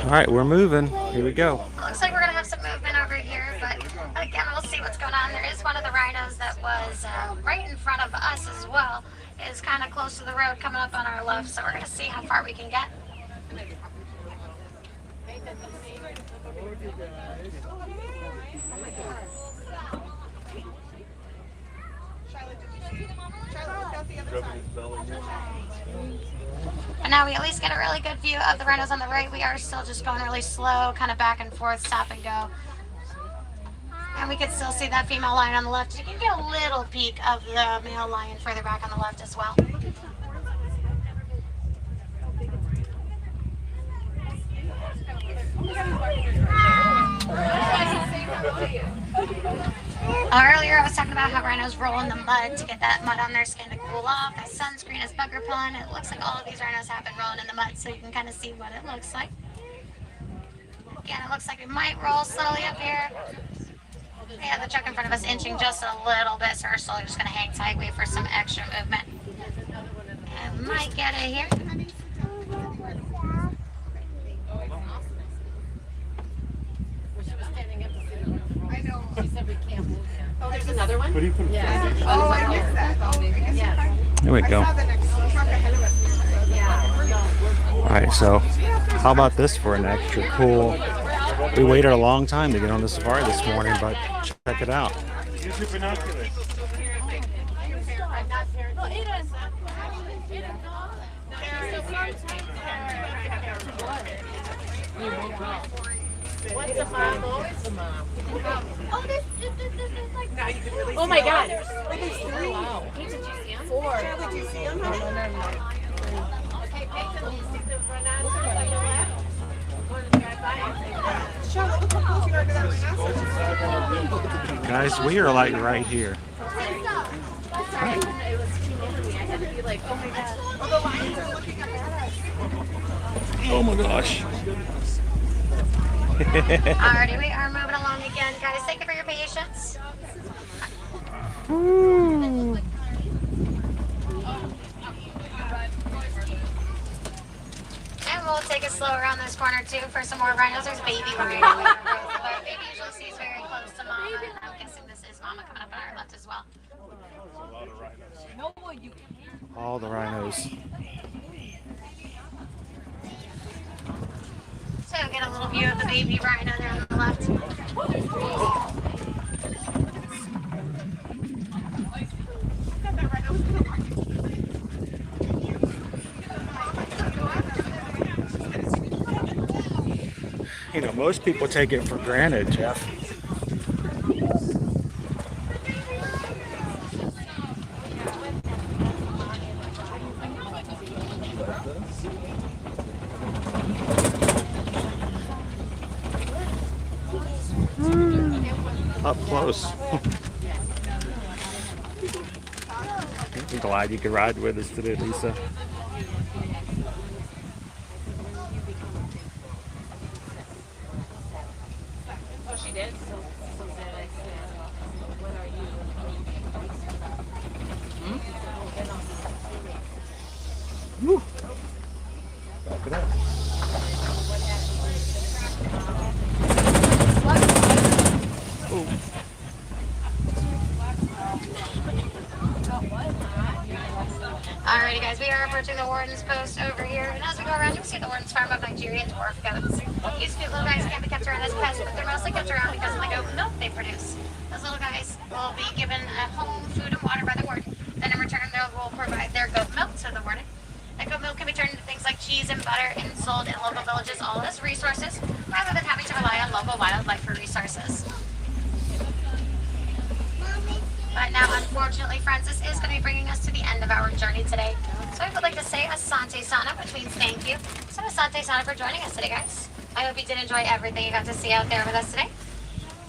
All right, we're moving. Here we go. Looks like we're gonna have some movement over here, but again, we'll see what's going on. There is one of the rhinos that was right in front of us as well. Is kind of close to the road coming up on our left, so we're gonna see how far we can get. But now we at least get a really good view of the rhinos on the right. We are still just going really slow, kind of back and forth, stop and go. And we can still see that female lion on the left. You can get a little peek of the male lion further back on the left as well. Earlier I was talking about how rhinos roll in the mud to get that mud on their skin to cool off. That sunscreen is bug repellent. It looks like all of these rhinos have been rolling in the mud, so you can kind of see what it looks like. Again, it looks like we might roll slowly up here. We have the truck in front of us inching just a little bit, so we're slowly just going to hang tight, wait for some extra movement. And might get it here. Oh, there's another one? What do you put? Yeah. Oh, I missed that. Oh, yeah. There we go. I saw the next truck ahead of us. Yeah. All right, so how about this for an extra cool? We waited a long time to get on the safari this morning, but check it out. Use your binoculars. What's the mom? Always the mom. Oh, this like... Now you can really Oh my see God. Oh, there's three. Wow. Did you see them? 4. Did you see them? No. Okay, pick them. You see the run on to the left. One to drive by. Charlotte, look how close you are to that rhinoceros. Guys, we are like right here. Sorry, it was too near me. I had to be like, oh my God. Oh, the lions are looking up at us. Oh my gosh. Alrighty, we are moving along again, guys. Thank you for your patience. And we'll take it slow around this corner too for some more rhinos. There's baby rhino. But baby usually stays very close to mama, and I'm guessing this is mama coming up on our left as well. All the rhinos. So get a little view of the baby rhino there on the left. You know, most people take it for granted, Jeff. Up close. I'm glad you could ride with us today, Lisa. Oh, she did? So then I said, what are you? Woo. Back it up. Alrighty guys, we are approaching the warden's post over here, and as we go around, you can see the warden's farm of Nigerian dwarf goats. These cute little guys can't be kept around as pets, but they're mostly kept around because of the goat milk they produce. Those little guys will be given a home, food, and water by the warden. Then in return, they will provide their goat milk to the warden. That goat milk can be turned into things like cheese and butter and sold in local villages, all as resources, rather than having to rely on local wildlife for resources. But now, unfortunately, friends, this is going to be bringing us to the end of our journey today. So I would like to say Asante Sana, which means thank you. So Asante Sana for joining us today, guys. I hope you did enjoy everything you got to see out there with us today.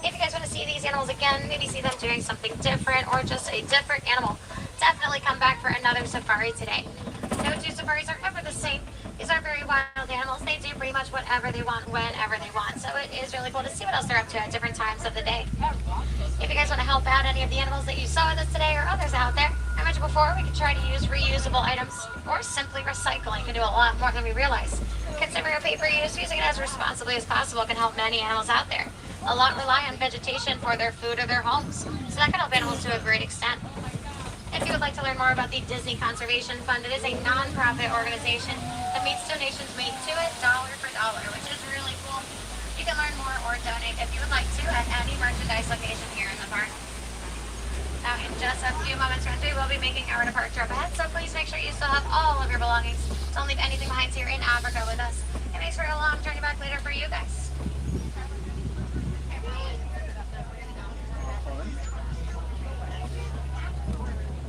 If you guys want to see these animals again, maybe see them doing something different or just a different animal, definitely come back for another safari today. No two safaris are ever the same. These are very wild animals. They do pretty much whatever they want, whenever they want. So it is really cool to see what else they're up to at different times of the day. If you guys want to help out any of the animals that you saw with us today or others out there, I mentioned before, we can try to use reusable items or simply recycling. You can do a lot more than we realize. Consumer paper use, using it as responsibly as possible can help many animals out there. A lot rely on vegetation for their food or their homes, so that can help animals to a great extent. If you would like to learn more about the Disney Conservation Fund, it is a non-profit organization that meets donations made to it dollar for dollar, which is really cool. You can learn more or donate if you would like to at any merchandise location here in the park. Now, in just a few moments, friends, we will be making our departure up ahead, so please make sure you still have all of your belongings. Don't leave anything behind here in Africa with us. It makes for a long journey back later for you guys.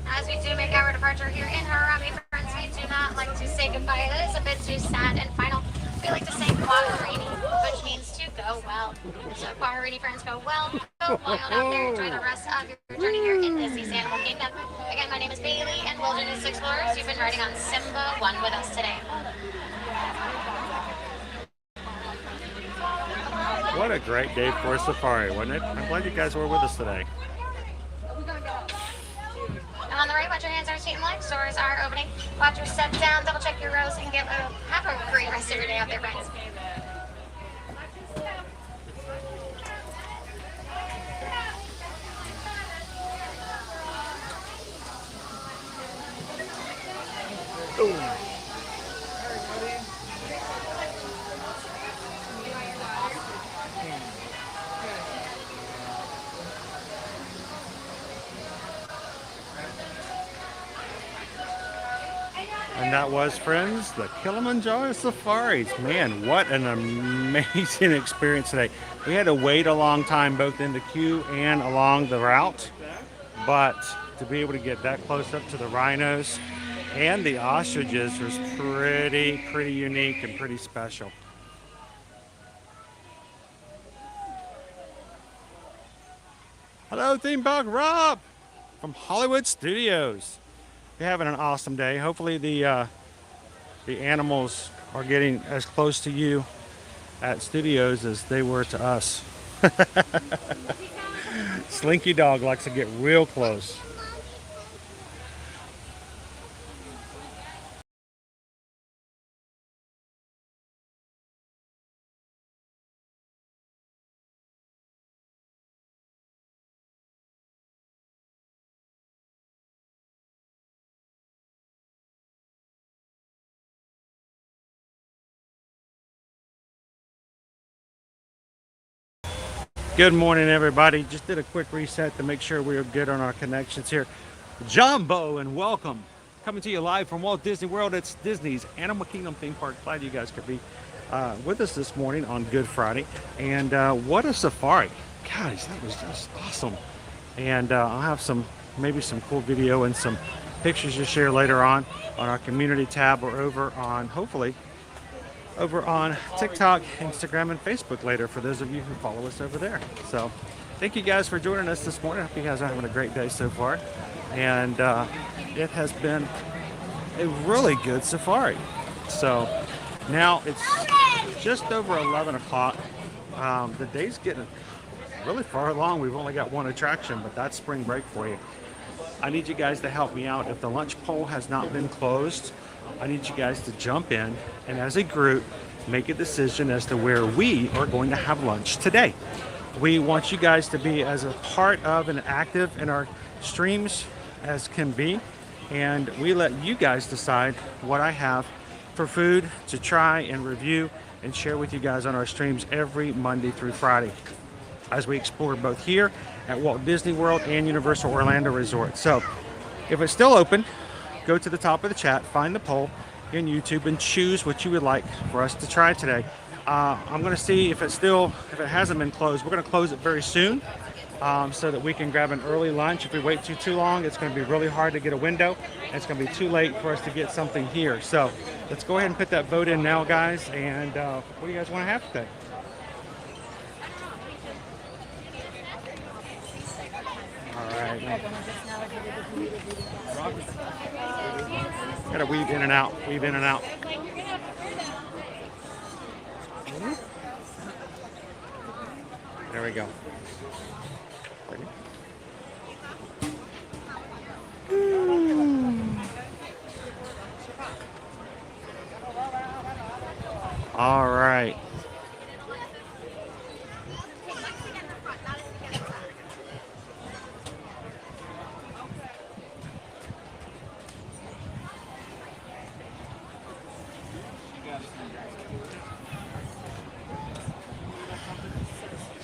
As we do make our departure here in Harambe, friends, we do not like to say goodbye. It is a bit too sad and final. We like to say Kwaherini, which means to go well. So Kwaherini, friends, go well, go wild out there. Enjoy the rest of your journey here in Disney's Animal Kingdom. Again, my name is Bailey, and Wilderness Explorers, you've been riding on Simba 1 with us today. What a great day for a safari, wasn't it? I'm glad you guys were with us today. And on the right, watch your hands, our seat and legs. Doors are opening. Watch your step down, double check your rows, and have a great rest of your day out there, friends. And that was, friends, the Kilimanjaro Safaris. Man, what an amazing experience today. We had to wait a long time both in the queue and along the route, but to be able to get that close up to the rhinos and the ostriches was pretty unique and pretty special. Hello, Theme Park Rob from Hollywood Studios. You're having an awesome day. Hopefully the animals are getting as close to you at Studios as they were to us. Slinky Dog likes to get real close. Good morning, everybody. Just did a quick reset to make sure we are good on our connections here. Jumbo, and welcome. Coming to you live from Walt Disney World. It's Disney's Animal Kingdom theme park. Glad you guys could be with us this morning on Good Friday. And what a safari. Guys, that was just awesome. And I'll have maybe some cool video and some pictures to share later on our community tab, or hopefully over on TikTok, Instagram, and Facebook later for those of you who follow us over there. So thank you guys for joining us this morning. I hope you guys are having a great day so far. And it has been a really good safari. So now it's just over 11 o'clock. The day's getting really far along. We've only got one attraction, but that's spring break for you. I need you guys to help me out. If the lunch poll has not been closed, I need you guys to jump in and as a group make a decision as to where we are going to have lunch today. We want you guys to be as a part of and active in our streams as can be, and we let you guys decide what I have for food to try and review and share with you guys on our streams every Monday through Friday as we explore both here at Walt Disney World and Universal Orlando Resort. So if it's still open, go to the top of the chat, find the poll in YouTube, and choose what you would like for us to try today. I'm going to see if it hasn't been closed. We're going to close it very soon so that we can grab an early lunch. If we wait too long, it's going to be really hard to get a window. And it's going to be too late for us to get something here. So let's go ahead and put that vote in now, guys. And what do you guys want to have today? All right. Gotta weave in and out, weave in and out. There we go. All right.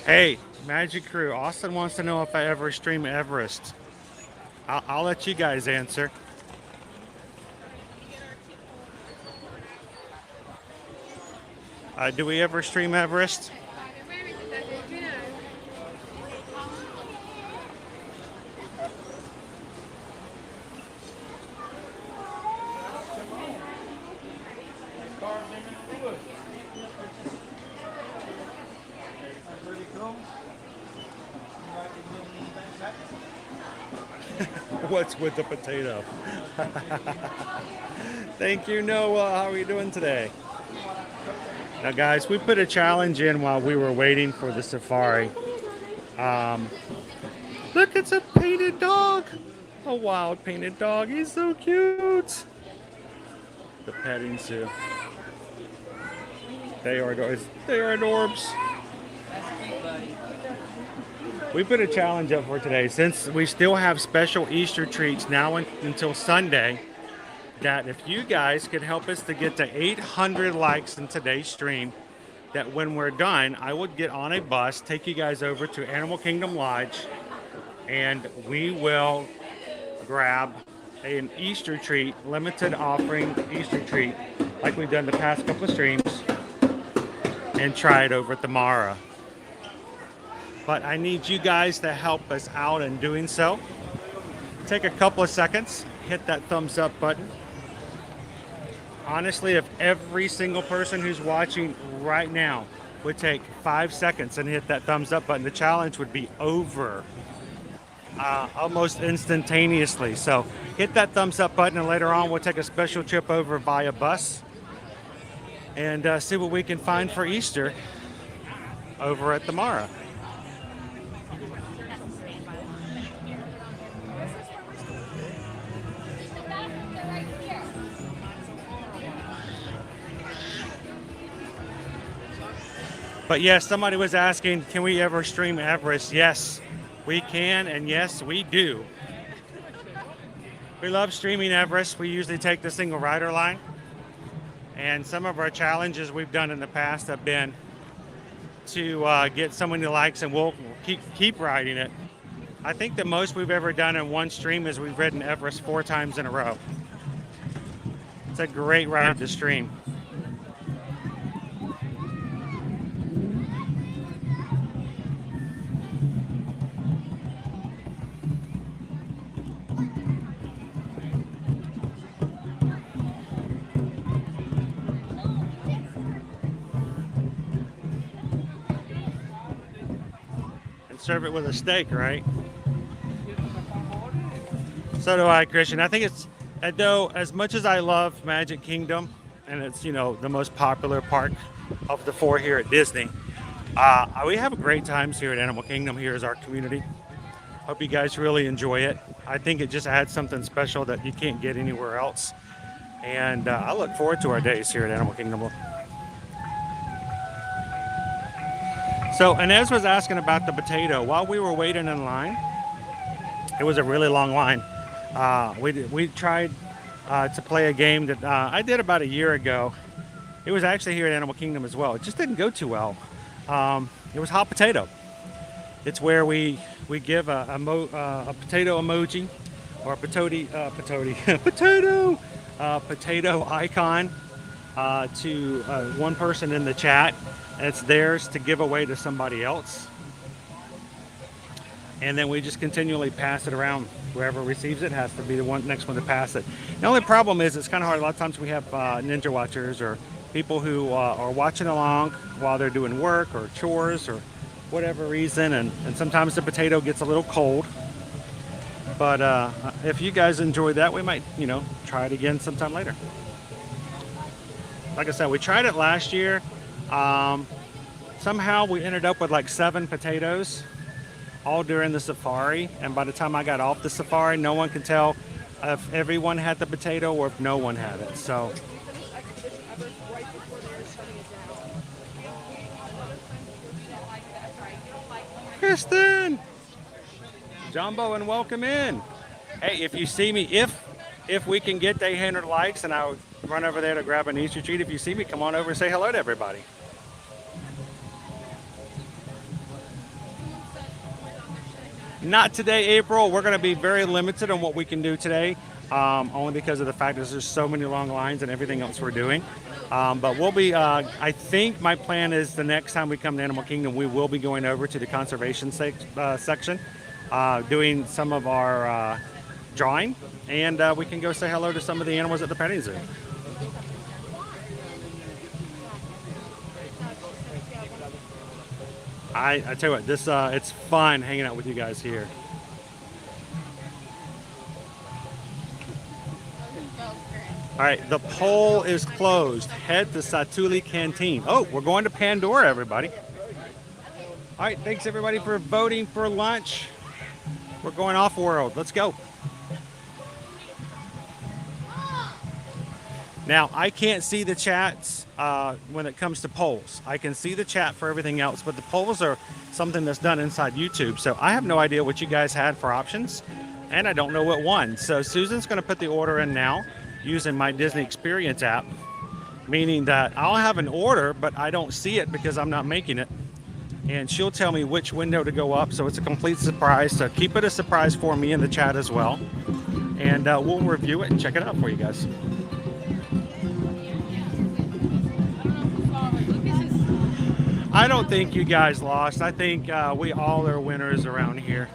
Hey, Magic Crew, Austin wants to know if I ever stream Everest. I'll let you guys answer. Do we ever stream Everest? What's with the potato? Thank you, Noah. How are you doing today? Now, guys, we put a challenge in while we were waiting for the safari. Look, it's a painted dog. A wild painted dog. He's so cute. The petting zoo. They are adorbs. We put a challenge up for today, since we still have special Easter treats now until Sunday, that if you guys could help us to get to 800 likes in today's stream, that when we're done, I would get on a bus, take you guys over to Animal Kingdom Lodge, and we will grab an Easter treat, limited offering Easter treat, like we've done the past couple of streams, and try it over tomorrow. But I need you guys to help us out in doing so. Take a couple of seconds, hit that thumbs up button. Honestly, if every single person who's watching right now would take 5 seconds and hit that thumbs up button, the challenge would be over almost instantaneously. So hit that thumbs up button, and later on we'll take a special trip over via bus and see what we can find for Easter over at the Mara. But yes, somebody was asking, can we ever stream Everest? Yes, we can, and yes, we do. We love streaming Everest. We usually take the single rider line. And some of our challenges we've done in the past have been to get so many likes, and we'll keep riding it. I think the most we've ever done in one stream is we've ridden Everest 4 times in a row. It's a great ride to stream. Serve it with a steak, right? So do I, Christian. I think it's, though, as much as I love Magic Kingdom, and it's, you know, the most popular park of the 4 here at Disney, we have great times here at Animal Kingdom. Here is our community. Hope you guys really enjoy it. I think it just adds something special that you can't get anywhere else. And I look forward to our days here at Animal Kingdom. So Inez was asking about the potato. While we were waiting in line, it was a really long line. We tried to play a game that I did about a year ago. It was actually here at Animal Kingdom as well. It just didn't go too well. It was hot potato. It's where we give a potato emoji, or a potato icon to one person in the chat. It's theirs to give away to somebody else. And then we just continually pass it around. Whoever receives it has to be the next one to pass it. The only problem is it's kind of hard. A lot of times we have ninja watchers or people who are watching along while they're doing work or chores or whatever reason. And sometimes the potato gets a little cold. But if you guys enjoy that, we might, you know, try it again sometime later. Like I said, we tried it last year. Somehow we ended up with like 7 potatoes all during the safari, and by the time I got off the safari, no one could tell if everyone had the potato or if no one had it. So Kristen, Jumbo, and welcome in. Hey, if you see me, if we can get to 800 likes and I'll run over there to grab an Easter treat, if you see me, come on over and say hello to everybody. Not today, April. We're going to be very limited on what we can do today, only because of the fact that there's so many long lines and everything else we're doing. But we'll be, I think my plan is the next time we come to Animal Kingdom, we will be going over to the conservation section, doing some of our drawing, and we can go say hello to some of the animals at the petting zoo. I tell you what, this it's fun hanging out with you guys here. All right, the poll is closed. Head to Satuli Canteen. Oh, we're going to Pandora, everybody. All right, thanks everybody for voting for lunch. We're going off-world. Let's go. Now, I can't see the chats when it comes to polls. I can see the chat for everything else, but the polls are something that's done inside YouTube. So I have no idea what you guys had for options, and I don't know what won. So Susan's going to put the order in now using my Disney Experience app, meaning that I'll have an order, but I don't see it because I'm not making it. And she'll tell me which window to go up, so it's a complete surprise. So keep it a surprise for me in the chat as well. And we'll review it and check it out for you guys. I don't think you guys lost. I think we all are winners around here.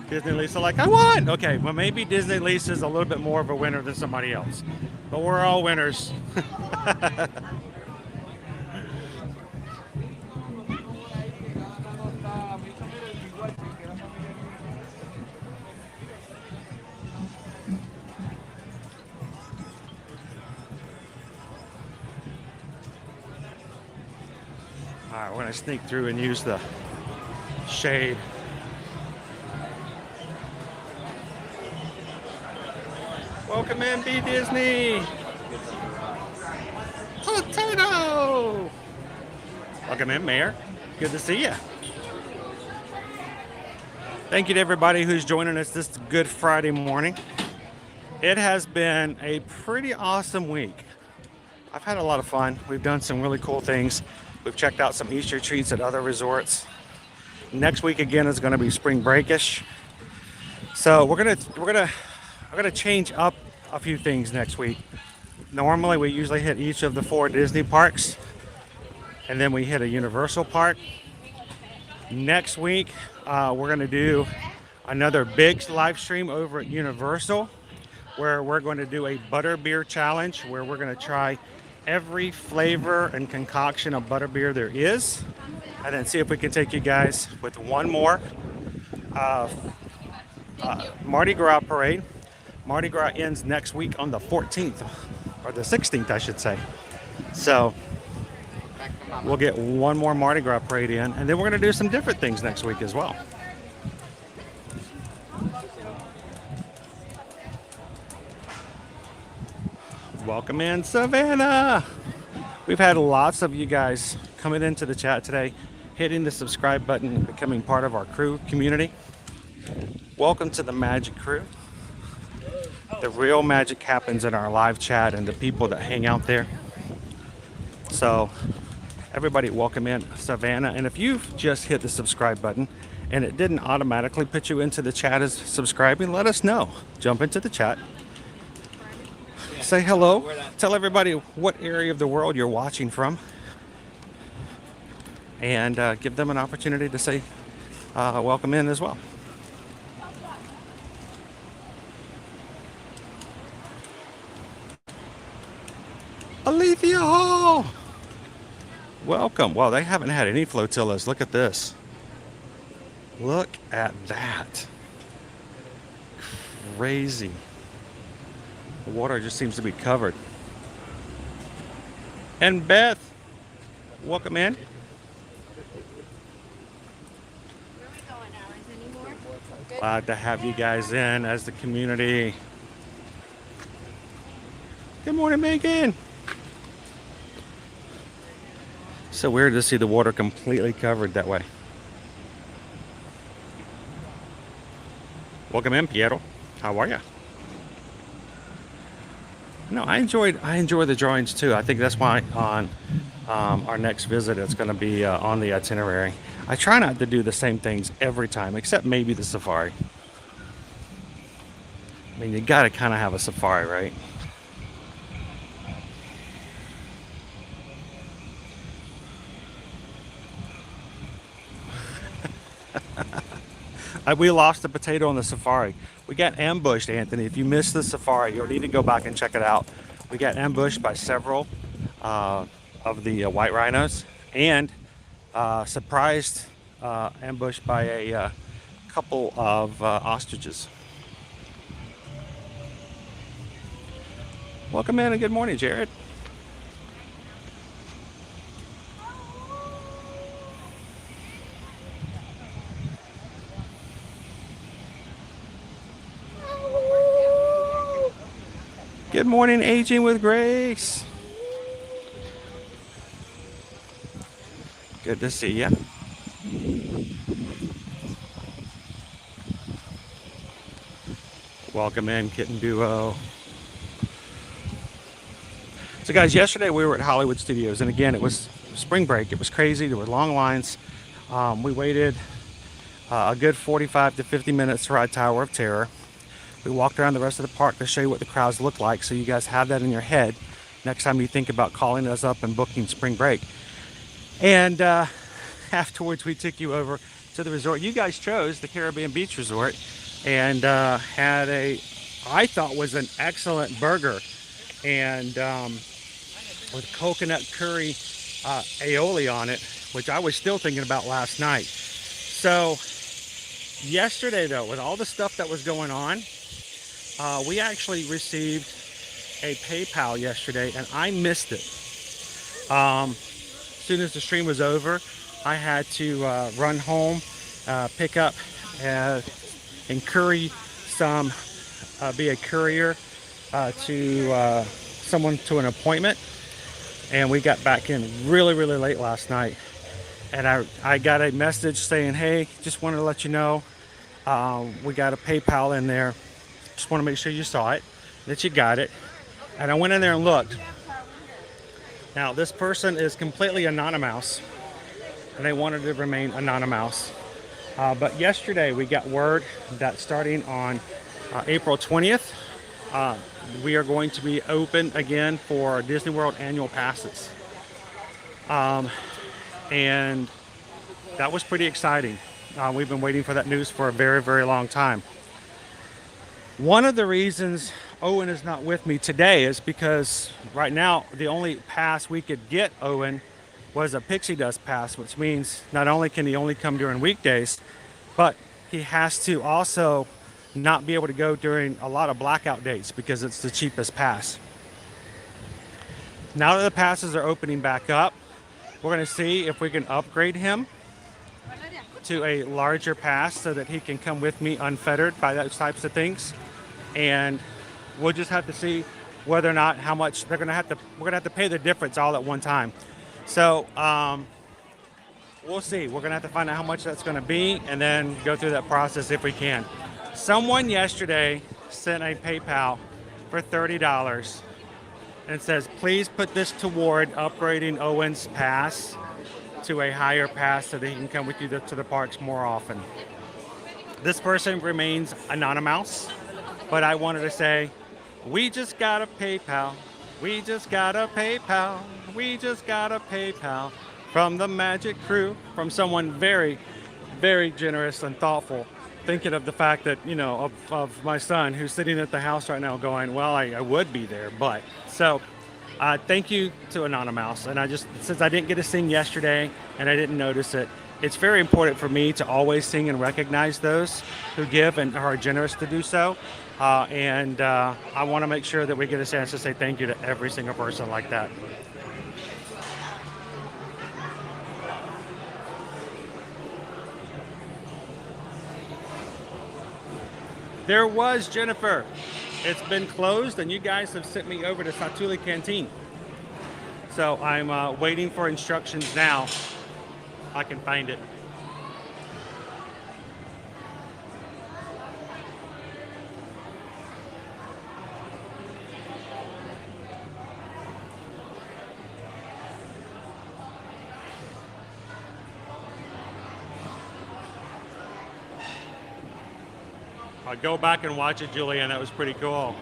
Disney Lisa like, I won! Okay, well maybe Disney Lisa's a little bit more of a winner than somebody else. But we're all winners. All right, we're gonna sneak through and use the shade. Welcome in, B Disney. Potato. Welcome in, Mayor. Good to see you. Thank you to everybody who's joining us this Good Friday morning. It has been a pretty awesome week. I've had a lot of fun. We've done some really cool things. We've checked out some Easter treats at other resorts. Next week again is going to be spring breakish. So we're gonna change up a few things next week. Normally we usually hit each of the 4 Disney parks, and then we hit a Universal park. Next week we're gonna do another big live stream over at Universal, where we're going to do a butterbeer challenge, where we're going to try every flavor and concoction of butterbeer there is, and then see if we can take you guys with one more Mardi Gras parade. Mardi Gras ends next week on the 14th, or the 16th, I should say. So we'll get one more Mardi Gras parade in, and then we're going to do some different things next week as well. Welcome in, Savannah. We've had lots of you guys coming into the chat today, hitting the subscribe button and becoming part of our crew community. Welcome to the Magic Crew. The real magic happens in our live chat and the people that hang out there. So everybody, welcome in, Savannah. And if you've just hit the subscribe button and it didn't automatically put you into the chat as subscribing, let us know. Jump into the chat. Say hello. Tell everybody what area of the world you're watching from. And give them an opportunity to say welcome in as well. Alethea Hall! Welcome. Well, they haven't had any flotillas. Look at this. Look at that. Crazy. The water just seems to be covered. And Beth, welcome in. Glad to have you guys in as the community. Good morning, Megan. So weird to see the water completely covered that way. Welcome in, Piero. How are you? No, I enjoy the drawings too. I think that's why on our next visit is going to be on the itinerary. I try not to do the same things every time, except maybe the safari. I mean, you got to kind of have a safari, right? We lost a potato on the safari. We got ambushed, Anthony. If you missed the safari, you'll need to go back and check it out. We got ambushed by several of the white rhinos, and surprised ambushed by a couple of ostriches. Welcome in and good morning, Jared. Good morning, Aging with Grace. Good to see you. Welcome in, Kitten Duo. So guys, yesterday we were at Hollywood Studios, and again, it was spring break. It was crazy. There were long lines. We waited a good 45 to 50 minutes to ride Tower of Terror. We walked around the rest of the park to show you what the crowds look like, so you guys have that in your head next time you think about calling us up and booking spring break. And afterwards, we took you over to the resort. You guys chose the Caribbean Beach Resort and had I thought was an excellent burger, and with coconut curry aioli on it, which I was still thinking about last night. So yesterday, though, with all the stuff that was going on, we actually received a PayPal yesterday, and I missed it. As soon as the stream was over, I had to run home, pick up and curry some, be a courier to someone to an appointment. And we got back in really, really late last night. And I got a message saying, hey, just wanted to let you know, we got a PayPal in there. Just want to make sure you saw it, that you got it. And I went in there and looked. Now, this person is completely anonymous, and they wanted to remain anonymous. But yesterday we got word that starting on April 20th, we are going to be open again for Disney World annual passes. And that was pretty exciting. We've been waiting for that news for a very, very long time. One of the reasons Owen is not with me today is because right now the only pass we could get Owen was a pixie dust pass, which means not only can he only come during weekdays, but he has to also not be able to go during a lot of blackout dates because it's the cheapest pass. Now that the passes are opening back up, we're going to see if we can upgrade him to a larger pass so that he can come with me unfettered by those types of things. And we'll just have to see whether or not how much we're going to have to pay the difference all at one time. So we'll see. We're going to have to find out how much that's going to be and then go through that process if we can. Someone yesterday sent a PayPal for $30 and says, please put this toward upgrading Owen's pass to a higher pass so that he can come with you to the parks more often. This person remains anonymous, but I wanted to say, we just got a PayPal. We just got a PayPal. We just got a PayPal from the Magic crew, from someone very, very generous and thoughtful, thinking of the fact that, you know, of my son who's sitting at the house right now going, well, I would be there, but. So thank you to Anonymous. And since I didn't get to sing yesterday and I didn't notice it, it's very important for me to always sing and recognize those who give and are generous to do so. I want to make sure that we get a chance to say thank you to every single person like that. There was, Jennifer. It's been closed, and you guys have sent me over to Satuli Canteen. So I'm waiting for instructions now. I can find it. Go back and watch it, Julian. That was pretty cool.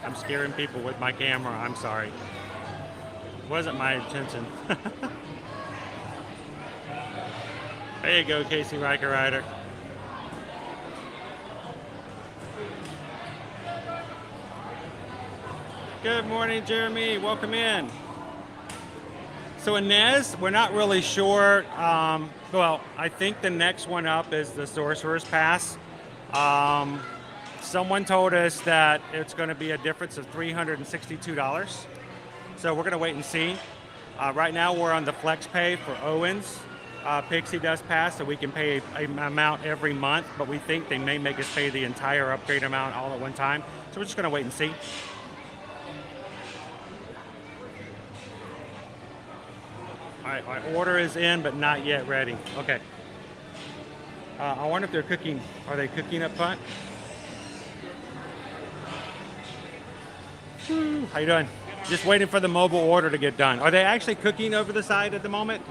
I'm scaring people with my camera. I'm sorry. Wasn't my intention. There you go, Casey Riker Rider. Good morning, Jeremy. Welcome in. So Inez, we're not really sure. Well, I think the next one up is the Sorcerer's Pass. Someone told us that it's going to be a difference of $362. So we're going to wait and see. Right now we're on the flex pay for Owens. Pixie does pass, so we can pay an amount every month, but we think they may make us pay the entire upgrade amount all at one time. So we're just going to wait and see. All right, my order is in, but not yet ready. Okay. I wonder if they're cooking. Are they cooking up front? How you doing? Just waiting for the mobile order to get done. Are they actually cooking over the side at the moment?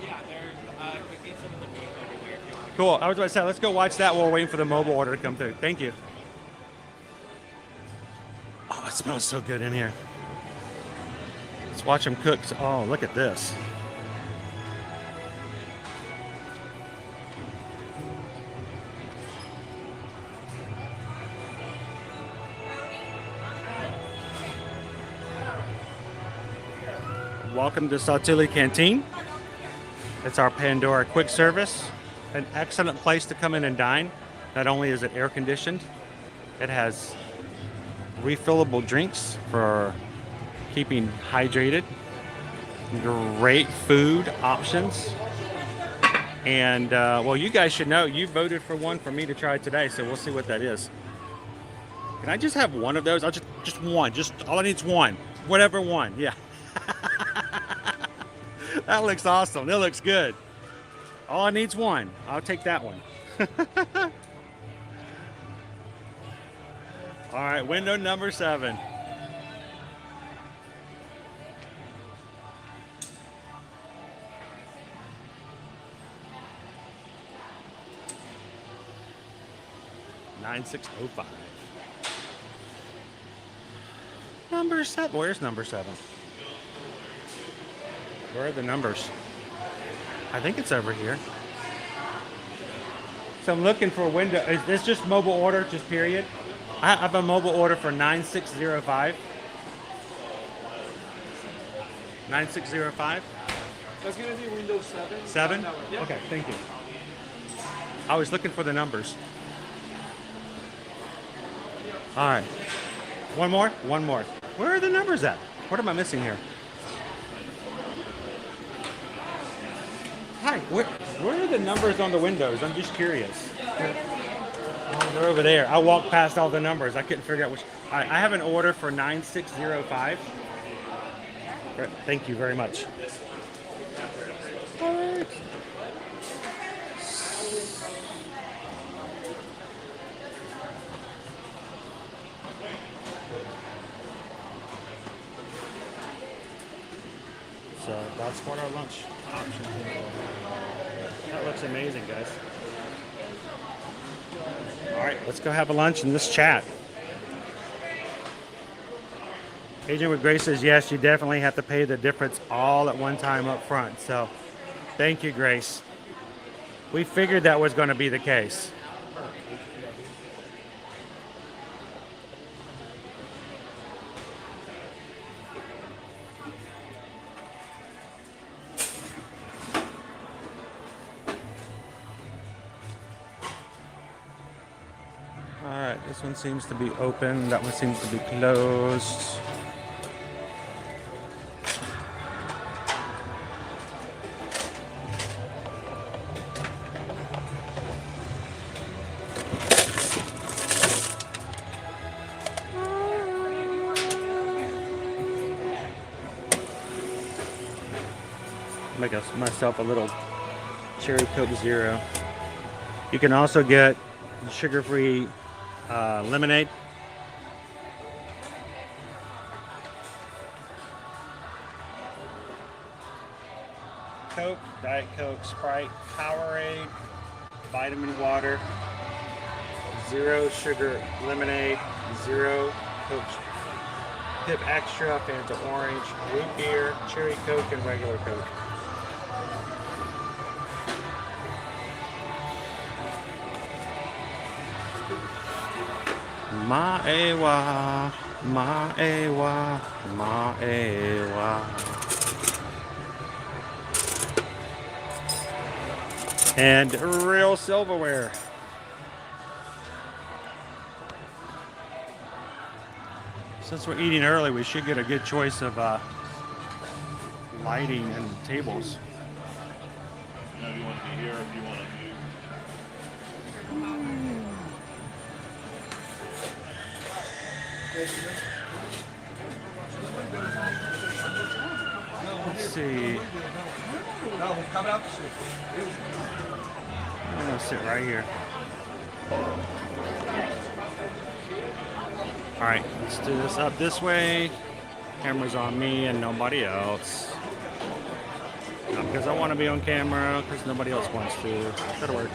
Yeah, they're cooking some of the meat over here. Cool. I was about to say, let's go watch that while we're waiting for the mobile order to come through. Thank you. Oh, it smells so good in here. Let's watch them cook. Oh, look at this. Welcome to Satuli Canteen. It's our Pandora quick service. An excellent place to come in and dine. Not only is it air conditioned, it has refillable drinks for keeping hydrated. Great food options. And well, you guys should know, you voted for one for me to try today, so we'll see what that is. Can I just have one of those? I'll just one. Just all I need is one. Whatever one. Yeah. That looks awesome. That looks good. All I need's one. I'll take that one. All right, window number 7. $9605. Number 7. Where's number 7? Where are the numbers? I think it's over here. So I'm looking for a window. Is this just mobile order, just period? I have a mobile order for 9605. 9605? That's going to be Windows 7. 7? Yeah. Okay, thank you. I was looking for the numbers. All right. One more? One more. Where are the numbers at? What am I missing here? Hi, where are the numbers on the windows? I'm just curious. Oh, they're over there. I walked past all the numbers. I couldn't figure out which. All right, I have an order for 9605. Thank you very much. All right. So that's what our lunch option is. That looks amazing, guys. All right, let's go have a lunch and let's chat. Agent with Grace says, yes, you definitely have to pay the difference all at one time up front. So thank you, Grace. We figured that was going to be the case. This one seems to be open. That one seems to be closed. Make myself a little cherry Coke Zero. You can also get sugar-free lemonade. Coke, Diet Coke, Sprite, Powerade, vitamin water, 0 sugar lemonade, 0 Coke Pip Extra, Fanta Orange, root beer, cherry Coke, and regular Coke. Maewa, maewa, maewa. And real silverware. Since we're eating early, we should get a good choice of lighting and tables. You know, if you want to be here, if you want to Let's see. I'm gonna sit right here. All right, let's do this up this way. Camera's on me and nobody else. Not because I want to be on camera, because nobody else wants to. That'll work.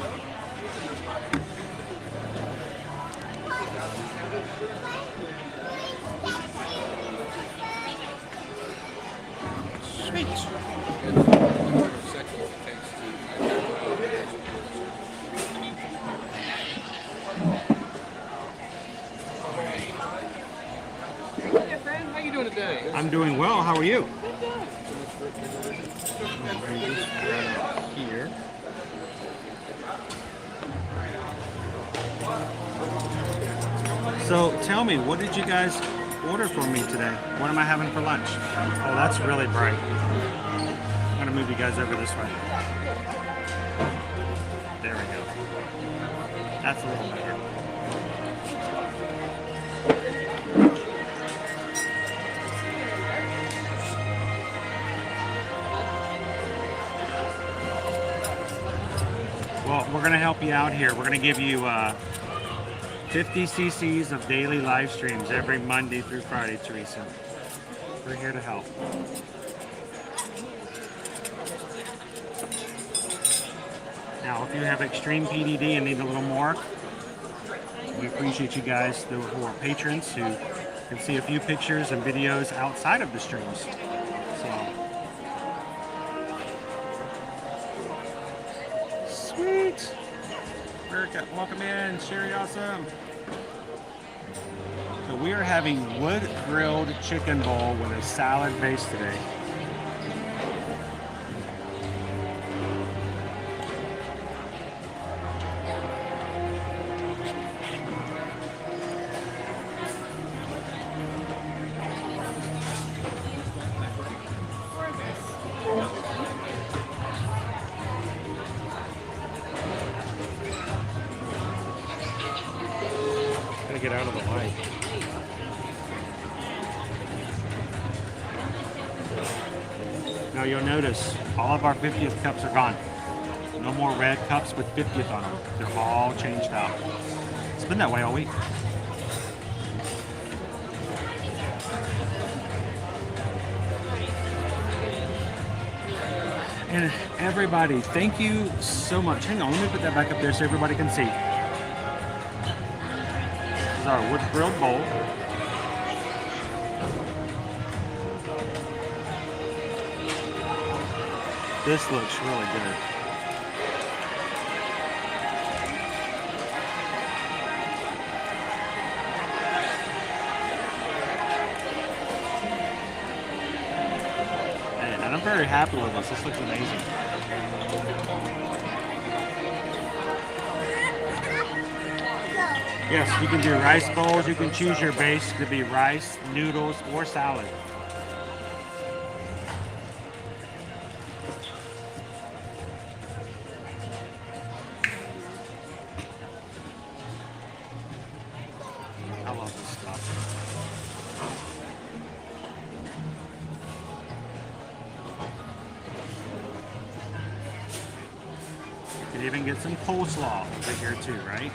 Sweet. How you doing today? I'm doing well. How are you? Here. So tell me, what did you guys order for me today? What am I having for lunch? Oh, that's really bright. I'm gonna move you guys over this way. There we go. That's a little better. Well, we're gonna help you out here. We're gonna give you 50 cc's of daily live streams every Monday through Friday, Teresa. We're here to help. Now, if you have extreme PDD and need a little more, we appreciate you guys who are patrons who can see a few pictures and videos outside of the streams. So, sweet. Erica, welcome in. Sherry, awesome. So we are having wood grilled chicken bowl with a salad base today. Get out of the light. Now you'll notice all of our 50th cups are gone. No more red cups with 50th on them. They're all changed out. It's been that way all week. And everybody, thank you so much. Hang on, let me put that back up there so everybody can see. Our wood grilled bowl. This looks really good. And I'm very happy with this. This looks amazing. Yes, you can do rice bowls. You can choose your base to be rice, noodles, or salad. I love this stuff. You can even get some coleslaw over here too, right?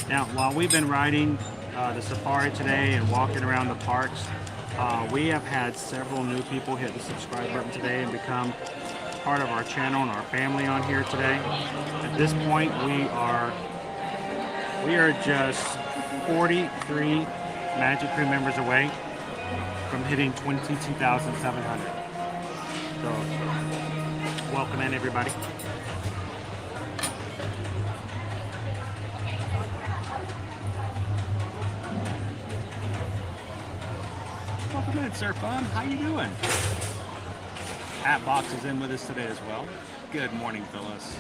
Now, while we've been riding the safari today and walking around the parks, We have had several new people hit the subscribe button today and become part of our channel and our family on here today. At this point, we are just 43 Magic Crew members away from hitting 22,700. So, welcome in, everybody. Welcome in, Sir Fun. How you doing? Hatbox is in with us today as well. Good morning, Phyllis.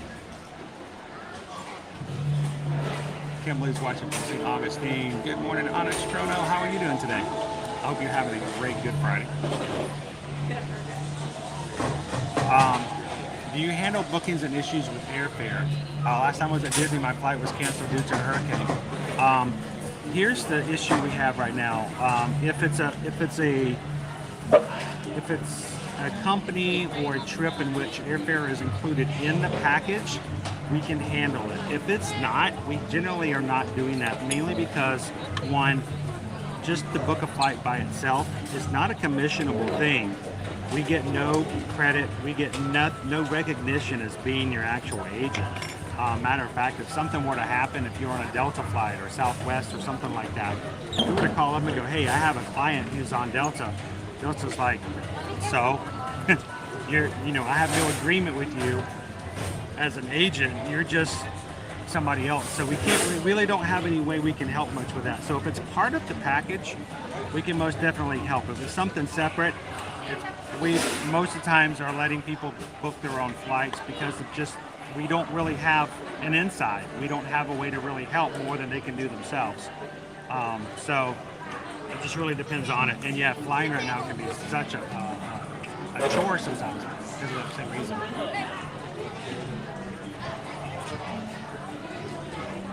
Kimberly's watching from St. Augustine. Good morning, Onyx Chrono. How are you doing today? I hope you're having a great Good Friday. Do you handle bookings and issues with airfare? Last time I was at Disney, my flight was canceled due to a hurricane. Here's the issue we have right now. If it's a company or a trip in which airfare is included in the package, we can handle it. If it's not, we generally are not doing that, mainly because, one, just to book a flight by itself is not a commissionable thing. We get no credit, we get no recognition as being your actual agent. Matter of fact, if something were to happen, if you're on a Delta flight or Southwest or something like that, if you were to call up and go, hey, I have a client who's on Delta, Delta's like, so? I have no agreement with you as an agent, you're just somebody else. So we really don't have any way we can help much with that. So if it's part of the package, we can most definitely help. If it's something separate, we most of the times are letting people book their own flights because we don't really have an inside. We don't have a way to really help more than they can do themselves. So it just really depends on it. And yeah, flying right now can be such a chore sometimes because of that same reason.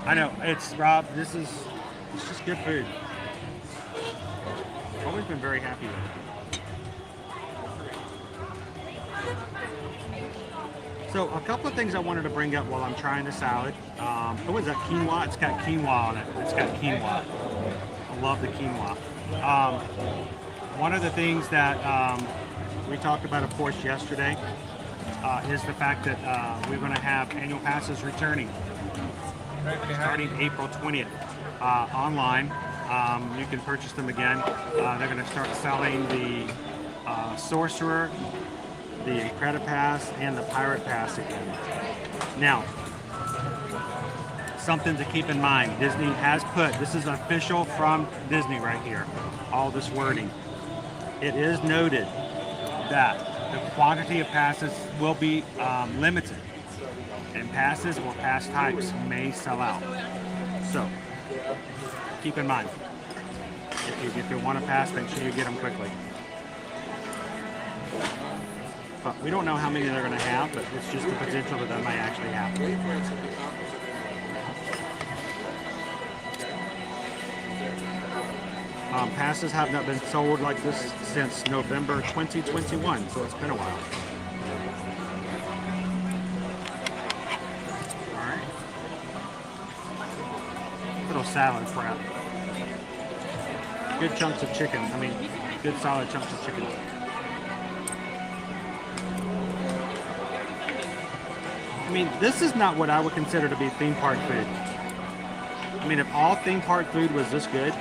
I know, it's Rob, it's just good food. Always been very happy with it. So a couple of things I wanted to bring up while I'm trying the salad. What is that, quinoa? It's got quinoa on it. It's got quinoa. I love the quinoa. One of the things that we talked about, of course, yesterday is the fact that we're going to have annual passes returning starting April 20th online. You can purchase them again. They're going to start selling the Sorcerer, the Credit Pass, and the Pirate Pass again. Now, something to keep in mind, Disney has put, this is official from Disney right here, all this wording. It is noted that the quantity of passes will be limited, and passes or pass types may sell out. So, keep in mind, if you want a pass, make sure you get them quickly. But we don't know how many they're going to have, but it's just the potential that they might actually happen. Passes have not been sold like this since November 2021, so it's been a while. Alright. Little salad prep. Good chunks of chicken. Good solid chunks of chicken. This is not what I would consider to be theme park food. If all theme park food was this good,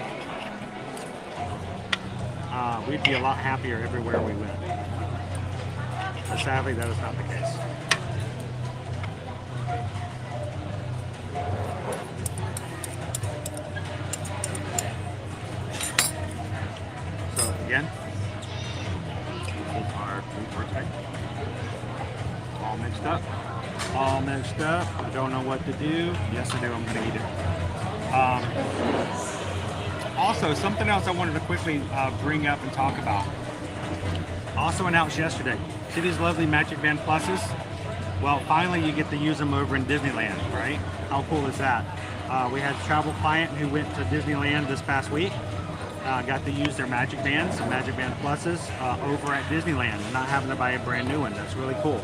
we'd be a lot happier everywhere we went. But sadly, that is not the case. So again, our theme park type. All mixed up. All mixed up. I don't know what to do. Yes, I do. I'm going to eat it. Also, something else I wanted to quickly bring up and talk about. Also announced yesterday, see these lovely MagicBand Pluses? Well, finally you get to use them over in Disneyland, right? How cool is that? We had a travel client who went to Disneyland this past week. Got to use their MagicBands, some MagicBand Pluses over at Disneyland, and not having to buy a brand new one. That's really cool.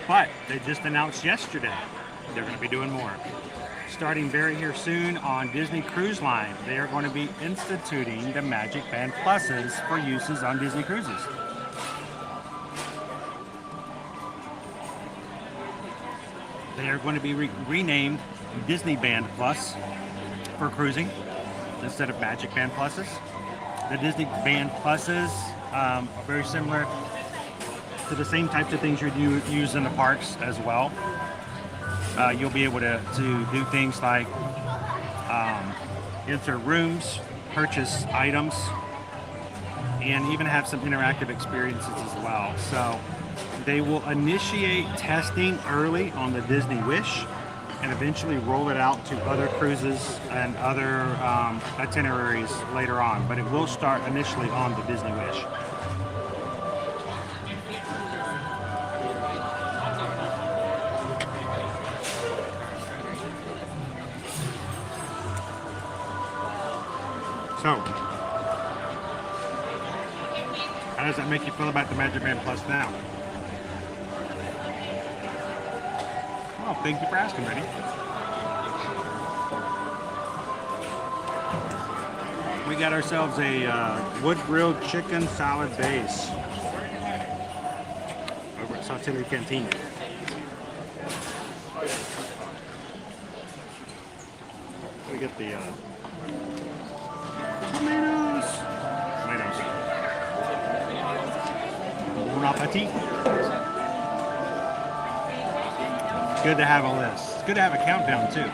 But they just announced yesterday they're going to be doing more. starting very here soon on Disney Cruise Line. They are going to be instituting the MagicBand Pluses for uses on Disney cruises. They are going to be renamed Disney Band Plus for cruising instead of MagicBand Pluses. The Disney Band Pluses are very similar to the same types of things you use in the parks as well. You'll be able to do things like enter rooms, purchase items, and even have some interactive experiences as well. So they will initiate testing early on the Disney Wish and eventually roll it out to other cruises and other itineraries later on. But it will start initially on the Disney Wish. So, how does that make you feel about the MagicBand Plus now? Oh, thank you for asking, Betty. We got ourselves a wood grilled chicken salad base over at Satuli Canteen. We get the tomatoes. Bon appetit. Good to have a list. It's good to have a countdown too.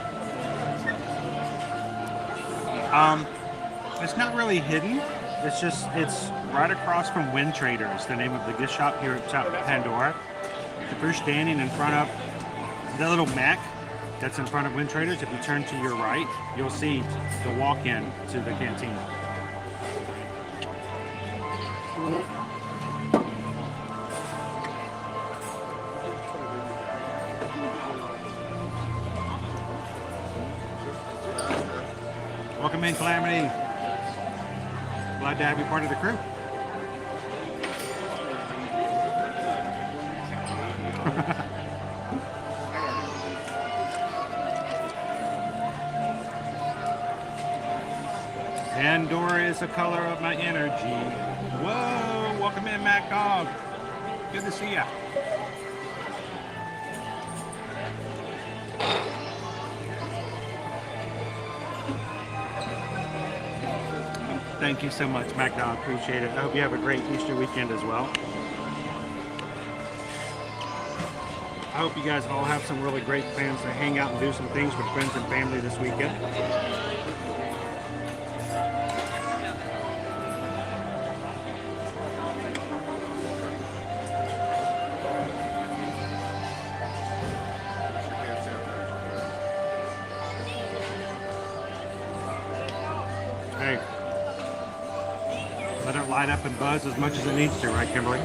It's not really hidden. It's right across from Wind Traders, the name of the gift shop here at Pandora. If you're standing in front of the little Mac that's in front of Wind Traders, if you turn to your right, you'll see the walk-in to the canteen. Welcome in, Calamity. Glad to have you part of the crew. Pandora is the color of my energy. Whoa, welcome in, Mac Dog. Good to see ya. Thank you so much, Mac Dog. Appreciate it. I hope you have a great Easter weekend as well. I hope you guys all have some really great plans to hang out and do some things with friends and family this weekend. Hey, let it light up and buzz as much as it needs to, right, Kimberly?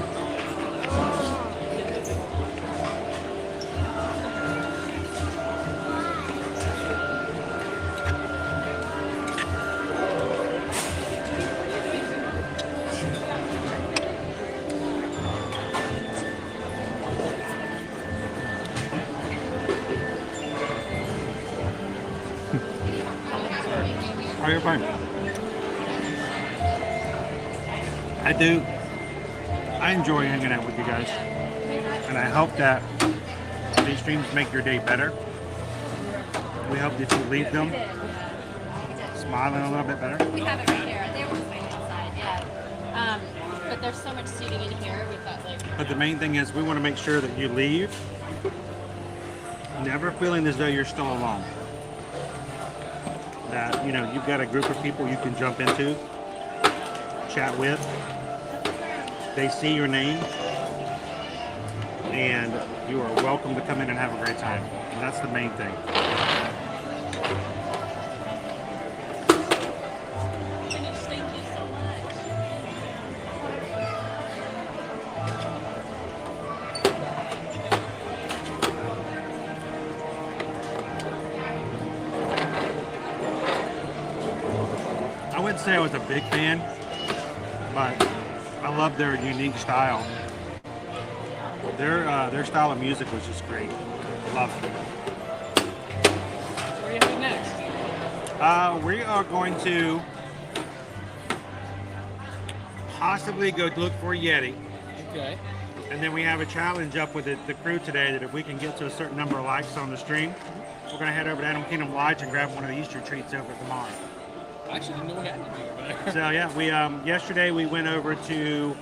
Oh, you're fine. I enjoy hanging out with you guys, and I hope that these streams make your day better. We hope that you leave them smiling a little bit better. We have it right here. They were waiting outside, yeah. But there's so much seating in here, we thought But the main thing is we want to make sure that you leave never feeling as though you're still alone. That, you know, you've got a group of people you can jump into, chat with. They see your name, and you are welcome to come in and have a great time. And that's the main thing. Thank you so much. I wouldn't say I was a big fan, but I love their unique style. Their style of music was just great. Love it. We are going to possibly go look for a Yeti. Okay. And then we have a challenge up with the crew today that if we can get to a certain number of likes on the stream, we're going to head over to Animal Kingdom Lodge and grab one of the Easter treats over tomorrow. I actually didn't know we had anything over there. So yeah, we yesterday we went over to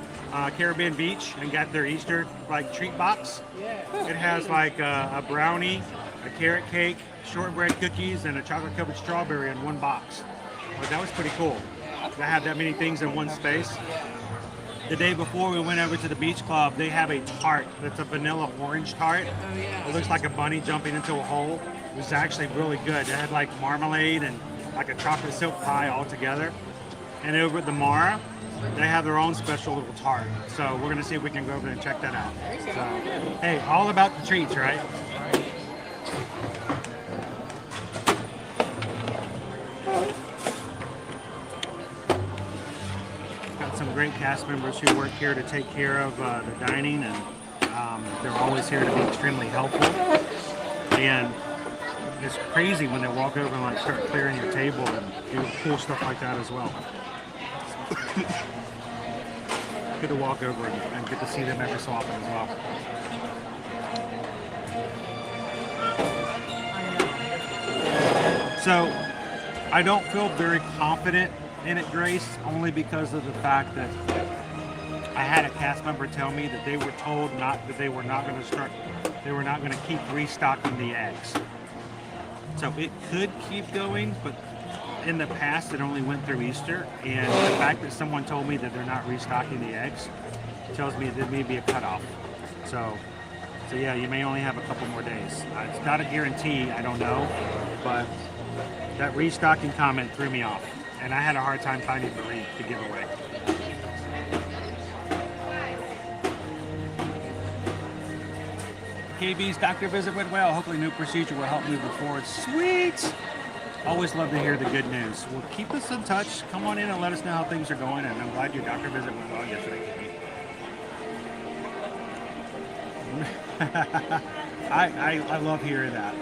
Caribbean Beach and got their Easter like treat box. Yeah. It has like a brownie, a carrot cake, shortbread cookies, and a chocolate covered strawberry in one box. But that was pretty cool to have that many things in one space. The day before we went over to the beach club, they have a tart that's a vanilla orange tart. Oh, yeah. It looks like a bunny jumping into a hole. It was actually really good. It had like marmalade and like a chocolate silk pie all together. And over at the Mara, they have their own special little tart. So we're gonna see if we can go over there and check that out. So, hey, all about the treats, right? Got some great cast members who work here to take care of the dining, and they're always here to be extremely helpful. And it's crazy when they walk over and like start clearing your table and do cool stuff like that as well. Good to walk over and get to see them every so often as well. So I don't feel very confident in it, Grace, only because of the fact that I had a cast member tell me that they were told they were not going to keep restocking the eggs. So it could keep going, but in the past it only went through Easter, and the fact that someone told me that they're not restocking the eggs tells me there may be a cutoff. So yeah, you may only have a couple more days. It's not a guarantee, I don't know, but that restocking comment threw me off, and I had a hard time finding the wreath to give away. KB's doctor visit went well. Hopefully new procedure will help move forward. Sweet! Always love to hear the good news. Well, keep us in touch. Come on in and let us know how things are going, and I'm glad your doctor visit went well yesterday, KB. I love hearing that.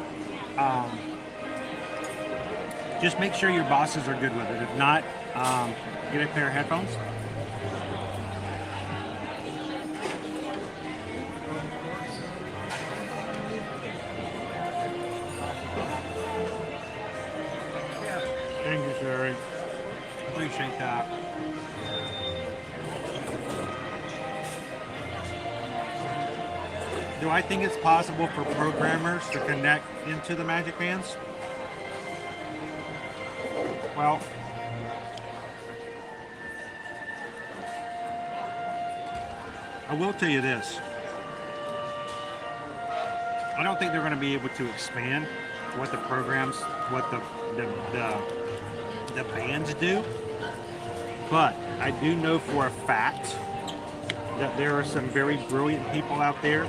Just make sure your bosses are good with it. If not, get a pair of headphones. Thank you, Sherry. Appreciate that. Do I think it's possible for programmers to connect into the MagicBands? Well, I will tell you this. I don't think they're going to be able to expand what the programs, what the bands do, but I do know for a fact that there are some very brilliant people out there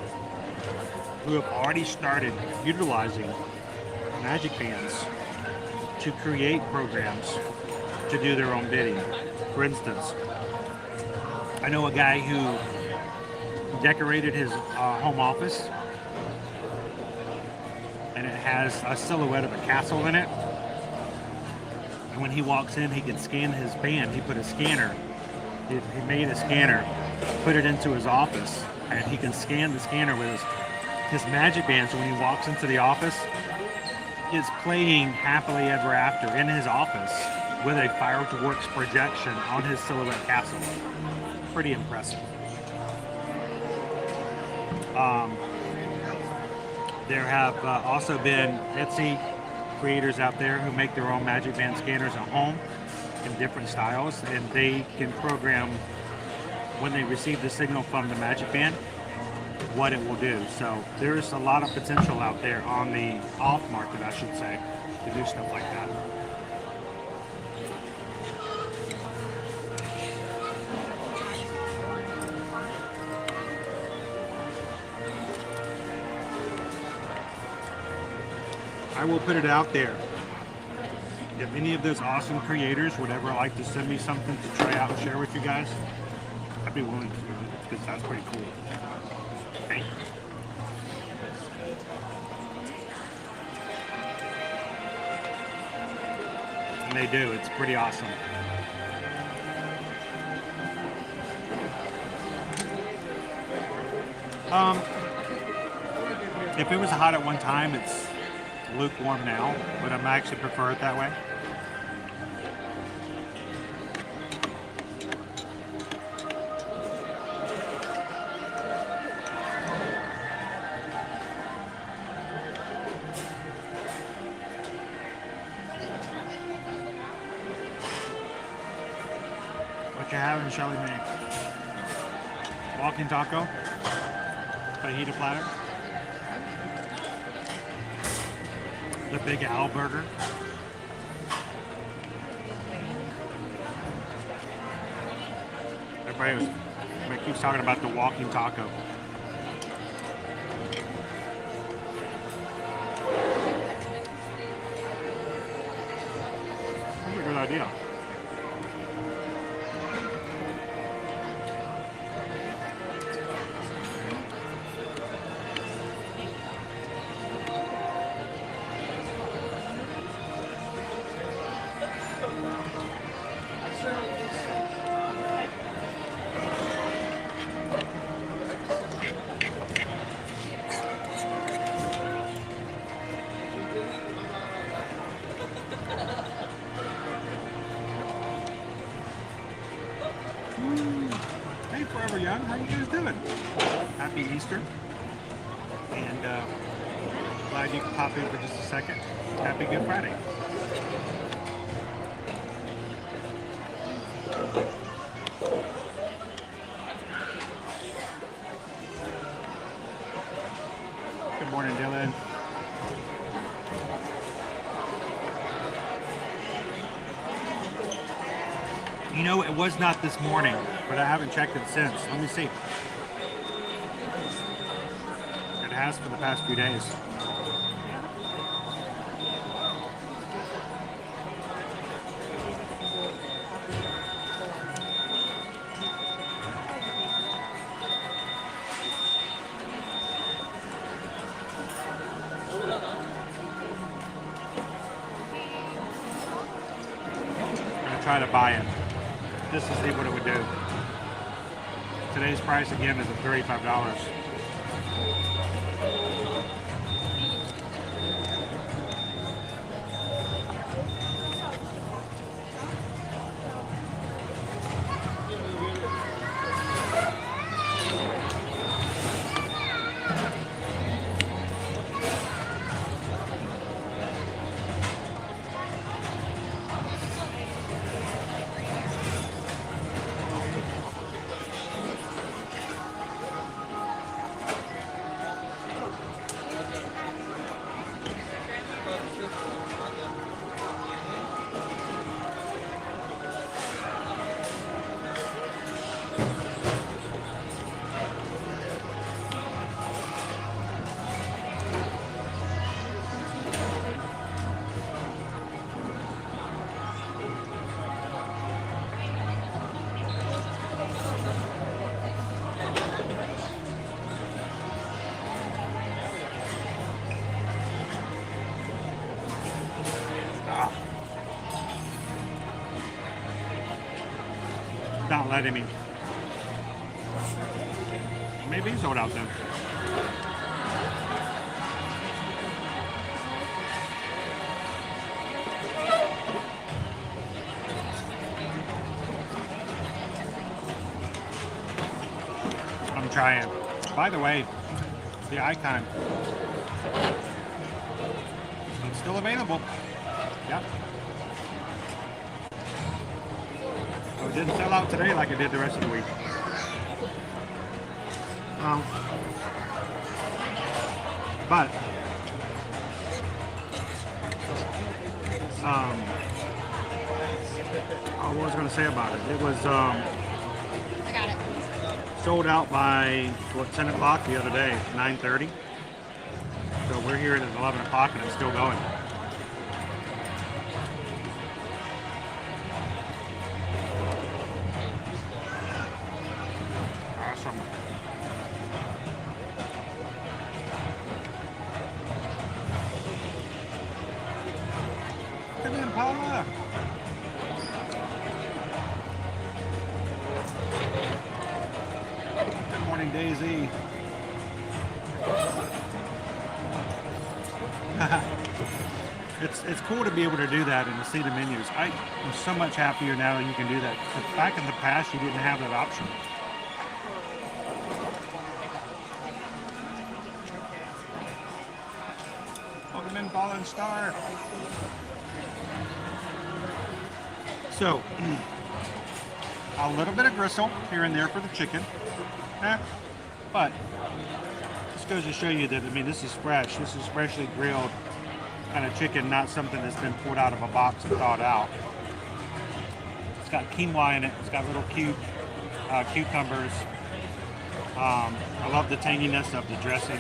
who have already started utilizing MagicBands to create programs to do their own bidding. For instance, I know a guy who decorated his home office, and it has a silhouette of a castle in it. And when he walks in, he can scan his band. He put a scanner, he made a scanner, put it into his office, and he can scan the scanner with his MagicBand. So when he walks into the office, it's playing Happily Ever After in his office with a fireworks projection on his silhouette castle. Pretty impressive. There have also been Etsy creators out there who make their own MagicBand scanners at home in different styles, and they can program when they receive the signal from the MagicBand what it will do. So there's a lot of potential out there on the off market, I should say, to do stuff like that. I will put it out there. If any of those awesome creators would ever like to send me something to try out and share with you guys, I'd be willing to, because that's pretty cool. Thank you. they do. It's pretty awesome. If it was hot at one time, it's lukewarm now, but I'm actually prefer it that way. What you having, Shelly Mae? Walking taco? Fajita platter? The Big Al burger? Everybody keeps talking about the walking taco. That's a good idea. Hey, Forever Young, how you guys doing? Happy Easter. And glad you could pop in for just a second. Happy Good Friday. Good morning, Dylan. You know, it was not this morning, but I haven't checked it since. Let me see. It has for the past few days. I'm gonna try to buy it just to see what it would do. Today's price again is at $35. Not letting me. Maybe he's sold out then. I'm trying. By the way, the icon. It's still available. Yep. It didn't sell out today like it did the rest of the week. But what was I going to say about it? It was I got it. sold out by 10 o'clock the other day, 9:30. So we're here at 11 o'clock and it's still going. Awesome. Come in, Paula. Good morning, Daisy. It's cool to be able to do that and to see the menus. I'm so much happier now that you can do that. Back in the past, you didn't have that option. Welcome in, Fallen Star. So, a little bit of gristle here and there for the chicken, but this goes to show you that, I mean, this is fresh. This is freshly grilled kind of chicken, not something that's been pulled out of a box and thawed out. It's got quinoa in it. It's got little cucumbers. I love the tanginess of the dressing.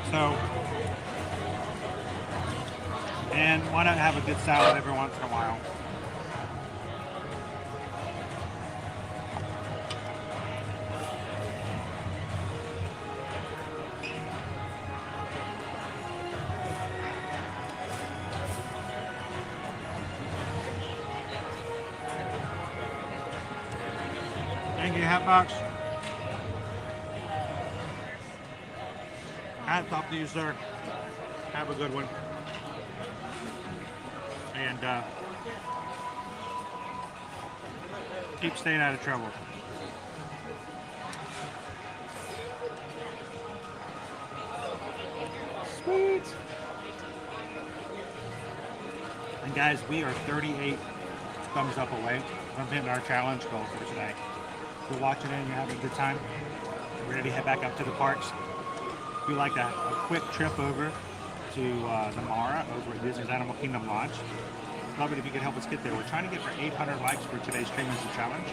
So, and why not have a good salad every once in a while? Thank you, Hatbox. Hats off to you, sir. Have a good one. And keep staying out of trouble. Sweet. And guys, we are 38 thumbs up away from hitting our challenge goal for today. If you're watching it and you're having a good time, we're ready to head back up to the parks. If you like a quick trip over to the Mara over at Disney's Animal Kingdom Lodge, love it if you could help us get there. We're trying to get for 800 likes for today's Stream Is the Challenge,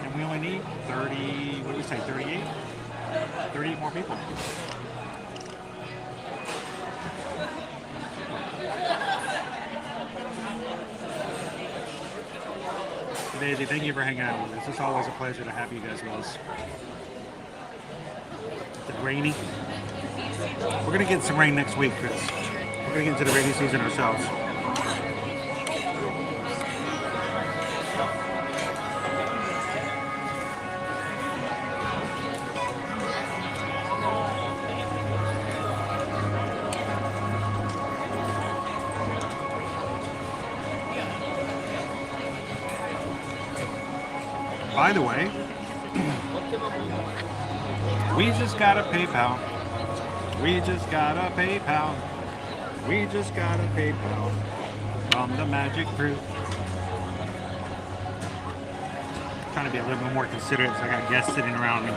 and we only need 30, what did we say, 38? 38 more people. Daisy, thank you for hanging out with us. It's always a pleasure to have you guys with us. It's rainy. We're gonna get some rain next week, Chris. We're gonna get into the rainy season ourselves. By the way, we just got a PayPal. We just got a PayPal. We just got a PayPal from the Magic Crew. Trying to be a little bit more considerate, so I got guests sitting around me.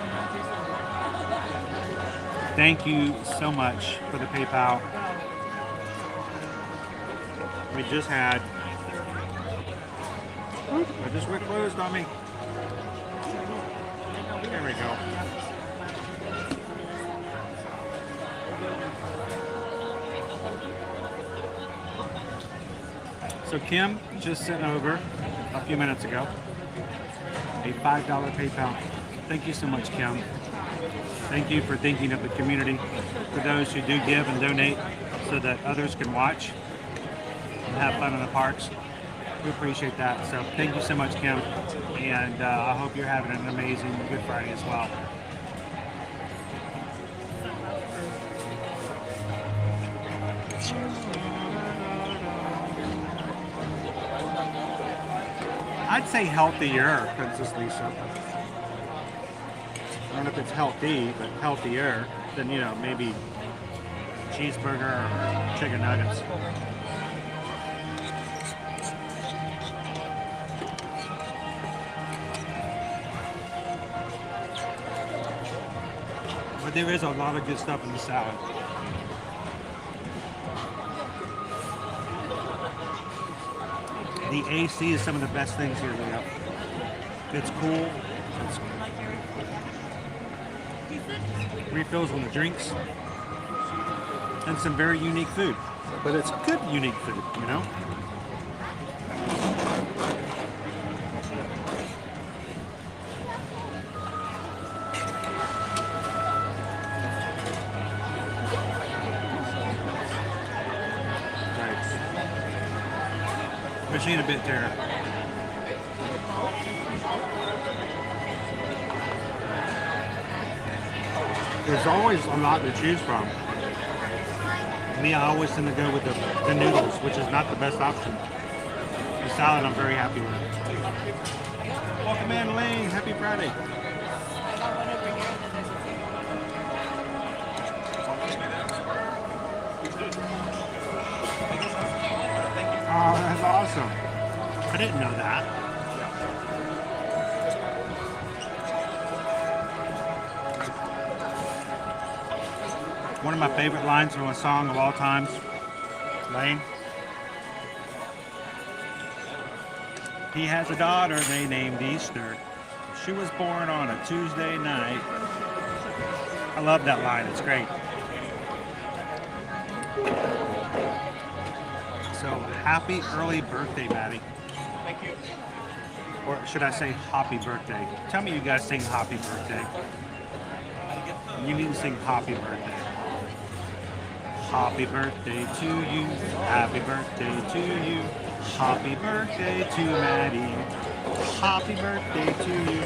Thank you so much for the PayPal. We just had. I just went closed on me. There we go. So Kim just sent over a few minutes ago a $5 PayPal. Thank you so much, Kim. Thank you for thinking of the community, for those who do give and donate so that others can watch and have fun in the parks. We appreciate that. So thank you so much, Kim. And I hope you're having an amazing Good Friday as well. I'd say healthier, Princess Lisa. I don't know if it's healthy, but healthier than, you know, maybe cheeseburger or chicken nuggets. But there is a lot of good stuff in the salad. The AC is some of the best things here, Leo. It's cool. It's refills on the drinks. And some very unique food. But it's good unique food, you know? Just need a bit there. There's always a lot to choose from. Me, I always tend to go with the noodles, which is not the best option. The salad I'm very happy with. Welcome in, Lane. Happy Friday. Oh, that's awesome. I didn't know that. One of my favorite lines from a song of all times, Lane. He has a daughter they named Easter. She was born on a Tuesday night. I love that line, it's great. So, happy early birthday, Maddie. Thank you. Or should I say happy birthday? Tell me you guys sing happy birthday. You need to sing happy birthday. Happy birthday to you, happy birthday to you, happy birthday to Maddie, happy birthday to you.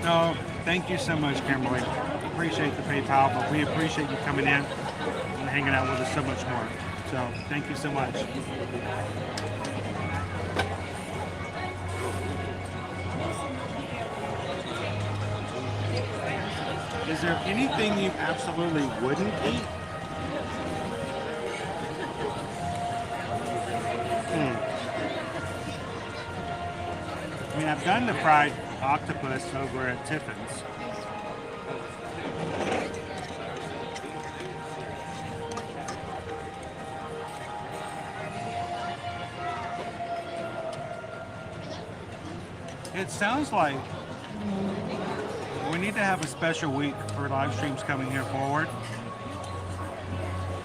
No, thank you so much, Kimberly. Appreciate the PayPal, but we appreciate you coming in and hanging out with us so much more. So, thank you so much. Is there anything you absolutely wouldn't eat? I mean, I've done the fried octopus over at Tiffin's. It sounds like we need to have a special week for live streams coming here forward.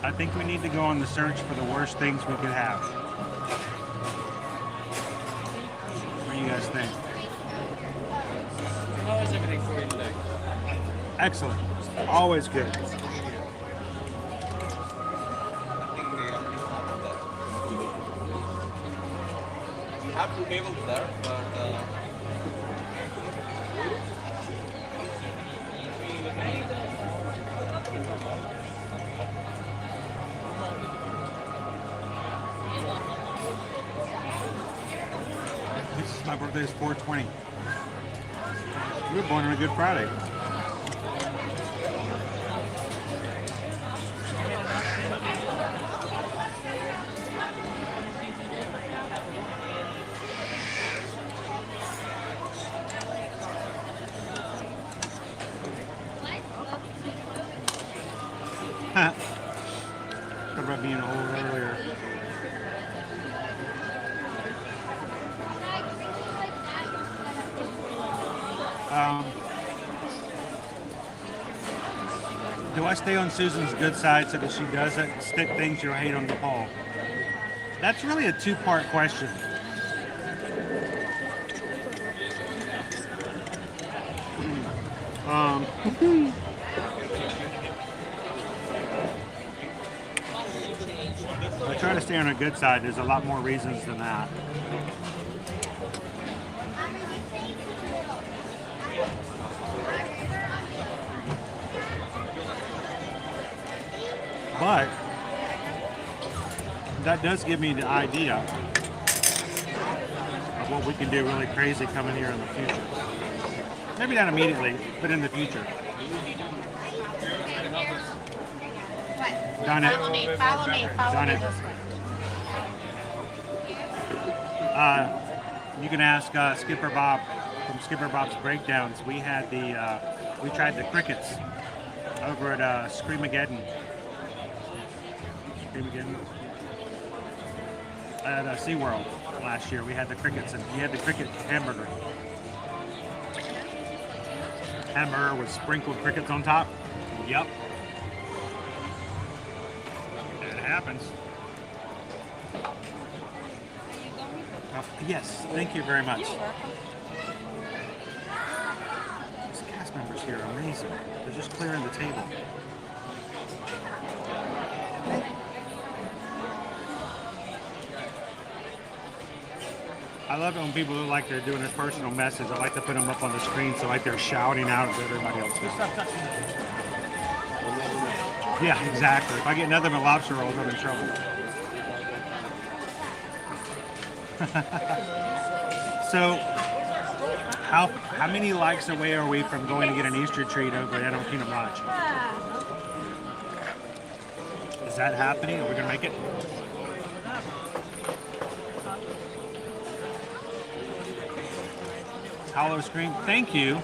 I think we need to go on the search for the worst things we could have. What do you guys think? How is everything for you today? Excellent. Always good. You have two tables there, but my birthday is 4/20. You were born on a Good Friday. Talk about being old earlier. Do I stay on Susan's good side so that she doesn't stick things you hate on the pole? That's really a two-part question. I try to stay on her good side. There's a lot more reasons than that. But that does give me the idea of what we can do really crazy coming here in the future. Maybe not immediately, but in the future. Done it. Follow me Done it. this way. You can ask Skipper Bob from Skipper Bob's Breakdowns. We had we tried the crickets over at Screamageddon. At SeaWorld last year. We had the crickets and we had the cricket hamburger. Hamburger with sprinkled crickets on top. Yep. It happens. Yes, thank you very much. cast members here are amazing. They're just clearing the table. I love it when people look like they're doing a personal message. I like to put them up on the screen so like they're shouting out at everybody else. Yeah, exactly. If I get nothing but lobster rolls, I'm in trouble. So, how many likes away are we from going to get an Easter treat over at Animal Kingdom Lodge? Is that happening? Are we gonna make it? Hollow Scream. Thank you.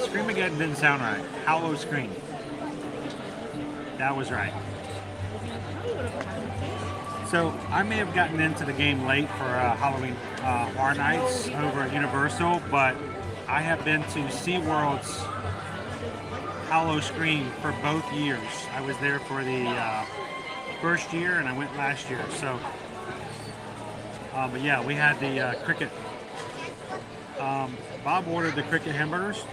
Scream again didn't sound right. Hollow Scream. That was right. So I may have gotten into the game late for Halloween Horror Nights over at Universal, but I have been to SeaWorld's Hollow Scream for both years. I was there for the first year and I went last year. So, but yeah, we had the cricket. Bob ordered the cricket hamburgers,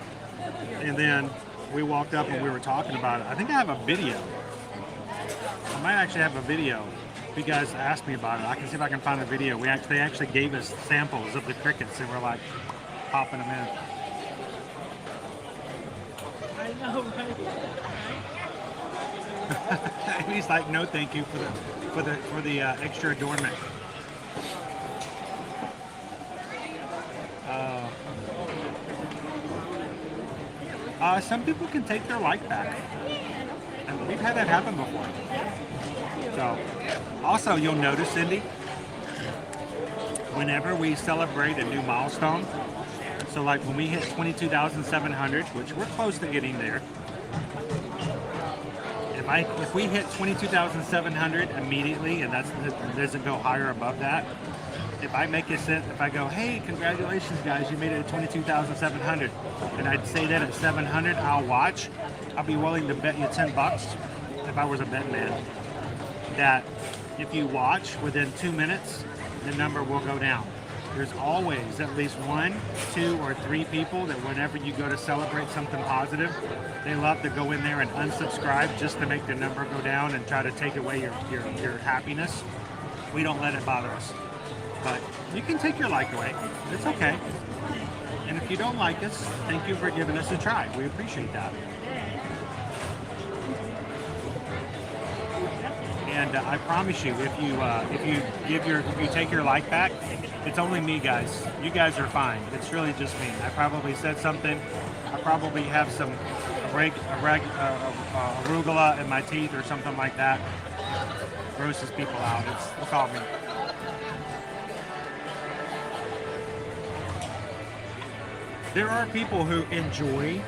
and then we walked up and we were talking about it. I think I have a video. I might actually have a video. If you guys asked me about it, I can see if I can find a video. They actually gave us samples of the crickets, and we're like popping them in. I know, right? And he's like, no, thank you for the extra adornment. Some people can take their like back, and we've had that happen before. So, also you'll notice, Cindy, whenever we celebrate a new milestone, so like when we hit 22,700, which we're close to getting there. If we hit 22,700 immediately, and it doesn't go higher above that, if I make a set, if I go, hey, congratulations guys, you made it at 22,700, and I'd say that at 700, I'll watch. I'll be willing to bet you $10 if I was a bet man, that if you watch within 2 minutes, the number will go down. There's always at least 1, 2, or 3 people that whenever you go to celebrate something positive, they love to go in there and unsubscribe just to make the number go down and try to take away your happiness. We don't let it bother us. But you can take your like away. It's okay. And if you don't like us, thank you for giving us a try. We appreciate that. And I promise you, if you take your like back, it's only me, guys. You guys are fine. It's really just me. I probably said something. I probably have some arugula in my teeth or something like that. Grosses people out. It's all me. There are people who enjoy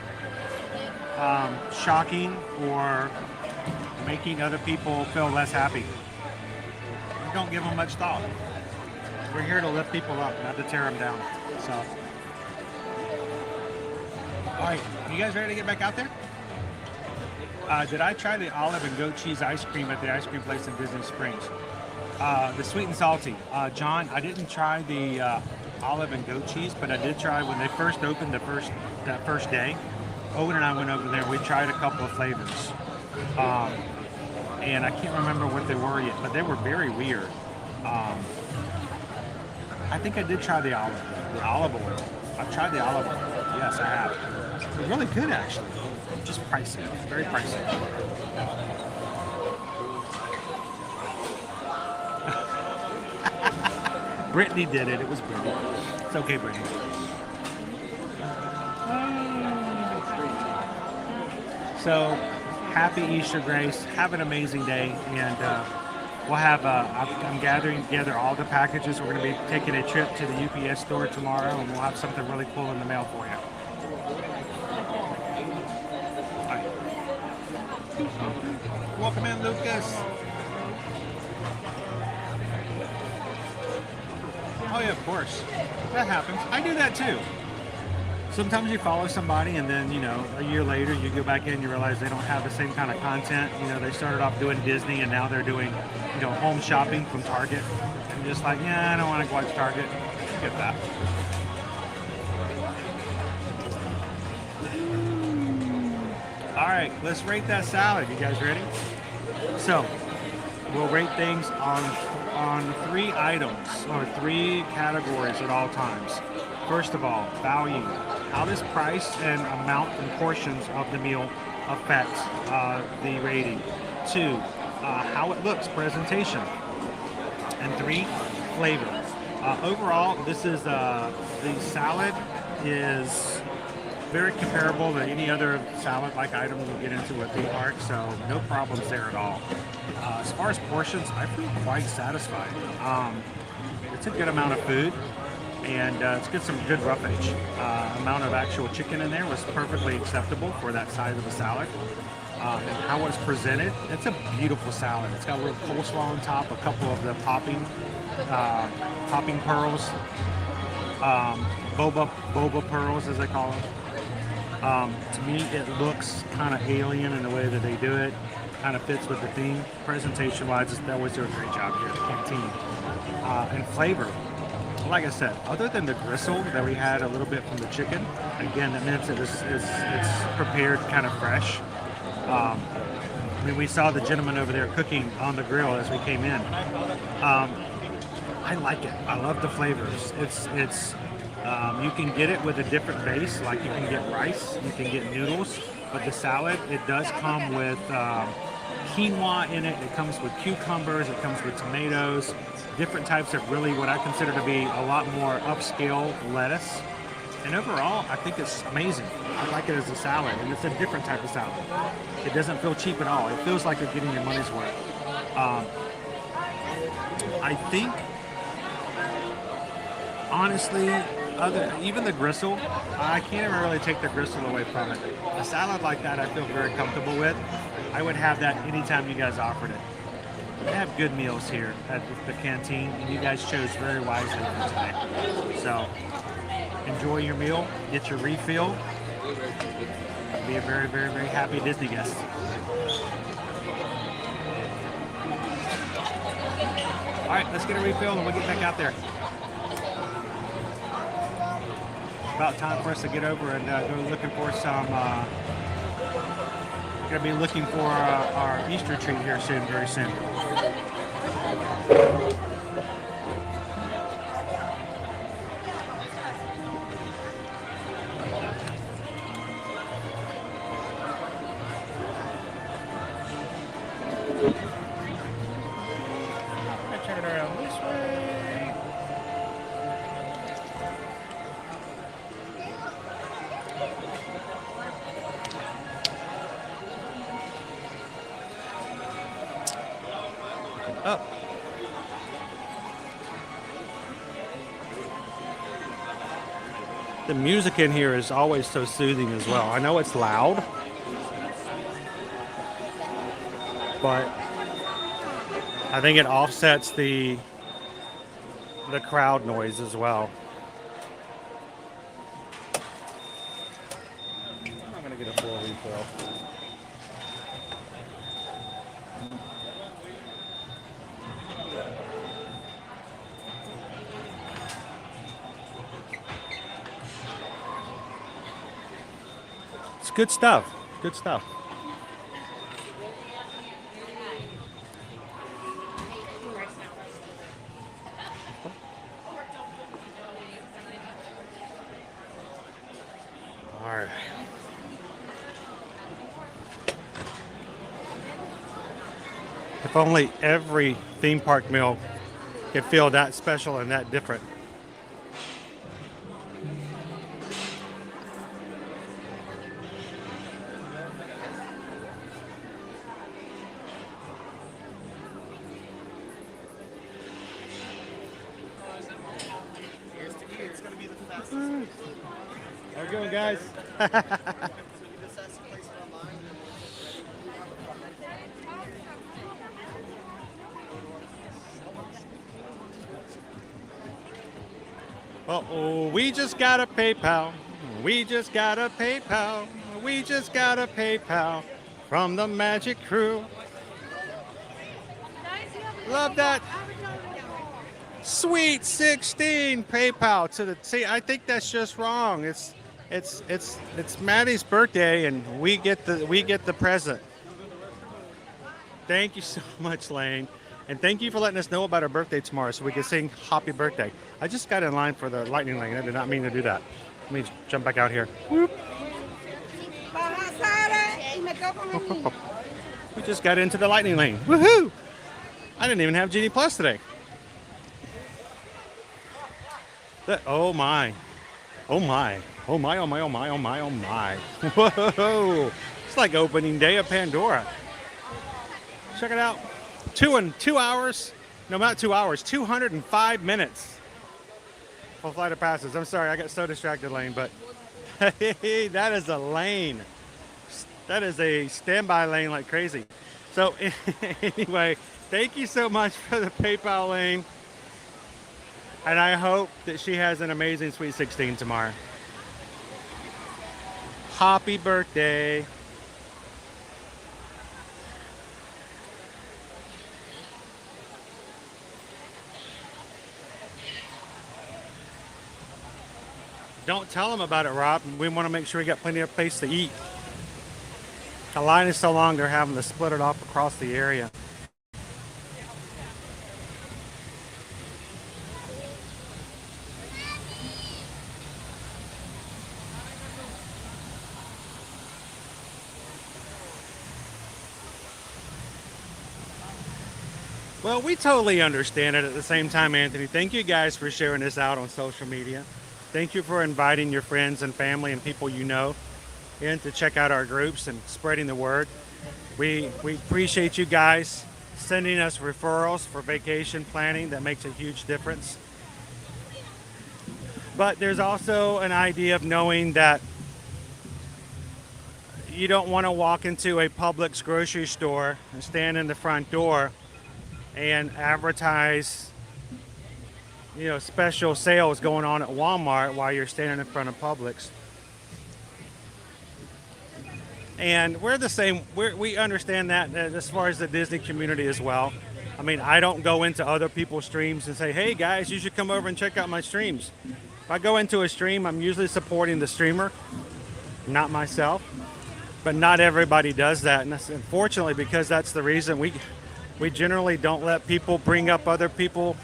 shocking or making other people feel less happy. We don't give them much thought. We're here to lift people up, not to tear them down. So, all right, you guys ready to get back out there? Did I try the olive and goat cheese ice cream at the ice cream place in Disney Springs? The sweet and salty. John, I didn't try the olive and goat cheese, but I did try when they first opened that first day. Owen and I went over there. We tried a couple of flavors, and I can't remember what they were yet, but they were very weird. I think I did try the olive oil. I've tried the olive oil. Yes, I have. It's really good, actually. Just pricey. Very pricey. Brittany did it. It was Brittany. It's okay, Brittany. So, happy Easter, Grace. Have an amazing day. And we'll have, I'm gathering together all the packages. We're going to be taking a trip to the UPS store tomorrow, and we'll have something really cool in the mail for you. All right. Welcome in, Lucas. Oh yeah, of course. That happens. I do that too. Sometimes you follow somebody and then, a year later you go back in and you realize they don't have the same kind of content. They started off doing Disney and now they're doing, home shopping from Target. And you're just like, yeah, I don't want to go watch Target. I get that. All right, let's rate that salad. You guys ready? So, we'll rate things on 3 items or 3 categories at all times. First of all, value. How does price and amount and portions of the meal affect the rating? 2, how it looks, presentation. And 3, flavor. Overall, this is the salad is very comparable to any other salad-like item you get into a theme park, so no problems there at all. As far as portions, I feel quite satisfied. It's a good amount of food, and it's got some good roughage. Amount of actual chicken in there was perfectly acceptable for that size of a salad. And how it's presented, it's a beautiful salad. It's got a little coleslaw on top, a couple of the popping pearls, boba pearls as they call them. To me, it looks kind of alien in the way that they do it. Kind of fits with the theme. Presentation-wise, they always do a great job here at the canteen. And flavor, like I said, other than the gristle that we had a little bit from the chicken, again, that means it's prepared kind of fresh. I mean, we saw the gentleman over there cooking on the grill as we came in. I like it. I love the flavors. You can get it with a different base, like you can get rice, you can get noodles, but the salad, it does come with quinoa in it, it comes with cucumbers, it comes with tomatoes, different types of really what I consider to be a lot more upscale lettuce. And overall, I think it's amazing. I like it as a salad, and it's a different type of salad. It doesn't feel cheap at all. It feels like you're getting your money's worth. I think, honestly, even the gristle, I can't even really take the gristle away from it. A salad like that I feel very comfortable with. I would have that anytime you guys offered it. They have good meals here at the canteen, and you guys chose very wisely for today. So, enjoy your meal, get your refill, be a very, very, very happy Disney guest. All right, let's get a refill and we'll get back out there. About time for us to get over and go looking for some. Gonna be looking for our Easter treat here soon, very soon. Turn it around this way. Up. The music in here is always so soothing as well. I know it's loud, but I think it offsets the crowd noise as well. I'm gonna get a full refill. It's good stuff. Good stuff. All right. If only every theme park meal could feel that special and that different. How you going, guys? Uh-oh, we just got a PayPal. We just got a PayPal. We just got a PayPal from the Magic Crew. Love that. Sweet 16 PayPal to the. See, I think that's just wrong. It's Maddie's birthday, and we get the present. Thank you so much, Lane, and thank you for letting us know about her birthday tomorrow, so we can sing happy birthday. I just got in line for the lightning lane. I did not mean to do that. Let me jump back out here. Whoop. We just got into the lightning lane. Woohoo! I didn't even have Genie Plus today. Oh my. Oh my. Oh my, oh my, oh my, oh my, oh my. Whoa! It's like opening day of Pandora. Check it out. 2 hours. No, not 2 hours. 205 minutes. Full flight of passes. I'm sorry, I got so distracted, Lane, but hey, that is a lane. That is a standby lane like crazy. So anyway, thank you so much for the PayPal, Lane. And I hope that she has an amazing Sweet 16 tomorrow. Happy birthday. Don't tell them about it, Rob. We want to make sure we got plenty of place to eat. The line is so long, they're having to split it off across the area. Well, we totally understand it at the same time, Anthony. Thank you guys for sharing this out on social media. Thank you for inviting your friends and family and people you know in to check out our groups and spreading the word. We appreciate you guys sending us referrals for vacation planning. That makes a huge difference. But there's also an idea of knowing that you don't want to walk into a Publix grocery store and stand in the front door and advertise, special sales going on at Walmart while you're standing in front of Publix. And we're the same. We understand that as far as the Disney community as well. I mean, I don't go into other people's streams and say, hey guys, you should come over and check out my streams. If I go into a stream, I'm usually supporting the streamer, not myself. But not everybody does that. And that's unfortunately because that's the reason we generally don't let people bring up other people's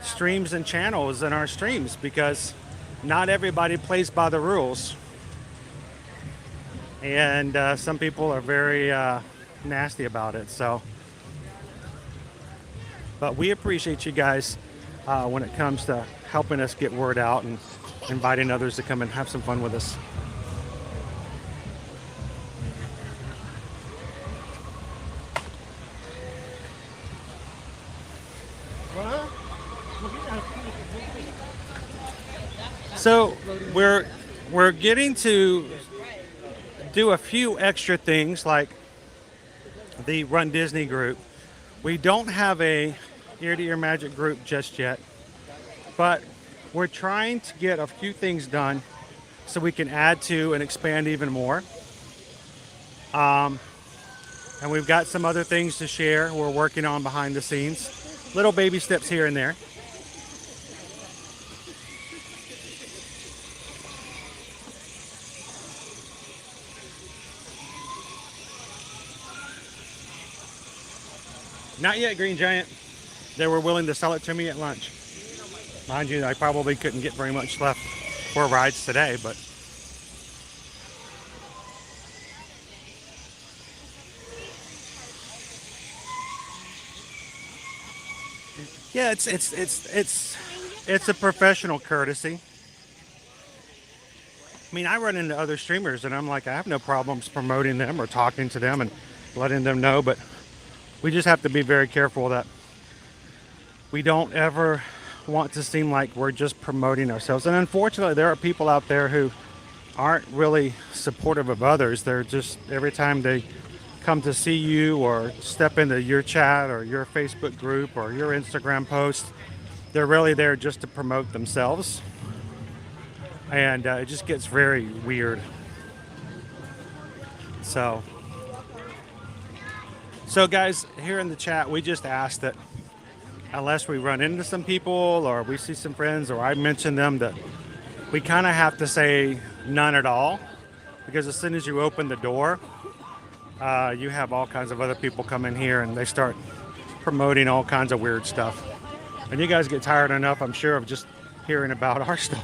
streams and channels in our streams, because not everybody plays by the rules. And some people are very nasty about it. But we appreciate you guys when it comes to helping us get word out and inviting others to come and have some fun with us. So we're getting to do a few extra things like the Run Disney group. We don't have a Ear to Ear Magic group just yet, but we're trying to get a few things done so we can add to and expand even more. And we've got some other things to share we're working on behind the scenes. Little baby steps here and there. Not yet, Green Giant. They were willing to sell it to me at lunch. Mind you, I probably couldn't get very much left for rides today, but yeah, it's a professional courtesy. I mean, I run into other streamers and I'm like, I have no problems promoting them or talking to them and letting them know, but we just have to be very careful that we don't ever want to seem like we're just promoting ourselves. And unfortunately, there are people out there who aren't really supportive of others. They're just, every time they come to see you or step into your chat or your Facebook group or your Instagram post, they're really there just to promote themselves. And it just gets very weird. So guys, here in the chat, we just ask that unless we run into some people or we see some friends or I mention them, that we kind of have to say none at all, because as soon as you open the door, you have all kinds of other people come in here and they start promoting all kinds of weird stuff. And you guys get tired enough, I'm sure, of just hearing about our stuff.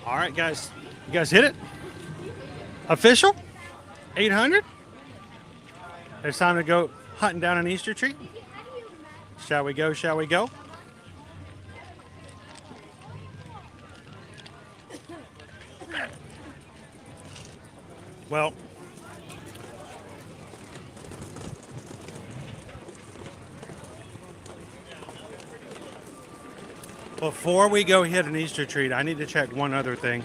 All right, guys. You guys hit it? Official? 800? It's time to go hunting down an Easter tree. Shall we go? Shall we go? Well, before we go hit an Easter tree, I need to check one other thing.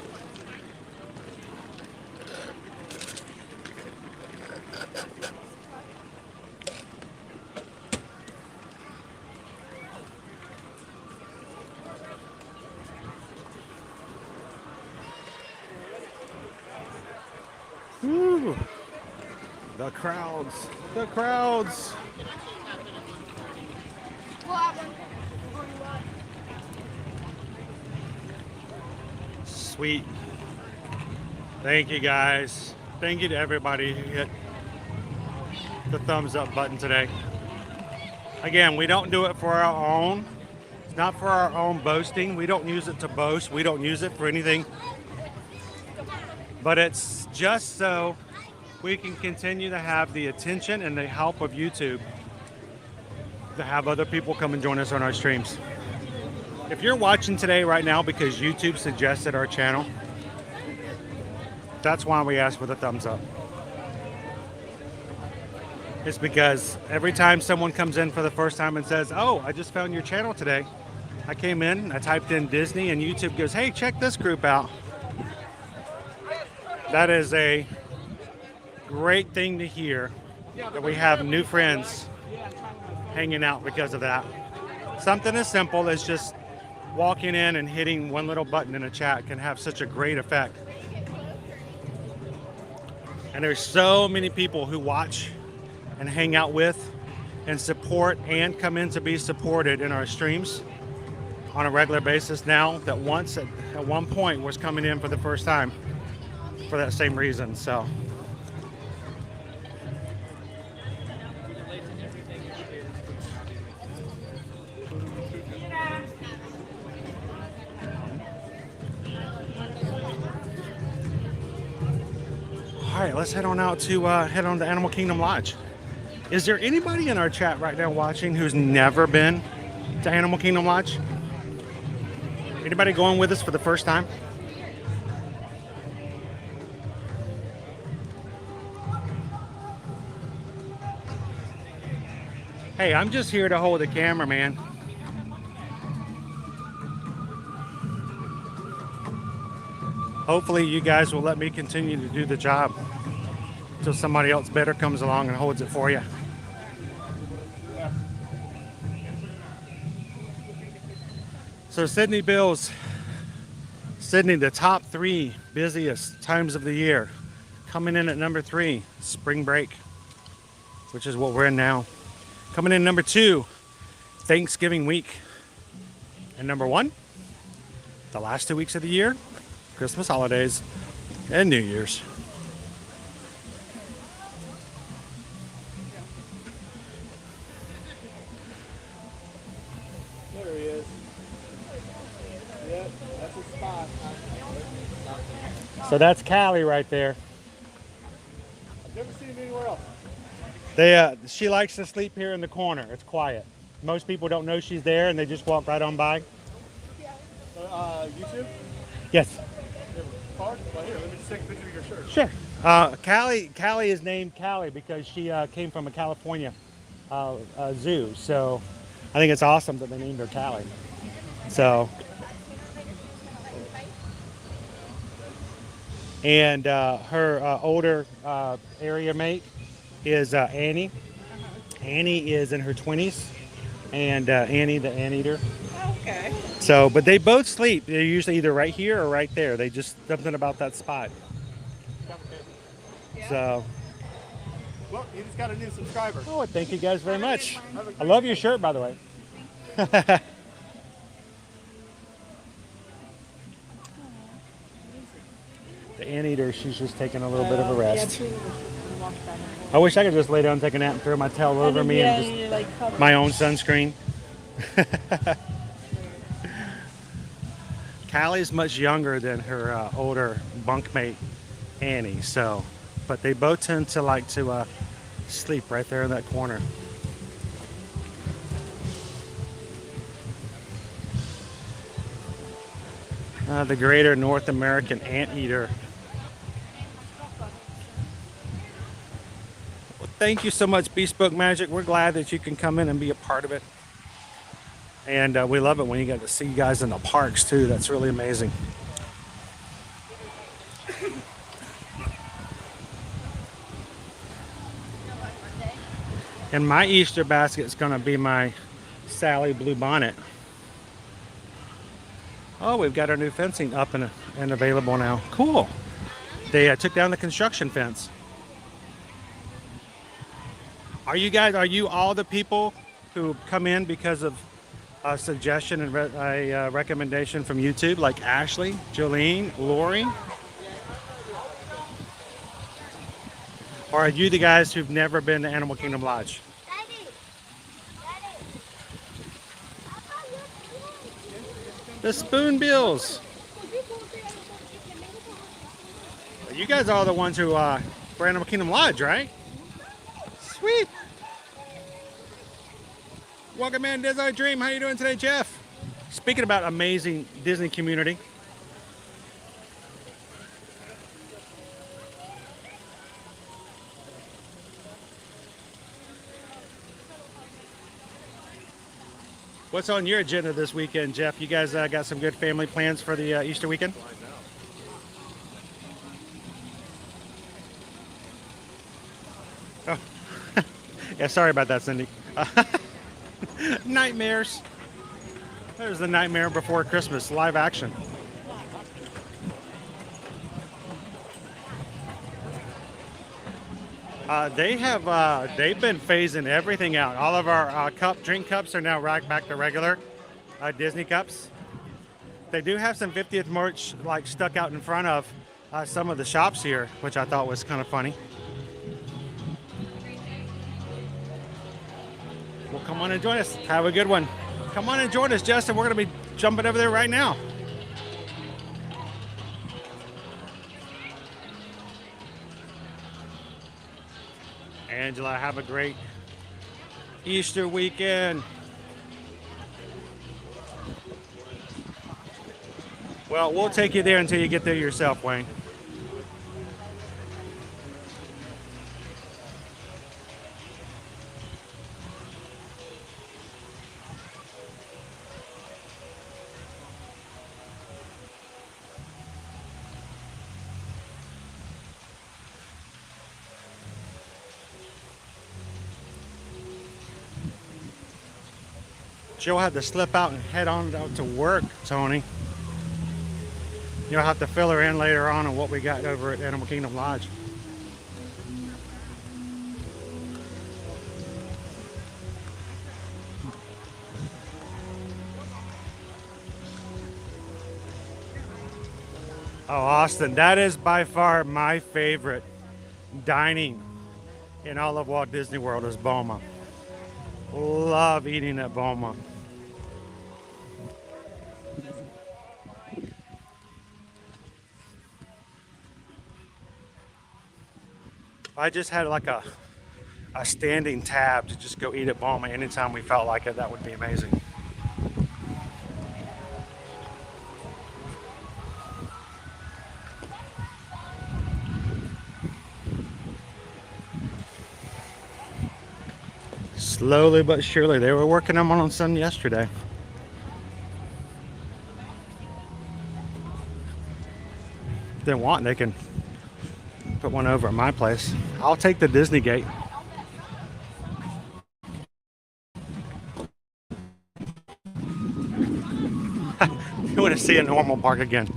Ooh, the crowds, the crowds. Sweet. Thank you guys. Thank you to everybody who hit the thumbs up button today. Again, we don't do it for our own. It's not for our own boasting. We don't use it to boast. We don't use it for anything. But it's just so we can continue to have the attention and the help of YouTube to have other people come and join us on our streams. If you're watching today right now because YouTube suggested our channel, that's why we ask for the thumbs up. It's because every time someone comes in for the first time and says, oh, I just found your channel today. I came in, I typed in Disney, and YouTube goes, hey, check this group out. That is a great thing to hear, that we have new friends hanging out because of that. Something as simple as just walking in and hitting one little button in a chat can have such a great effect. And there's so many people who watch and hang out with and support and come in to be supported in our streams on a regular basis now that once at one point was coming in for the first time for that same reason. So all right, let's head on out to Animal Kingdom Lodge. Is there anybody in our chat right now watching who's never been to Animal Kingdom Lodge? Anybody going with us for the first time? Hey, I'm just here to hold the camera, man. Hopefully you guys will let me continue to do the job until somebody else better comes along and holds it for you. So Sydney Bills, Sydney, the top 3 busiest times of the year. Coming in at number 3, spring break, which is what we're in now. Coming in number 2, Thanksgiving week. And number 1, the last 2 weeks of the year, Christmas holidays and New Year's. There he is. Yep, that's his spot. So that's Callie right there. I've never seen him anywhere else. She likes to sleep here in the corner. It's quiet. Most people don't know she's there and they just walk right on by. YouTube? Yes. Well, here, let me just take a picture of your shirt. Sure. Callie is named Callie because she came from a California zoo. So I think it's awesome that they named her Callie. So. And her older area mate is Annie. Annie is in her 20s, and Annie the anteater. Okay. So, but they both sleep. They're usually either right here or right there. They just something about that spot. So. Well, you just got a new subscriber. Oh, thank you guys very much. I love your shirt, by the way. The anteater, she's just taking a little bit of a rest. I wish I could just lay down and take a nap and throw my towel over me and just my own sunscreen. Callie's much younger than her older bunkmate Annie, so, but they both tend to like to sleep right there in that corner. The greater North American anteater. Well, thank you so much, Bespoke Magic. We're glad that you can come in and be a part of it. And we love it when you get to see you guys in the parks too. That's really amazing. And my Easter basket is going to be my Sally Blue Bonnet. Oh, we've got our new fencing up and available now. Cool. They took down the construction fence. Are you all the people who come in because of a suggestion and a recommendation from YouTube, like Ashley, Jolene, Lori? Or are you the guys who've never been to Animal Kingdom Lodge? The Spoonbills. You guys are the ones who for Animal Kingdom Lodge, right? Sweet. Welcome in, Disney Dream. How you doing today, Jeff? Speaking about amazing Disney community. What's on your agenda this weekend, Jeff? You guys got some good family plans for the Easter weekend? Oh, yeah, sorry about that, Cindy. Nightmares. There's the Nightmare Before Christmas live action. They've been phasing everything out. All of our drink cups are now back to regular Disney cups. They do have some 50th merch like stuck out in front of some of the shops here, which I thought was kind of funny. Well, come on and join us. Have a good one. Come on and join us, Justin. We're going to be jumping over there right now. Angela, have a great Easter weekend. Well, we'll take you there until you get there yourself, Wayne. You'll have to slip out and head on out to work, Tony. You'll have to fill her in later on what we got over at Animal Kingdom Lodge. Oh, Austin, that is by far my favorite dining in all of Walt Disney World is Boma. Love eating at Boma. I just had like a standing tab to just go eat at Boma anytime we felt like it. That would be amazing. Slowly but surely. They were working them on some yesterday. If they want, they can put one over at my place. I'll take the Disney Gate. to see a normal park again.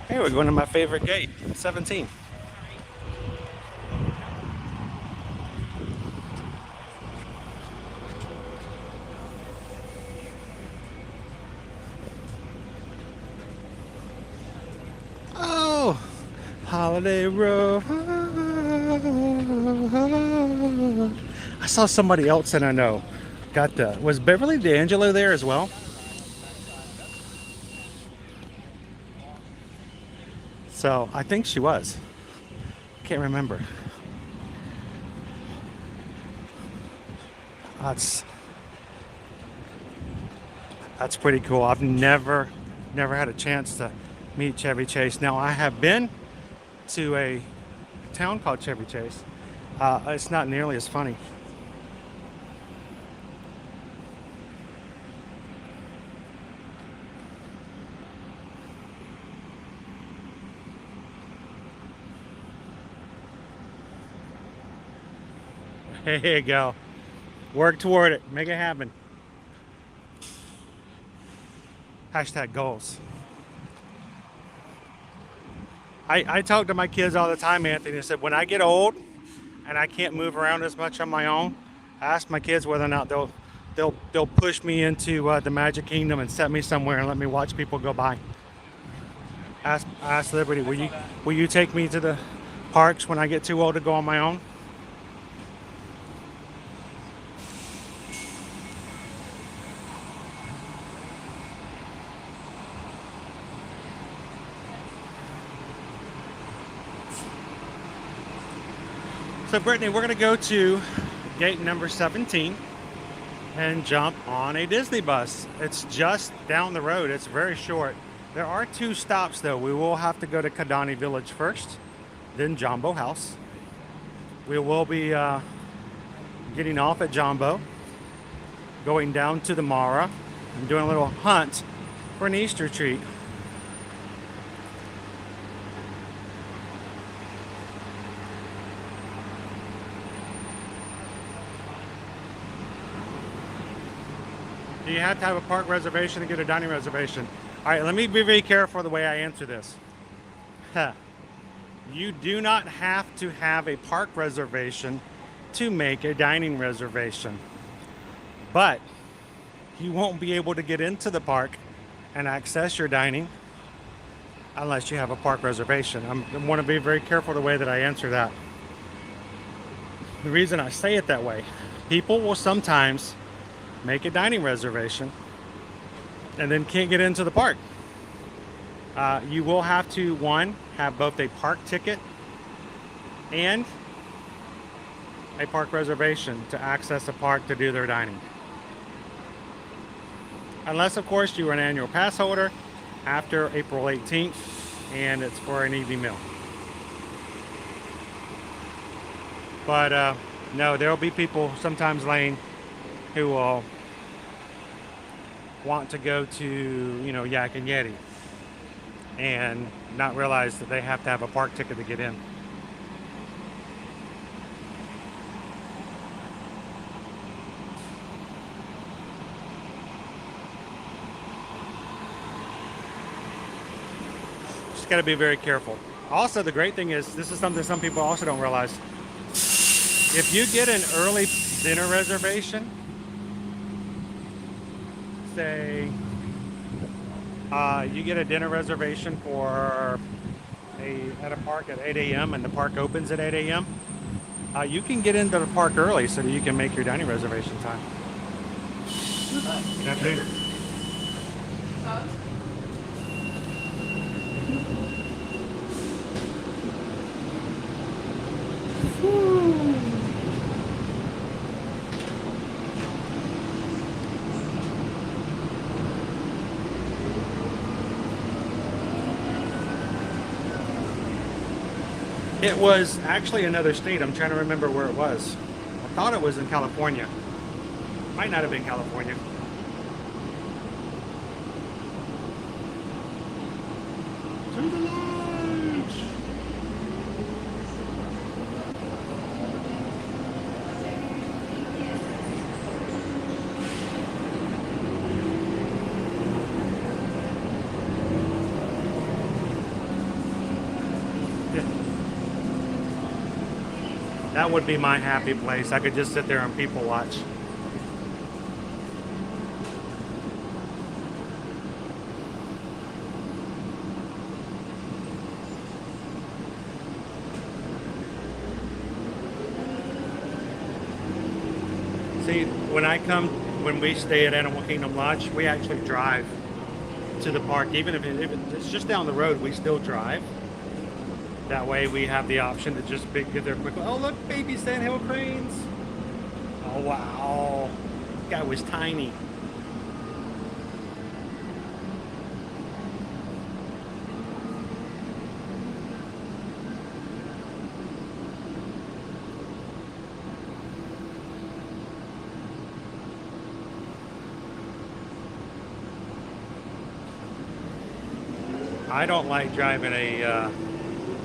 Hey, we're going to my favorite gate, 17. Oh, Holiday Road. I saw somebody else and I know. Was Beverly D'Angelo there as well? So I think she was. Can't remember. That's pretty cool. I've never had a chance to meet Chevy Chase. Now I have been to a town called Chevy Chase. It's not nearly as funny. Here you go. Work toward it. Make it happen. Hashtag goals. I talk to my kids all the time, Anthony. I said, when I get old and I can't move around as much on my own, I ask my kids whether or not they'll push me into the Magic Kingdom and set me somewhere and let me watch people go by. Ask Liberty, will you take me to the parks when I get too old to go on my own? So Brittany, we're going to go to gate number 17 and jump on a Disney bus. It's just down the road. It's very short. There are 2 stops though. We will have to go to Kidani Village first, then Jumbo House. We will be getting off at Jumbo, going down to the Mara, and doing a little hunt for an Easter treat. You have to have a park reservation to get a dining reservation. All right, let me be very careful the way I answer this. You do not have to have a park reservation to make a dining reservation. But you won't be able to get into the park and access your dining unless you have a park reservation. I want to be very careful the way that I answer that. The reason I say it that way, people will sometimes make a dining reservation and then can't get into the park. You will have to, one, have both a park ticket and a park reservation to access the park to do their dining. Unless, of course, you are an annual pass holder after April 18th and it's for an evening meal. But no, there will be people sometimes, Lane, who will want to go to, Yak and Yeti and not realize that they have to have a park ticket to get in. Just got to be very careful. Also, the great thing is, this is something some people also don't realize. If you get an early dinner reservation, say you get a dinner reservation for at a park at 8 a.m. and the park opens at 8 a.m., you can get into the park early so that you can make your dining reservation time. Good afternoon. It was actually another state. I'm trying to remember where it was. I thought it was in California. Might not have been California. To the lodge. That would be my happy place. I could just sit there and people watch. See, when we stay at Animal Kingdom Lodge, we actually drive to the park. Even if it's just down the road, we still drive. That way we have the option to just get there quickly. Oh, look, baby sandhill cranes. Oh, wow. That guy was tiny. I don't like driving a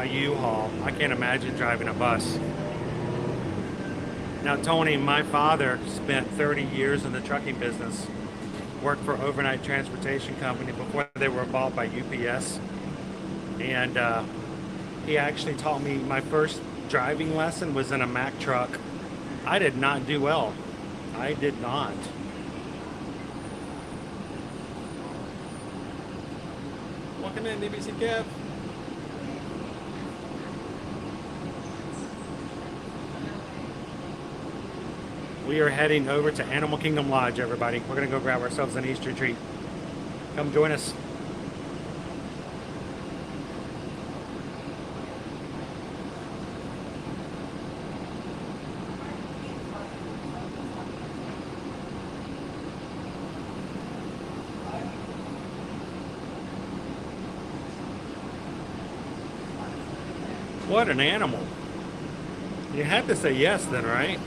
U-Haul. I can't imagine driving a bus. Now, Tony, my father spent 30 years in the trucking business, worked for overnight transportation company before they were bought by UPS. And he actually taught me, my first driving lesson was in a Mack truck. I did not do well. I did not. Welcome in, DBC Kev. We are heading over to Animal Kingdom Lodge, everybody. We're going to go grab ourselves an Easter treat. Come join us. What an animal. You had to say yes then, right?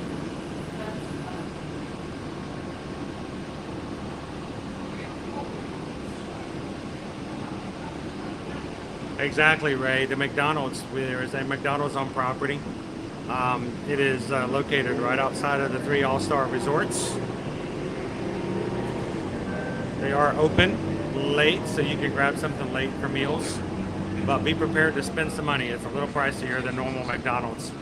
Exactly, Ray. The McDonald's, there is a McDonald's on property. It is located right outside of the 3 All-Star Resorts. They are open late, so you can grab something late for meals. But be prepared to spend some money. It's a little pricier than normal McDonald's.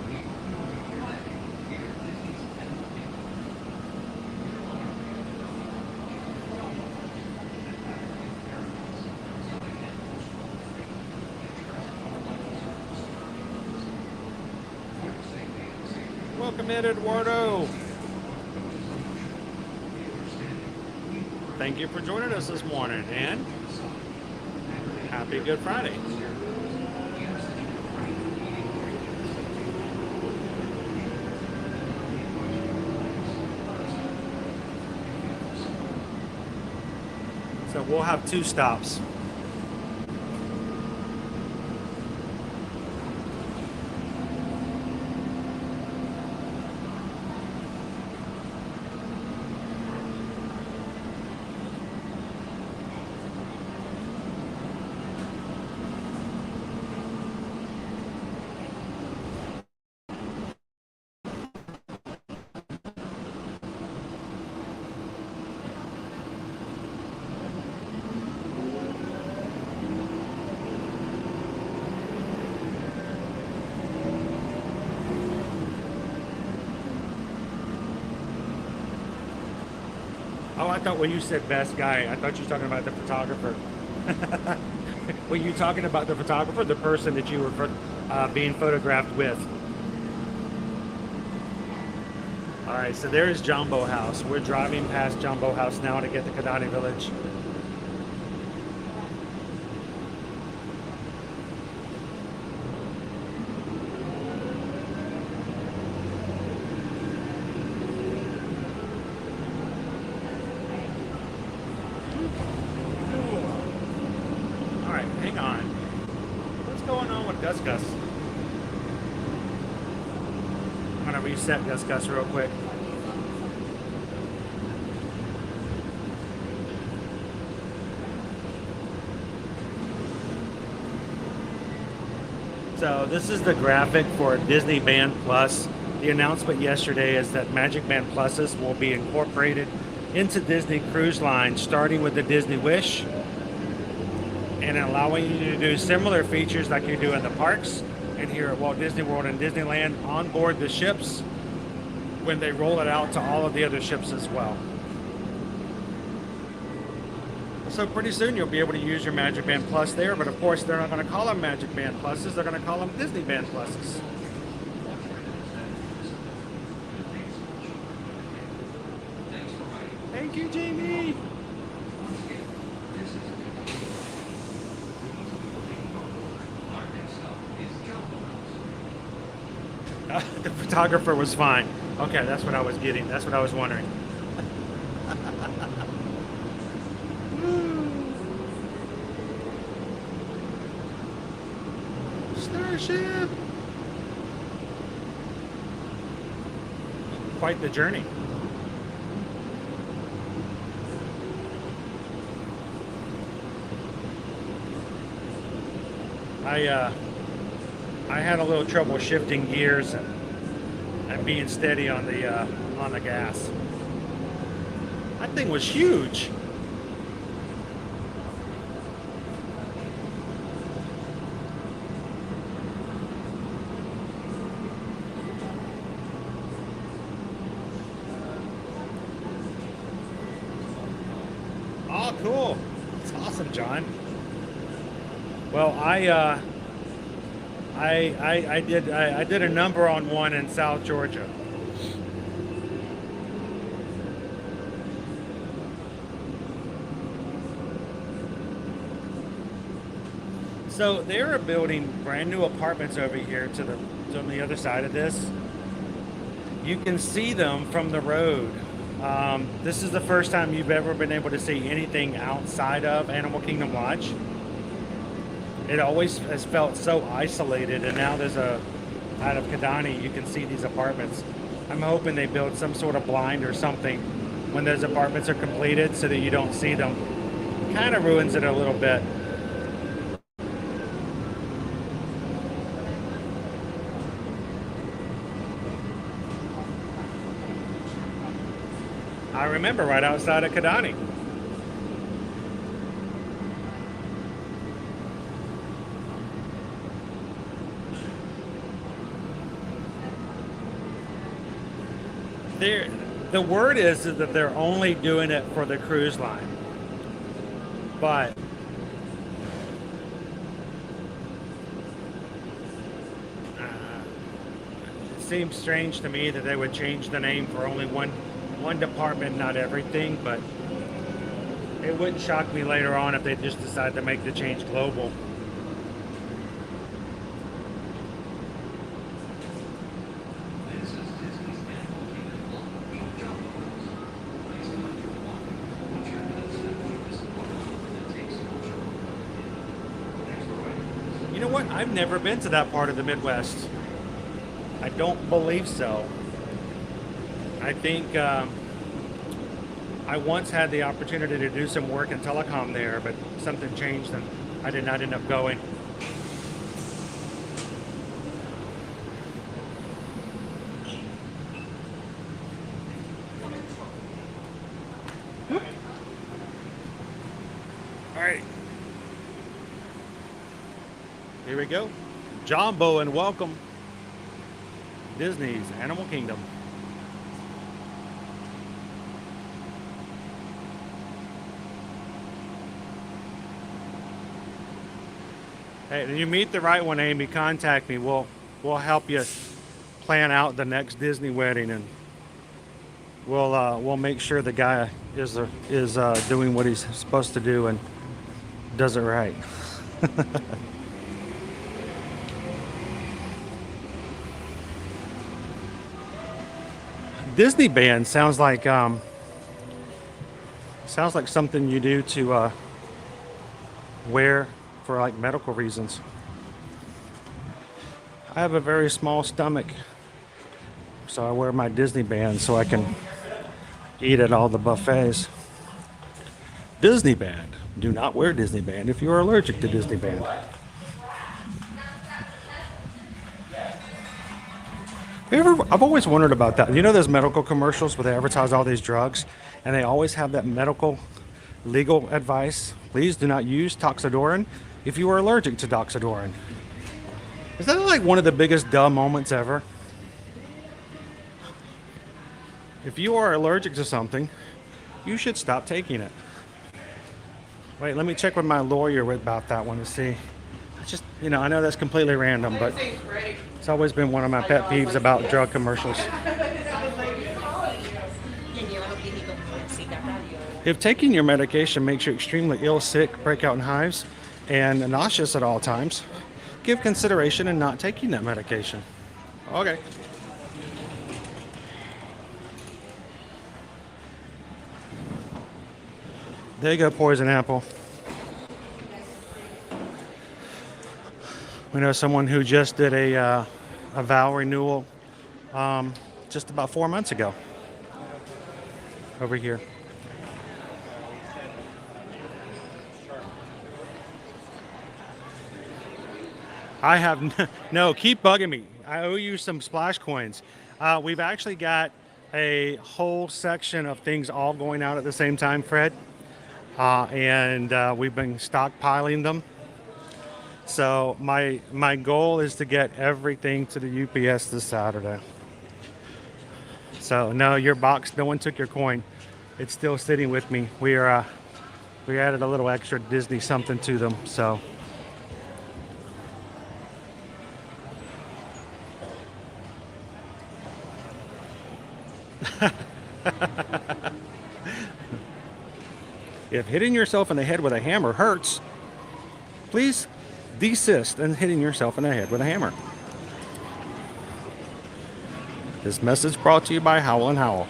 Welcome in, Eduardo. Thank you for joining us this morning, and happy Good Friday. So we'll have 2 stops. Oh, I thought when you said best guy, I thought you were talking about the photographer. Were you talking about the photographer, the person that you were being photographed with? All right, so there is Jumbo House. We're driving past Jumbo House now to get to Kidani Village. Reset Gus real quick. So this is the graphic for Disney Band Plus. The announcement yesterday is that MagicBand Pluses will be incorporated into Disney Cruise Line, starting with the Disney Wish, and allowing you to do similar features like you do in the parks, in here at Walt Disney World and Disneyland on board the ships when they roll it out to all of the other ships as well. So pretty soon you'll be able to use your MagicBand Plus there, but of course they're not going to call them MagicBand Pluses, they're going to call them Disneyband Pluses. Thank you, Jamie! The photographer was fine. Okay, that's what I was getting. That's what I was wondering. Starship! Quite the journey. I had a little trouble shifting gears and being steady on the gas. That thing was huge. Oh, cool. That's awesome, John. Well, I did a number on one in South Georgia. So they are building brand new apartments over here to the other side of this. You can see them from the road. This is the first time you've ever been able to see anything outside of Animal Kingdom Lodge. It always has felt so isolated, and now there's out of Kidani, you can see these apartments. I'm hoping they build some sort of blind or something when those apartments are completed so that you don't see them. Kind of ruins it a little bit. I remember right outside of Kidani. The word is that they're only doing it for the cruise line, but it seems strange to me that they would change the name for only one department, not everything. But it wouldn't shock me later on if they just decide to make the change global. You know what? I've never been to that part of the Midwest. I don't believe so. I think I once had the opportunity to do some work in telecom there, but something changed and I did not end up going. All right. Here we go. Jumbo and welcome. Disney's Animal Kingdom. Hey, when you meet the right one, Amy, contact me. We'll help you plan out the next Disney wedding, and we'll make sure the guy is doing what he's supposed to do and does it right. Disneyband sounds like something you do to wear for like medical reasons. I have a very small stomach, so I wear my Disneyband so I can eat at all the buffets. Disneyband. Do not wear Disneyband if you are allergic to Disneyband. I've always wondered about that. You know those medical commercials where they advertise all these drugs and they always have that medical legal advice? Please do not use Toxadorin if you are allergic to Doxadorin. Is that like one of the biggest duh moments ever? If you are allergic to something, you should stop taking it. Wait, let me check with my lawyer about that one to see. It's just, you know, I know that's completely random, but it's always been one of my pet peeves about drug commercials. If taking your medication makes you extremely ill, sick, break out in hives, and nauseous at all times, give consideration in not taking that medication. Okay. There you go, poison apple. We know someone who just did a vow renewal just about 4 months ago over here. I have no, keep bugging me. I owe you some splash coins. We've actually got a whole section of things all going out at the same time, Fred. And we've been stockpiling them. So my goal is to get everything to the UPS this Saturday. So no, your box, no one took your coin. It's still sitting with me. We added a little extra Disney something to them. So. If hitting yourself in the head with a hammer hurts, please desist in hitting yourself in the head with a hammer. This message brought to you by Howl and Howl.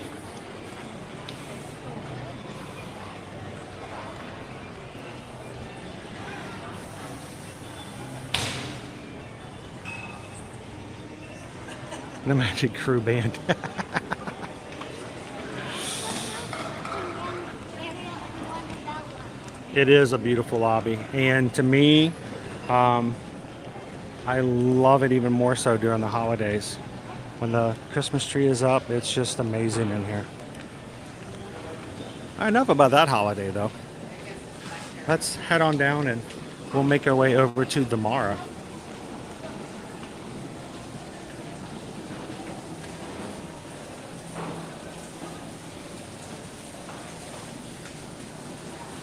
The Magic Crew Band. It is a beautiful lobby, and to me, I love it even more so during the holidays. When the Christmas tree is up, it's just amazing in here. Enough about that holiday, though. Let's head on down and we'll make our way over to Damara.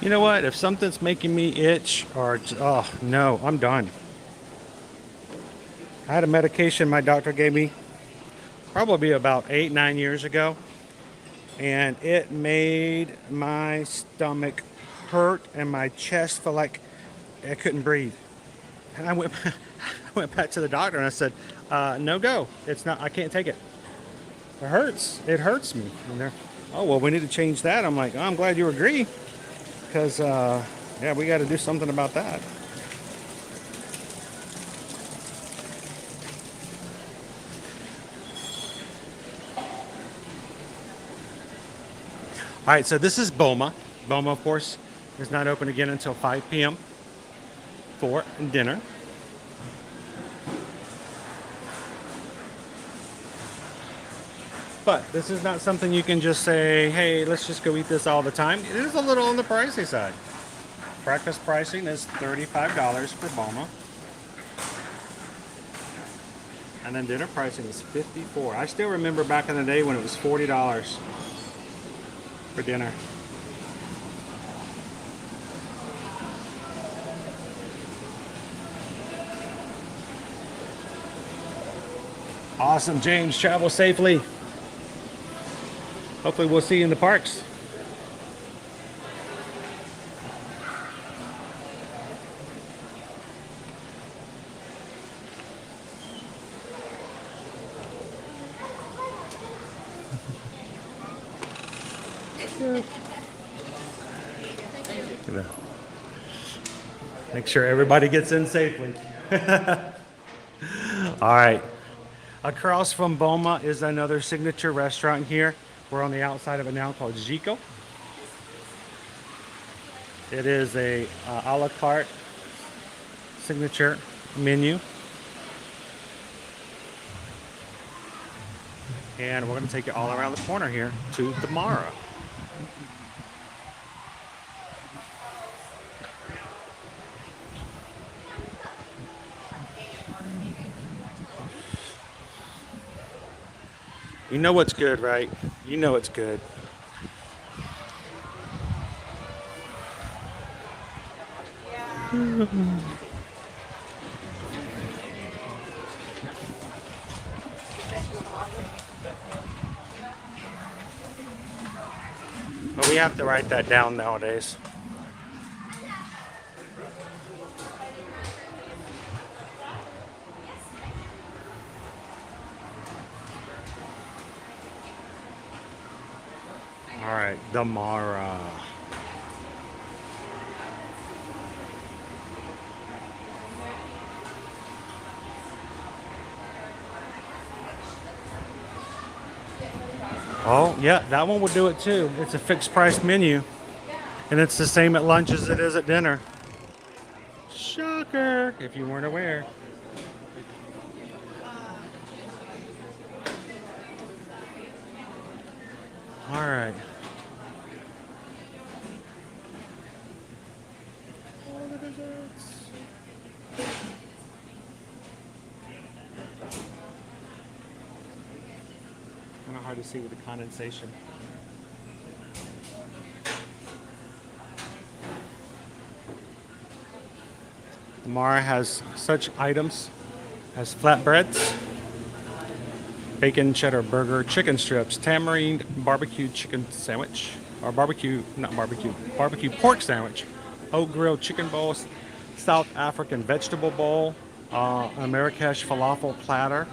You know what? If something's making me itch or, oh no, I'm done. I had a medication my doctor gave me probably about 8-9 years ago, and it made my stomach hurt and my chest felt like I couldn't breathe. And I went back to the doctor and I said, no go. It's not, I can't take it. It hurts. It hurts me. And they're, oh, well, we need to change that. I'm like, oh, I'm glad you agree. Because, yeah, we got to do something about that. All right, so this is Boma. Boma, of course, is not open again until 5 p.m. for dinner. But this is not something you can just say, hey, let's just go eat this all the time. It is a little on the pricey side. Breakfast pricing is $35 for Boma. And then dinner pricing is $54. I still remember back in the day when it was $40 for dinner. Awesome, James. Travel safely. Hopefully we'll see you in the parks. Make sure everybody gets in safely. All right. Across from Boma is another signature restaurant here. We're on the outside of it now, called Zico. It is a la carte signature menu. And we're going to take you all around the corner here to Damara. You know what's good, right? You know it's good. But we have to write that down nowadays. All right, the Mara. Oh, yeah, that one will do it too. It's a fixed price menu. And it's the same at lunch as it is at dinner. Shocker, if you weren't aware. All right. All the desserts. Kind of hard to see with the condensation. The Mara has such items as flatbreads, bacon cheddar burger, chicken strips, tamarind barbecue chicken sandwich, or barbecue pork sandwich, oat grilled chicken bowl, South African vegetable bowl, a Marrakesh falafel platter.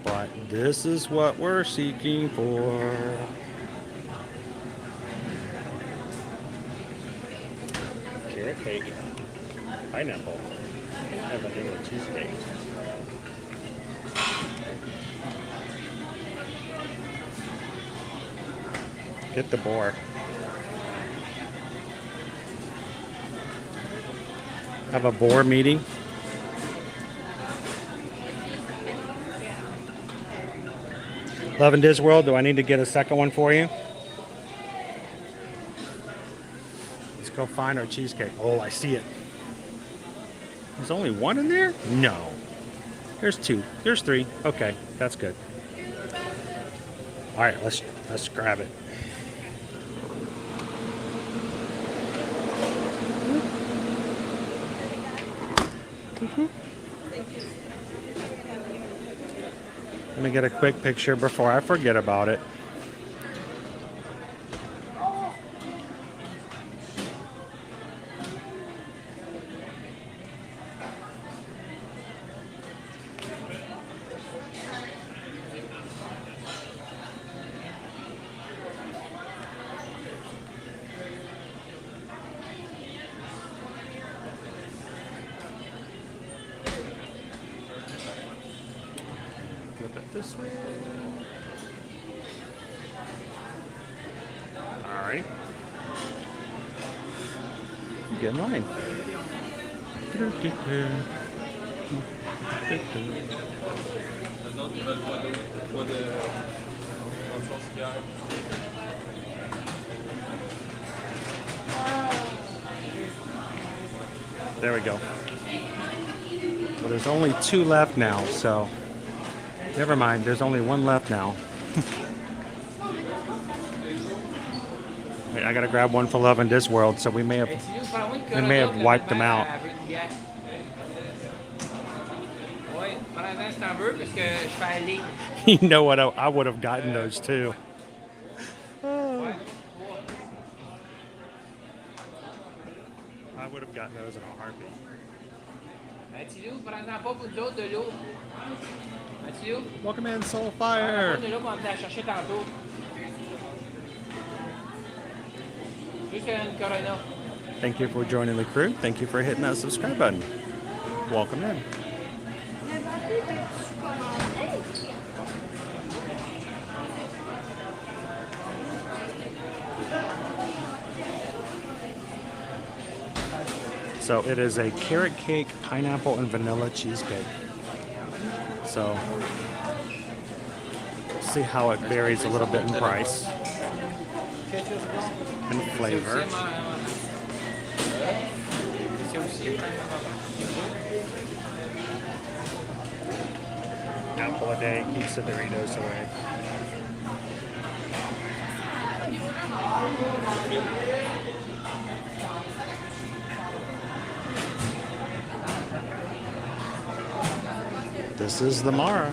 But this is what we're seeking for. Carrot cake, pineapple, and vanilla cheesecake. Get the boar. Have a boar meeting. Love and Disney World, do I need to get a second one for you? Let's go find our cheesecake. Oh, I see it. There's only one in there? No. There's two. There's three. Okay, that's good. All right, let's grab it. Let me get a quick picture before I forget about it. Flip it this way. All right. Get in line. There we go. Well, there's only two left now, so never mind. There's only one left now. Wait, I gotta grab one for Love in This World, so we may have wiped them out. You know what? I would have gotten those too. Oh. I would have gotten those in a heartbeat. Welcome in, Soulfire. Thank you for joining the crew. Thank you for hitting that subscribe button. Welcome in. So it is a carrot cake, pineapple, and vanilla cheesecake. So see how it varies a little bit in price and flavor. apple a day keeps the Doritos away. This is the Mara.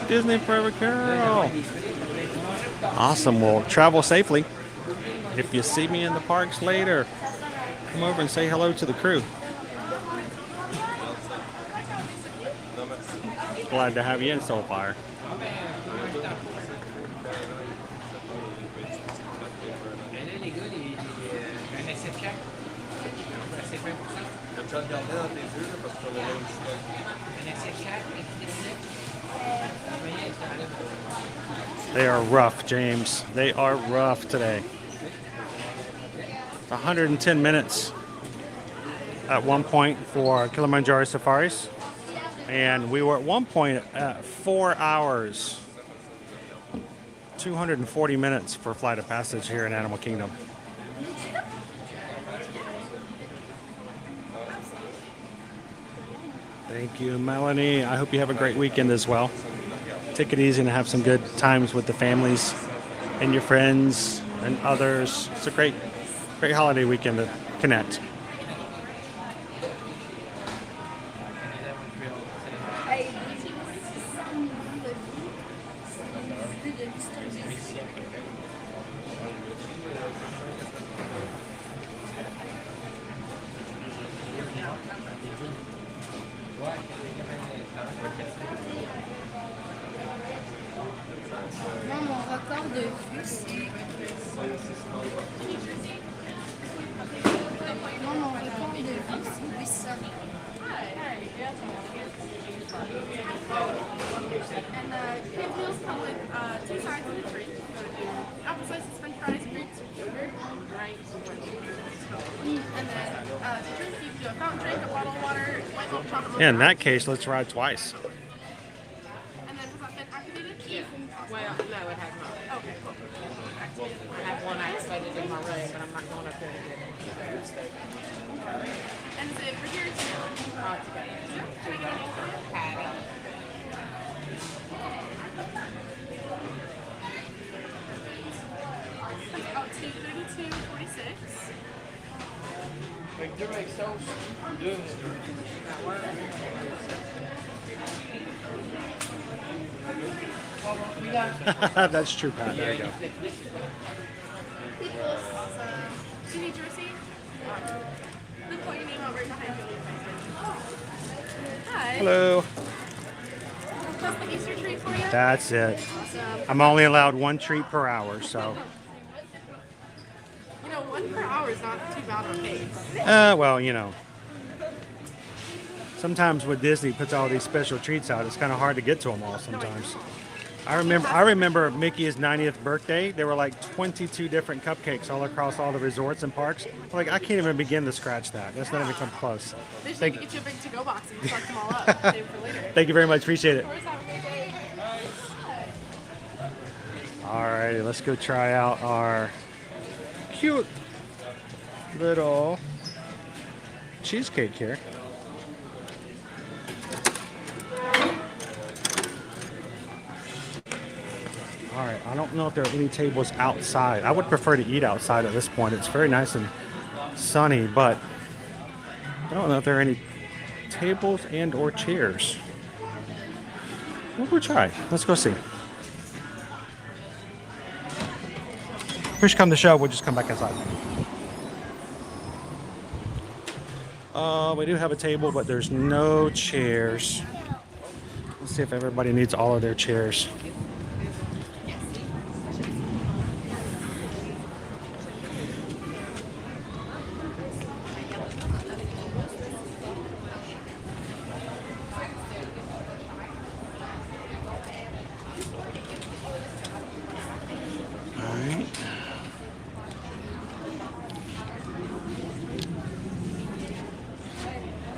Disney Forever Girl. Awesome. Well, travel safely. If you see me in the parks later, come over and say hello to the crew. Glad to have you in, Soulfire. They are rough, James. They are rough today. 110 minutes at one point for Kilimanjaro Safaris. And we were at one point at 4 hours, 240 minutes for Flight of Passage here in Animal Kingdom. Thank you, Melanie. I hope you have a great weekend as well. Take it easy and have some good times with the families and your friends and others. It's a great holiday weekend to connect. Yeah, in that case, let's ride twice. And then has that been activated? Yeah. Well, no, it has not. Okay, cool. I have one activated in my room, but I'm not going up there to get it. And is it for here too? Together. Yeah. Can I get a name for you? Patty. Oh, 232.46. Like, do make so doing it. That's true, Pat. There you go. Do you need your receipt? Look for your name over behind you. Hi. Hello. That's the Easter treat for you? That's it. Awesome. I'm only allowed one treat per hour, so. You know, 1 per hour is not too bad on pace. Well, you know. Sometimes when Disney puts all these special treats out, it's kind of hard to get to them all sometimes. I remember Mickey's 90th birthday. There were like 22 different cupcakes all across all the resorts and parks. Like, I can't even begin to scratch that. That's not even come close. They should get you a big to-go box and collect them all up. Save for later. Thank you very much. Appreciate it. Of course, have a great day. Alrighty, let's go try out our cute little cheesecake here. All right, I don't know if there are any tables outside. I would prefer to eat outside at this point. It's very nice and sunny, but I don't know if there are any tables and or chairs. We'll go try. Let's go see. Fish come to show, we'll just come back inside. We do have a table, but there's no chairs. Let's see if everybody needs all of their chairs.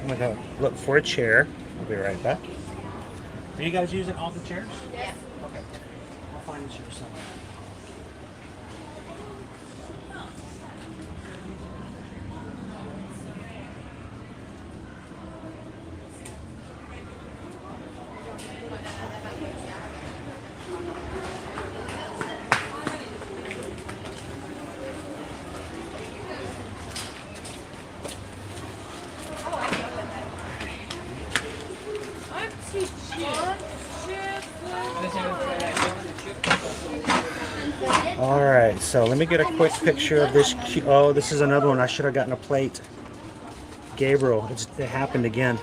I'm gonna look for a chair. I'll be right back. Are you guys using all the chairs? Yeah. Okay. I'll find a chair somewhere. All right, so let me get a quick picture of this. Oh, this is another one. I should have gotten a plate. Gabriel, it happened again.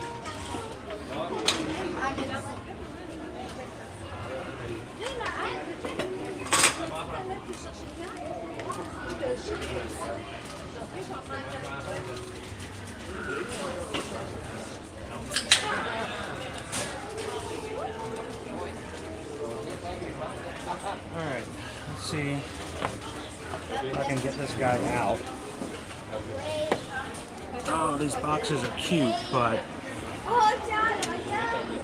All right, let's see if I can get this guy out. Oh, these boxes are cute, but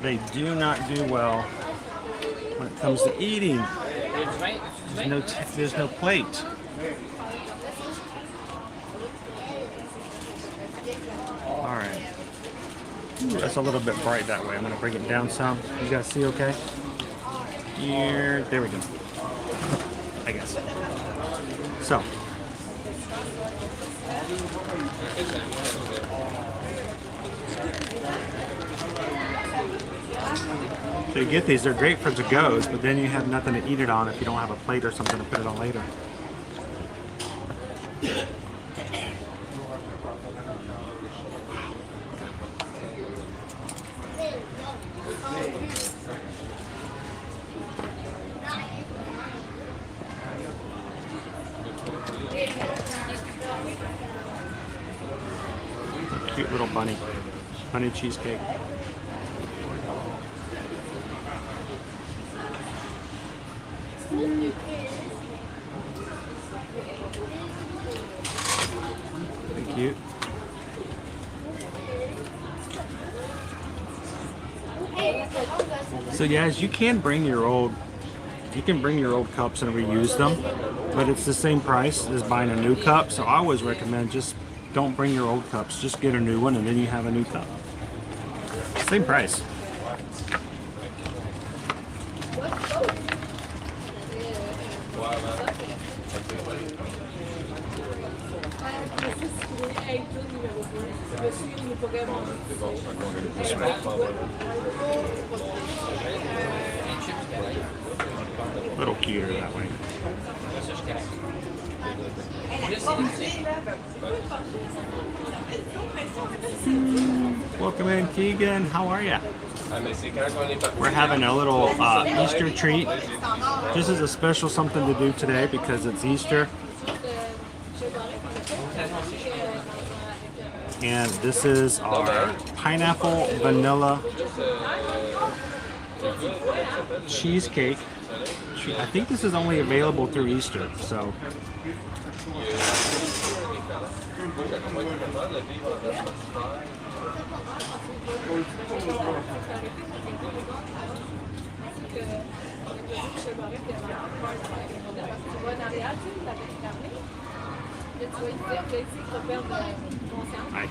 they do not do well when it comes to eating. There's no plate. All right, that's a little bit bright that way. I'm gonna bring it down some. You guys see okay? Here, there we go. I guess. So. So you get these, they're great for to-goes, but then you have nothing to eat it on if you don't have a plate or something to put it on later. Cute little bunny cheesecake. Very cute. So guys, you can bring your old cups and reuse them, but it's the same price as buying a new cup. So I always recommend just don't bring your old cups. Just get a new one and then you have a new cup. Same price. A little cuter that way. Welcome in, Keegan. How are you? We're having a little Easter treat. This is a special something to do today because it's Easter. And this is our pineapple vanilla cheesecake. I think this is only available through Easter, so. I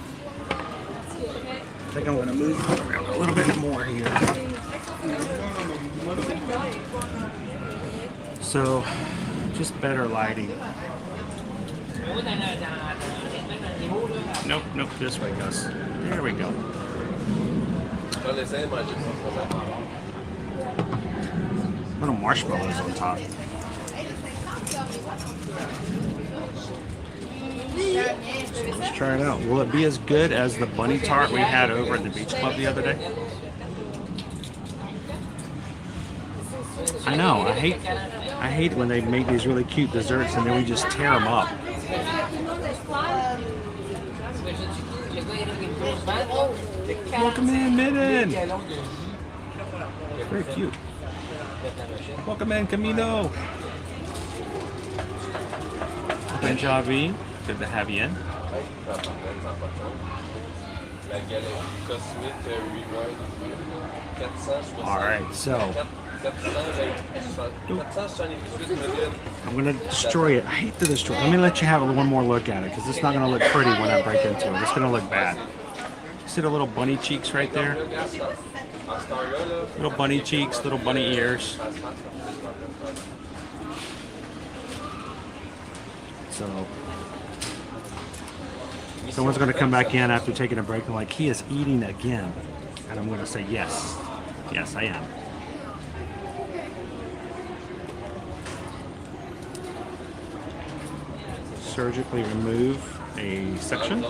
think I'm going to move around a little bit more here. So, just better lighting. Nope, this way, Gus. There we go. Little marshmallows on top. Let's try it out. Will it be as good as the bunny tart we had over at the beach club the other day? I know. I hate it when they make these really cute desserts and then we just tear them up. Welcome in, Midden. Very cute. Welcome in, Camino. Benjavi, good to have you in. All right, so I'm gonna destroy it. I hate to destroy it. Let me let you have one more look at it because it's not gonna look pretty when I break into it. It's gonna look bad. See the little bunny cheeks right there? Little bunny cheeks, little bunny ears. So someone's gonna come back in after taking a break and like, he is eating again. And I'm gonna say yes. Yes, I am. Surgically remove a section.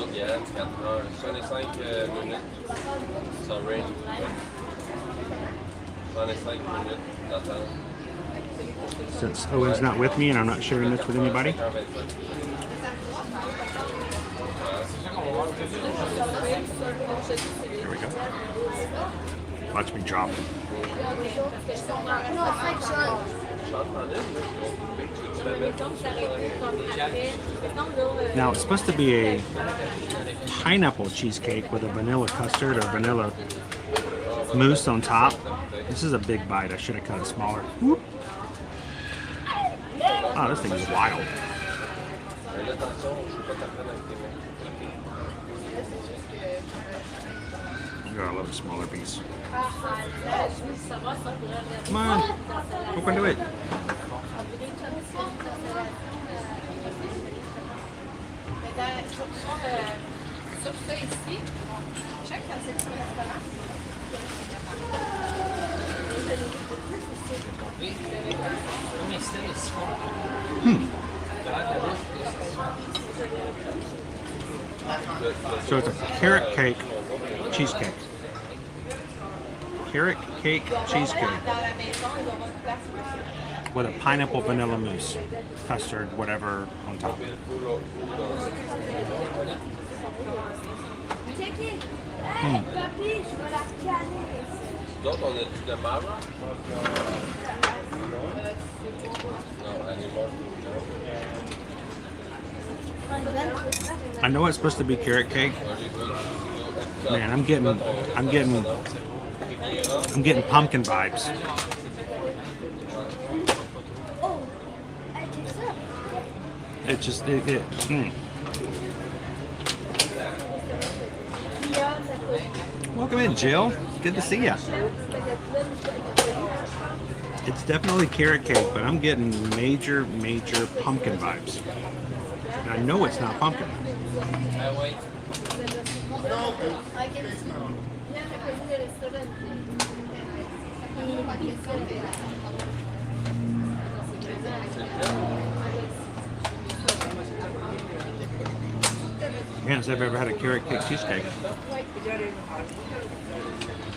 Since Owen's not with me and I'm not sharing this with anybody. Here we go. Watch me drop it. Now it's supposed to be a pineapple cheesecake with a vanilla custard or vanilla mousse on top. This is a big bite. I should have cut it smaller. Whoop. Oh, this thing is wild. You got a little smaller piece. Come on, open to it. So it's a carrot cake cheesecake. Carrot cake cheesecake with a pineapple vanilla mousse, custard, whatever on top. I know it's supposed to be carrot cake. Man, I'm getting pumpkin vibes. It just Welcome in, Jill. Good to see you. It's definitely carrot cake, but I'm getting major pumpkin vibes. And I know it's not pumpkin. Can't say I've ever had a carrot cake cheesecake.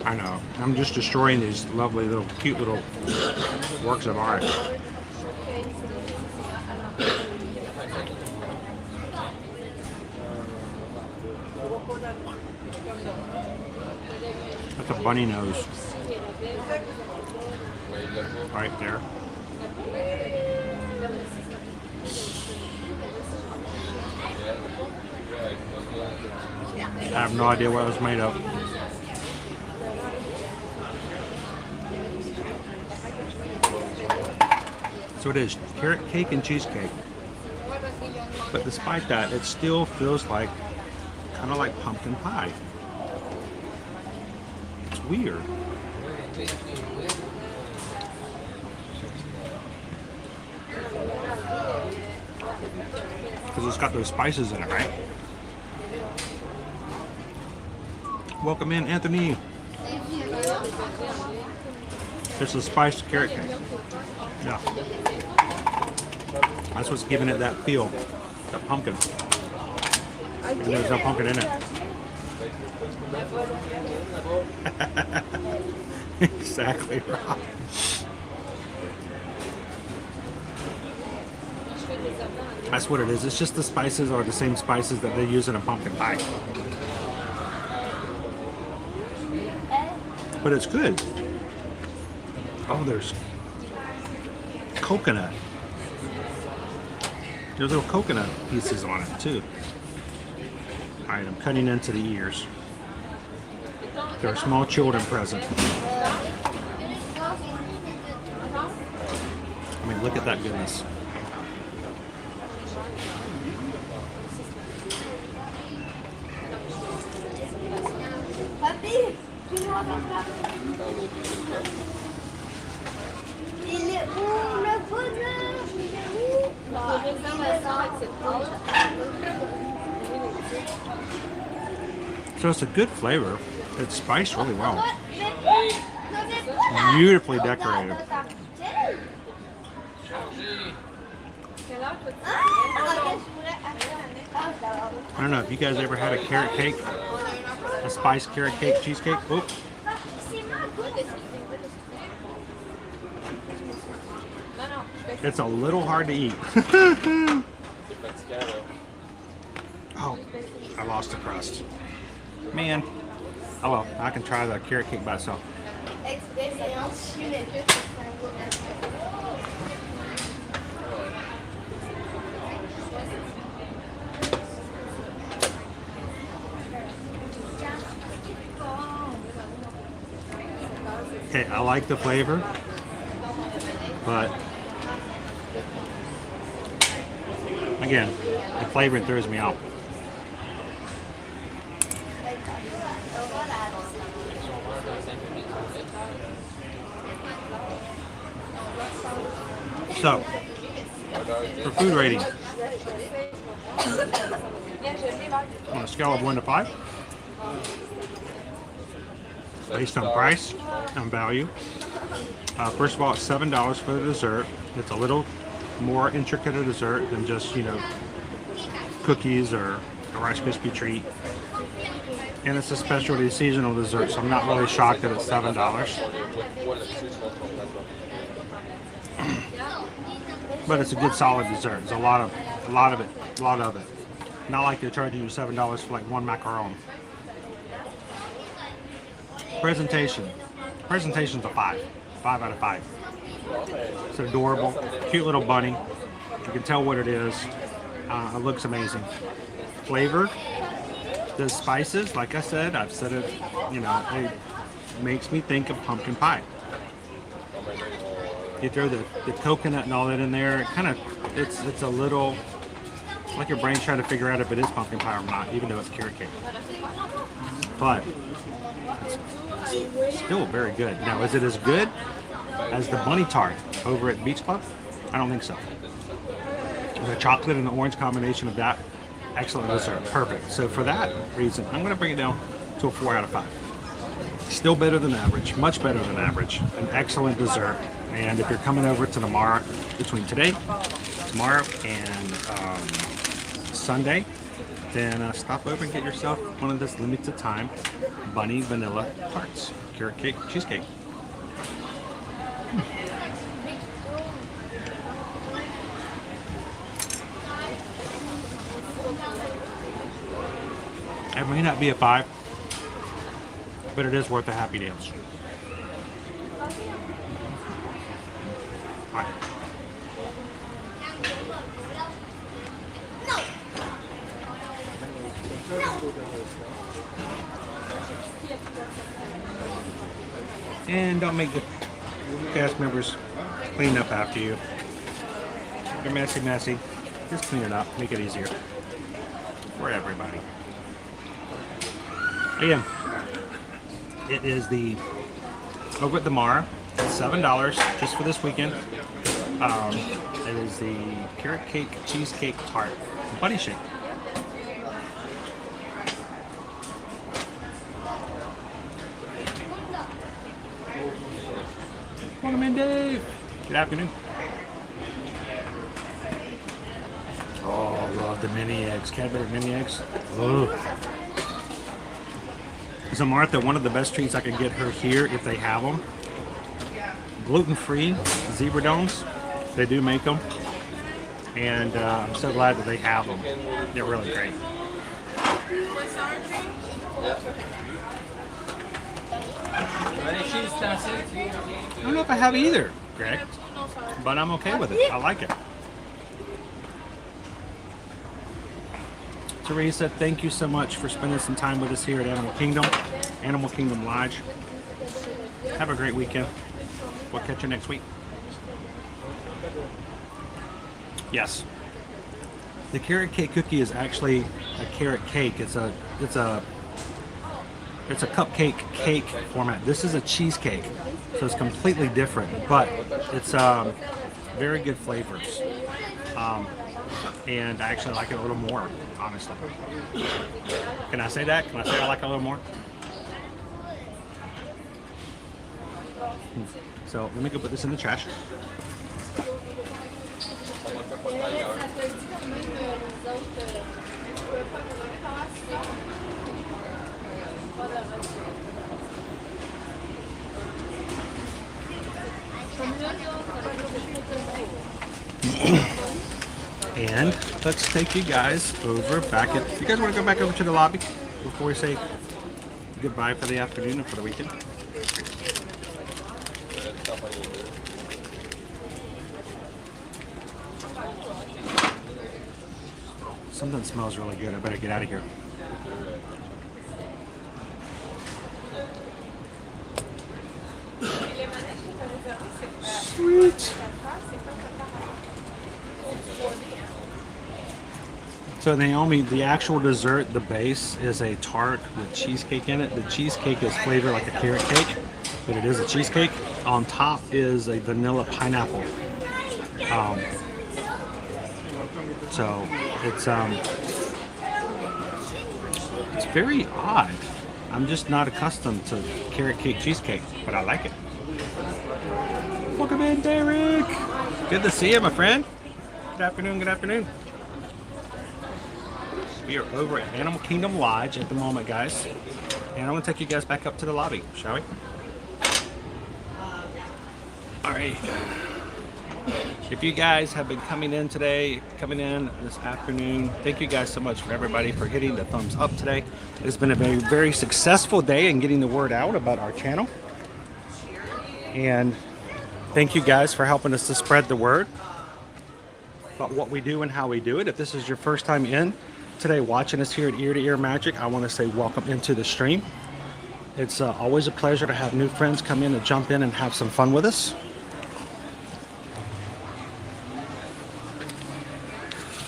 I know. I'm just destroying these lovely little, cute little works of art. That's a bunny nose. Right there. I have no idea what it was made of. So it is carrot cake and cheesecake. But despite that, it still feels like kind of like pumpkin pie. It's weird. Because it's got those spices in it, right? Welcome in, Anthony. It's a spiced carrot cake. Yeah. That's what's giving it that feel. That pumpkin. And there's no pumpkin in it. Exactly right. That's what it is. It's just the spices are the same spices that they use in a pumpkin pie. But it's good. Oh, there's coconut. There's little coconut pieces on it too. Alright, I'm cutting into the ears. They're a small children present. I mean, look at that goodness. Il est où le bonheur? So it's a good flavor. It's spiced really well. Beautifully decorated. I don't know if you guys ever had a carrot cake, a spiced carrot cake cheesecake. Oops. It's a little hard to eat. Oh, I lost the crust. Man. Oh well, I can try the carrot cake by itself. Okay, I like the flavor, but again, the flavor throws me out. So, for food rating, on a scale of 1 to 5, based on price and value, first of all, it's $7 for the dessert. It's a little more intricate a dessert than just, you know, cookies or a Rice Krispie treat. And it's a specialty seasonal dessert, so I'm not really shocked that it's $7. But it's a good solid dessert. There's a lot of it. Not like they're charging you $7 for like one macaron. Presentation's a 5 out of 5. It's adorable, cute little bunny. You can tell what it is. It looks amazing. Flavor, the spices, like I said, I've said it, you know, it makes me think of pumpkin pie. You throw the coconut and all that in there, it kind of, it's a little, like your brain's trying to figure out if it is pumpkin pie or not, even though it's carrot cake. But it's still very good. Now, is it as good as the bunny tart over at Beach Club? I don't think so. The chocolate and the orange combination of that, excellent dessert, perfect. So for that reason, I'm going to bring it down to a 4 out of 5. Still better than average, much better than average. An excellent dessert. And if you're coming over to the Mara between tomorrow and Sunday, then stop over and get yourself one of this limited time bunny vanilla tarts, carrot cake, cheesecake. It may not be a 5, but it is worth a happy dance. All right. And don't make the cast members clean up after you. They're messy. Just clean it up. Make it easier for everybody. Again, it is the over at the Mara. It's $7 just for this weekend. It is the carrot cake cheesecake tart bunny shake. Welcome in, Dave. Good afternoon. Oh, I love the mini eggs. Cadbury mini eggs. Ugh. So Martha, one of the best treats I could get her here if they have them. Gluten-free zebra domes. They do make them. And I'm so glad that they have them. They're really great. I don't know if I have either, Greg, but I'm okay with it. I like it. Teresa, thank you so much for spending some time with us here at Animal Kingdom Lodge. Have a great weekend. We'll catch you next week. Yes. The carrot cake cookie is actually a carrot cake. It's a cupcake cake format. This is a cheesecake, so it's completely different, but it's very good flavors. And I actually like it a little more, honestly. Can I say that? Can I say I like it a little more? So let me go put this in the trash. And let's take you guys over back at. You guys want to go back over to the lobby before we say goodbye for the afternoon and for the weekend? Something smells really good. I better get out of here. Sweet. So Naomi, the actual dessert, the base is a tart with cheesecake in it. The cheesecake is flavored like a carrot cake, but it is a cheesecake. On top is a vanilla pineapple. So it's very odd. I'm just not accustomed to carrot cake cheesecake, but I like it. Welcome in, Derek. Good to see you, my friend. Good afternoon. Good afternoon. We are over at Animal Kingdom Lodge at the moment, guys. And I'm going to take you guys back up to the lobby, shall we? All right. If you guys have been coming in today, coming in this afternoon, thank you guys so much for everybody for hitting the thumbs up today. It's been a very, very successful day in getting the word out about our channel. And thank you guys for helping us to spread the word about what we do and how we do it. If this is your first time in today watching us here at Ear to Ear Magic, I want to say welcome into the stream. It's always a pleasure to have new friends come in and jump in and have some fun with us.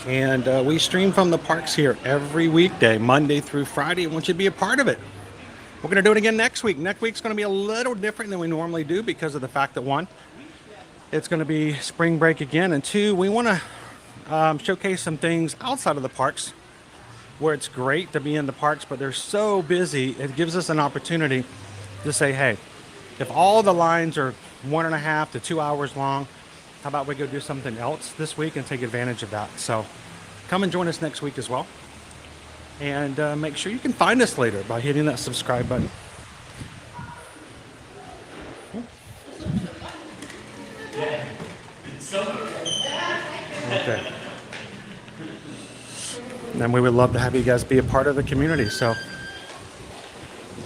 And we stream from the parks here every weekday, Monday through Friday. I want you to be a part of it. We're going to do it again next week. Next week's going to be a little different than we normally do because of the fact that, one, it's going to be spring break again, and two, we want to showcase some things outside of the parks where it's great to be in the parks, but they're so busy, it gives us an opportunity to say, hey, if all the lines are 1.5 to 2 hours long, how about we go do something else this week and take advantage of that? So come and join us next week as well. And make sure you can find us later by hitting that subscribe button. Okay. And we would love to have you guys be a part of the community. So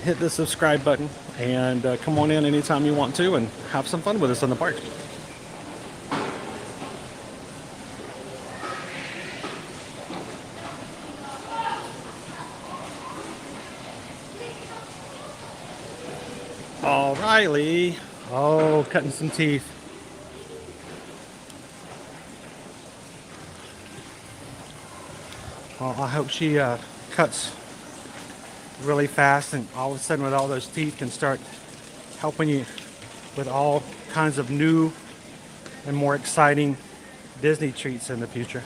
hit the subscribe button and come on in anytime you want to and have some fun with us on the park. All right, Lee. Oh, cutting some teeth. Well, I hope she cuts really fast and all of a sudden with all those teeth can start helping you with all kinds of new and more exciting Disney treats in the future.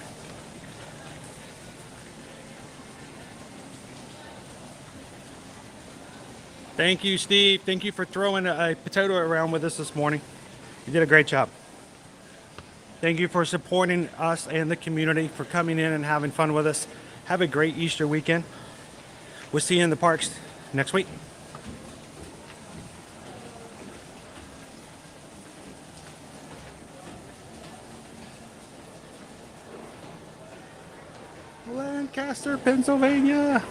Thank you, Steve. Thank you for throwing a potato around with us this morning. You did a great job. Thank you for supporting us and the community, for coming in and having fun with us. Have a great Easter weekend. We'll see you in the parks next week. Lancaster, Pennsylvania.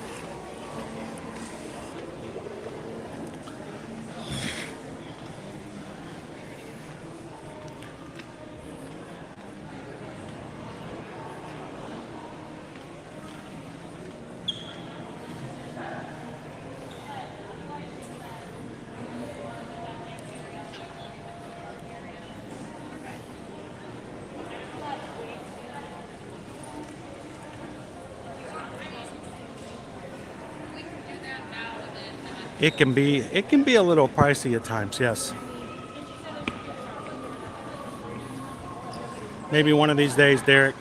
It can be a little pricey at times, yes. Maybe one of these days, Derek,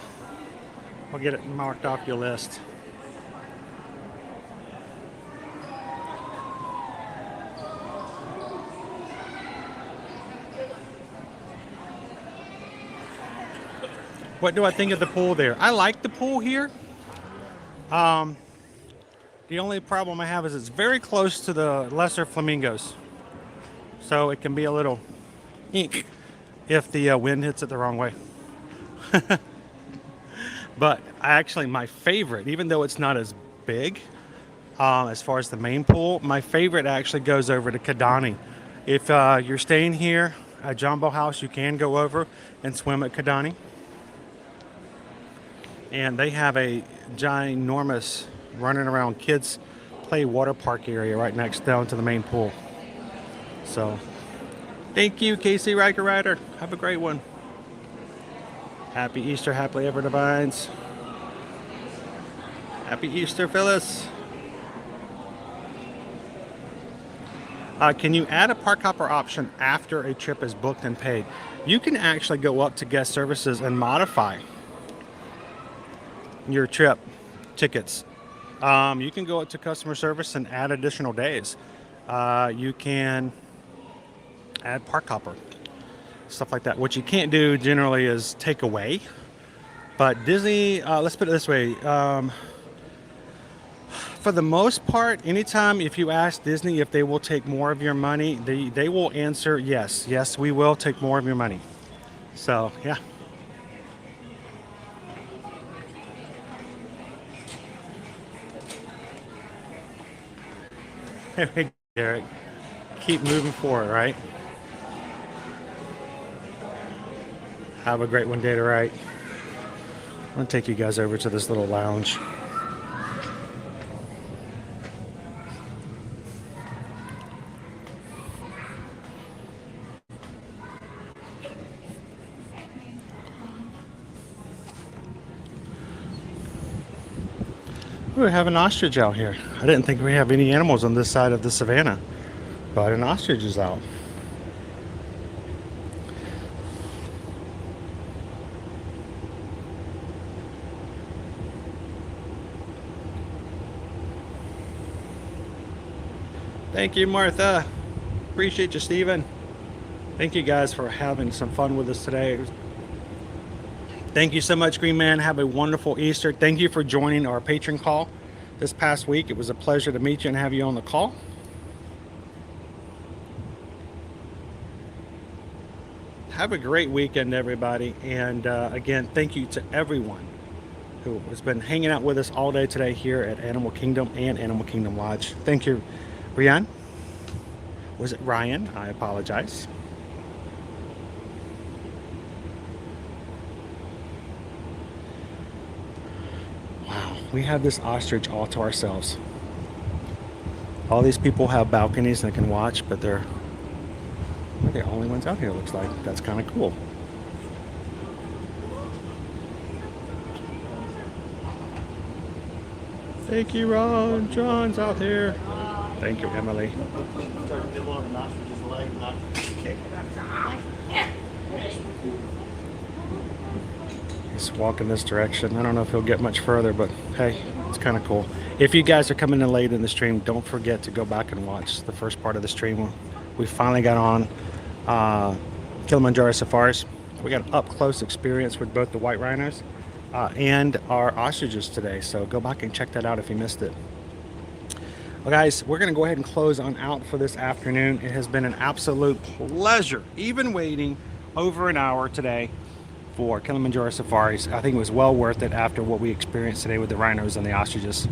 we'll get it marked off your list. What do I think of the pool there? I like the pool here. The only problem I have is it's very close to the lesser flamingos. So it can be a little ink if the wind hits it the wrong way. But actually my favorite, even though it's not as big as far as the main pool, my favorite actually goes over to Kidani. If you're staying here at Jumbo House, you can go over and swim at Kidani. And they have a ginormous running around kids play water park area right next down to the main pool. So thank you, Casey Riker Rider. Have a great one. Happy Easter, happily ever divines. Happy Easter, Phyllis. Can you add a park hopper option after a trip is booked and paid? You can actually go up to guest services and modify your trip tickets. You can go up to customer service and add additional days. You can add park hopper, stuff like that. What you can't do generally is take away. But Disney, let's put it this way. For the most part, anytime if you ask Disney if they will take more of your money, they will answer yes. Yes, we will take more of your money. So, yeah. Hey, Derek, keep moving forward, right? Have a great one, day to right. I'm gonna take you guys over to this little lounge. We have an ostrich out here. I didn't think we have any animals on this side of the savannah, but an ostrich is out. Thank you, Martha. Appreciate you, Stephen. Thank you guys for having some fun with us today. Thank you so much, Green Man. Have a wonderful Easter. Thank you for joining our patron call this past week. It was a pleasure to meet you and have you on the call. Have a great weekend, everybody. And again, thank you to everyone who has been hanging out with us all day today here at Animal Kingdom and Animal Kingdom Lodge. Thank you, Ryan. Was it Ryan? I apologize. We have this ostrich all to ourselves. All these people have balconies and they can watch, but we're the only ones out here, looks like. That's kind of cool. Thank you, Ron. John's out here. Thank you, Emily. He's walking this direction. I don't know if he'll get much further, but hey, it's kind of cool. If you guys are coming in late in the stream, don't forget to go back and watch the first part of the stream. We finally got on Kilimanjaro Safaris. We got an up-close experience with both the white rhinos and our ostriches today. So go back and check that out if you missed it. Well, guys, we're going to go ahead and close on out for this afternoon. It has been an absolute pleasure, even waiting over an hour today for Kilimanjaro Safaris. I think it was well worth it after what we experienced today with the rhinos and the ostriches.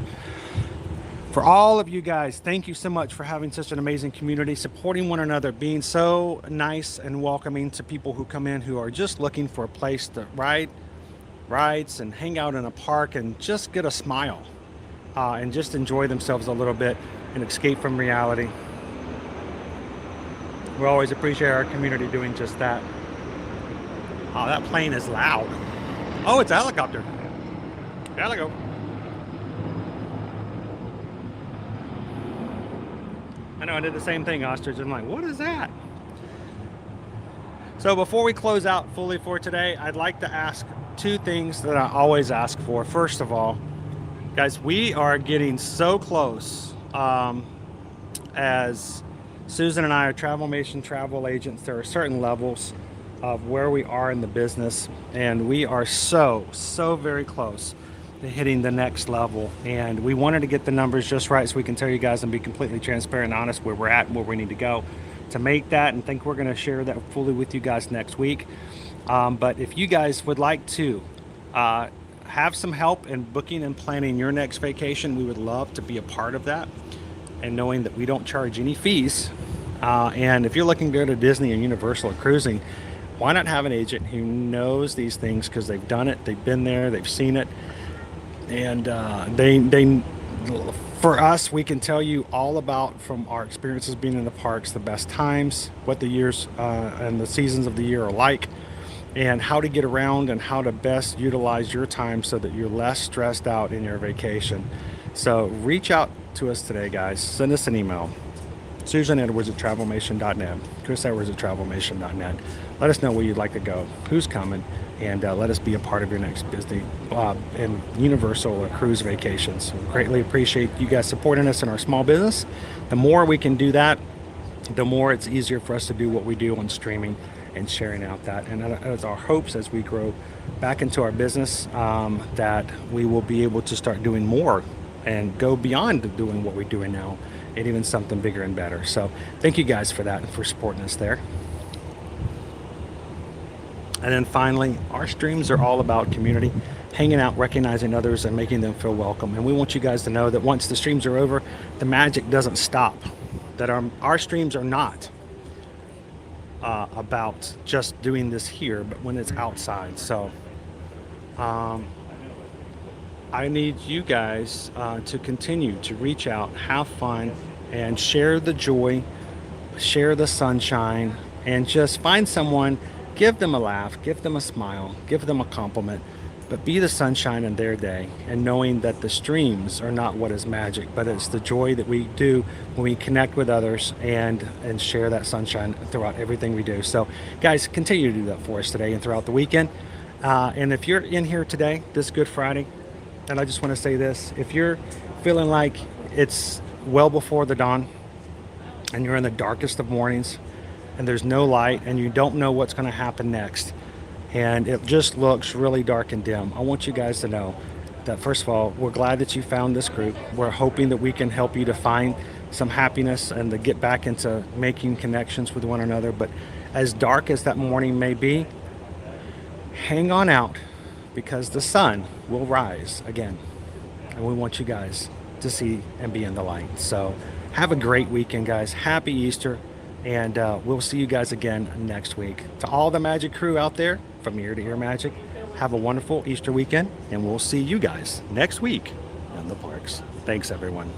For all of you guys, thank you so much for having such an amazing community, supporting one another, being so nice and welcoming to people who come in who are just looking for a place to ride rides and hang out in a park and just get a smile and just enjoy themselves a little bit and escape from reality. We always appreciate our community doing just that. Oh, that plane is loud. Oh, it's a helicopter. Gotta go. I know I did the same thing, ostrich. I'm like, what is that? So before we close out fully for today, I'd like to ask two things that I always ask for. First of all, guys, we are getting so close. As Susan and I are Travelmation travel agents, there are certain levels of where we are in the business, and we are so very close to hitting the next level. And we wanted to get the numbers just right so we can tell you guys and be completely transparent and honest where we're at and where we need to go to make that, and think we're going to share that fully with you guys next week. But if you guys would like to have some help in booking and planning your next vacation, we would love to be a part of that. And knowing that we don't charge any fees, and if you're looking to go to Disney and Universal or cruising, why not have an agent who knows these things, because they've done it, they've been there, they've seen it, and they for us, we can tell you all about, from our experiences being in the parks, the best times, what the years and the seasons of the year are like, and how to get around and how to best utilize your time so that you're less stressed out in your vacation. So reach out to us today, guys. Send us an email. susanedwards@travelmation.net, chrisedwards@travelmation.net. Let us know where you'd like to go, who's coming, and let us be a part of your next Disney and Universal or cruise vacations. We greatly appreciate you guys supporting us in our small business. The more we can do that, the more it's easier for us to do what we do on streaming and sharing out that. And it's our hopes as we grow back into our business that we will be able to start doing more and go beyond doing what we're doing now, and even something bigger and better. So thank you guys for that and for supporting us there. And then finally, our streams are all about community, hanging out, recognizing others, and making them feel welcome. And we want you guys to know that once the streams are over, the magic doesn't stop. That our streams are not about just doing this here, but when it's outside. So I need you guys to continue to reach out, have fun, and share the joy, share the sunshine, and just find someone, give them a laugh, give them a smile, give them a compliment, but be the sunshine in their day, and knowing that the streams are not what is magic, but it's the joy that we do when we connect with others and share that sunshine throughout everything we do. So guys, continue to do that for us today and throughout the weekend. And if you're in here today, this Good Friday, and I just want to say this, if you're feeling like it's well before the dawn and you're in the darkest of mornings and there's no light and you don't know what's going to happen next and it just looks really dark and dim, I want you guys to know that, first of all, we're glad that you found this group. We're hoping that we can help you to find some happiness and to get back into making connections with one another. But as dark as that morning may be, hang on out, because the sun will rise again, and we want you guys to see and be in the light. So have a great weekend, guys. Happy Easter, and we'll see you guys again next week. To all the Magic crew out there from Ear to Ear Magic, have a wonderful Easter weekend, and we'll see you guys next week in the parks. Thanks, everyone.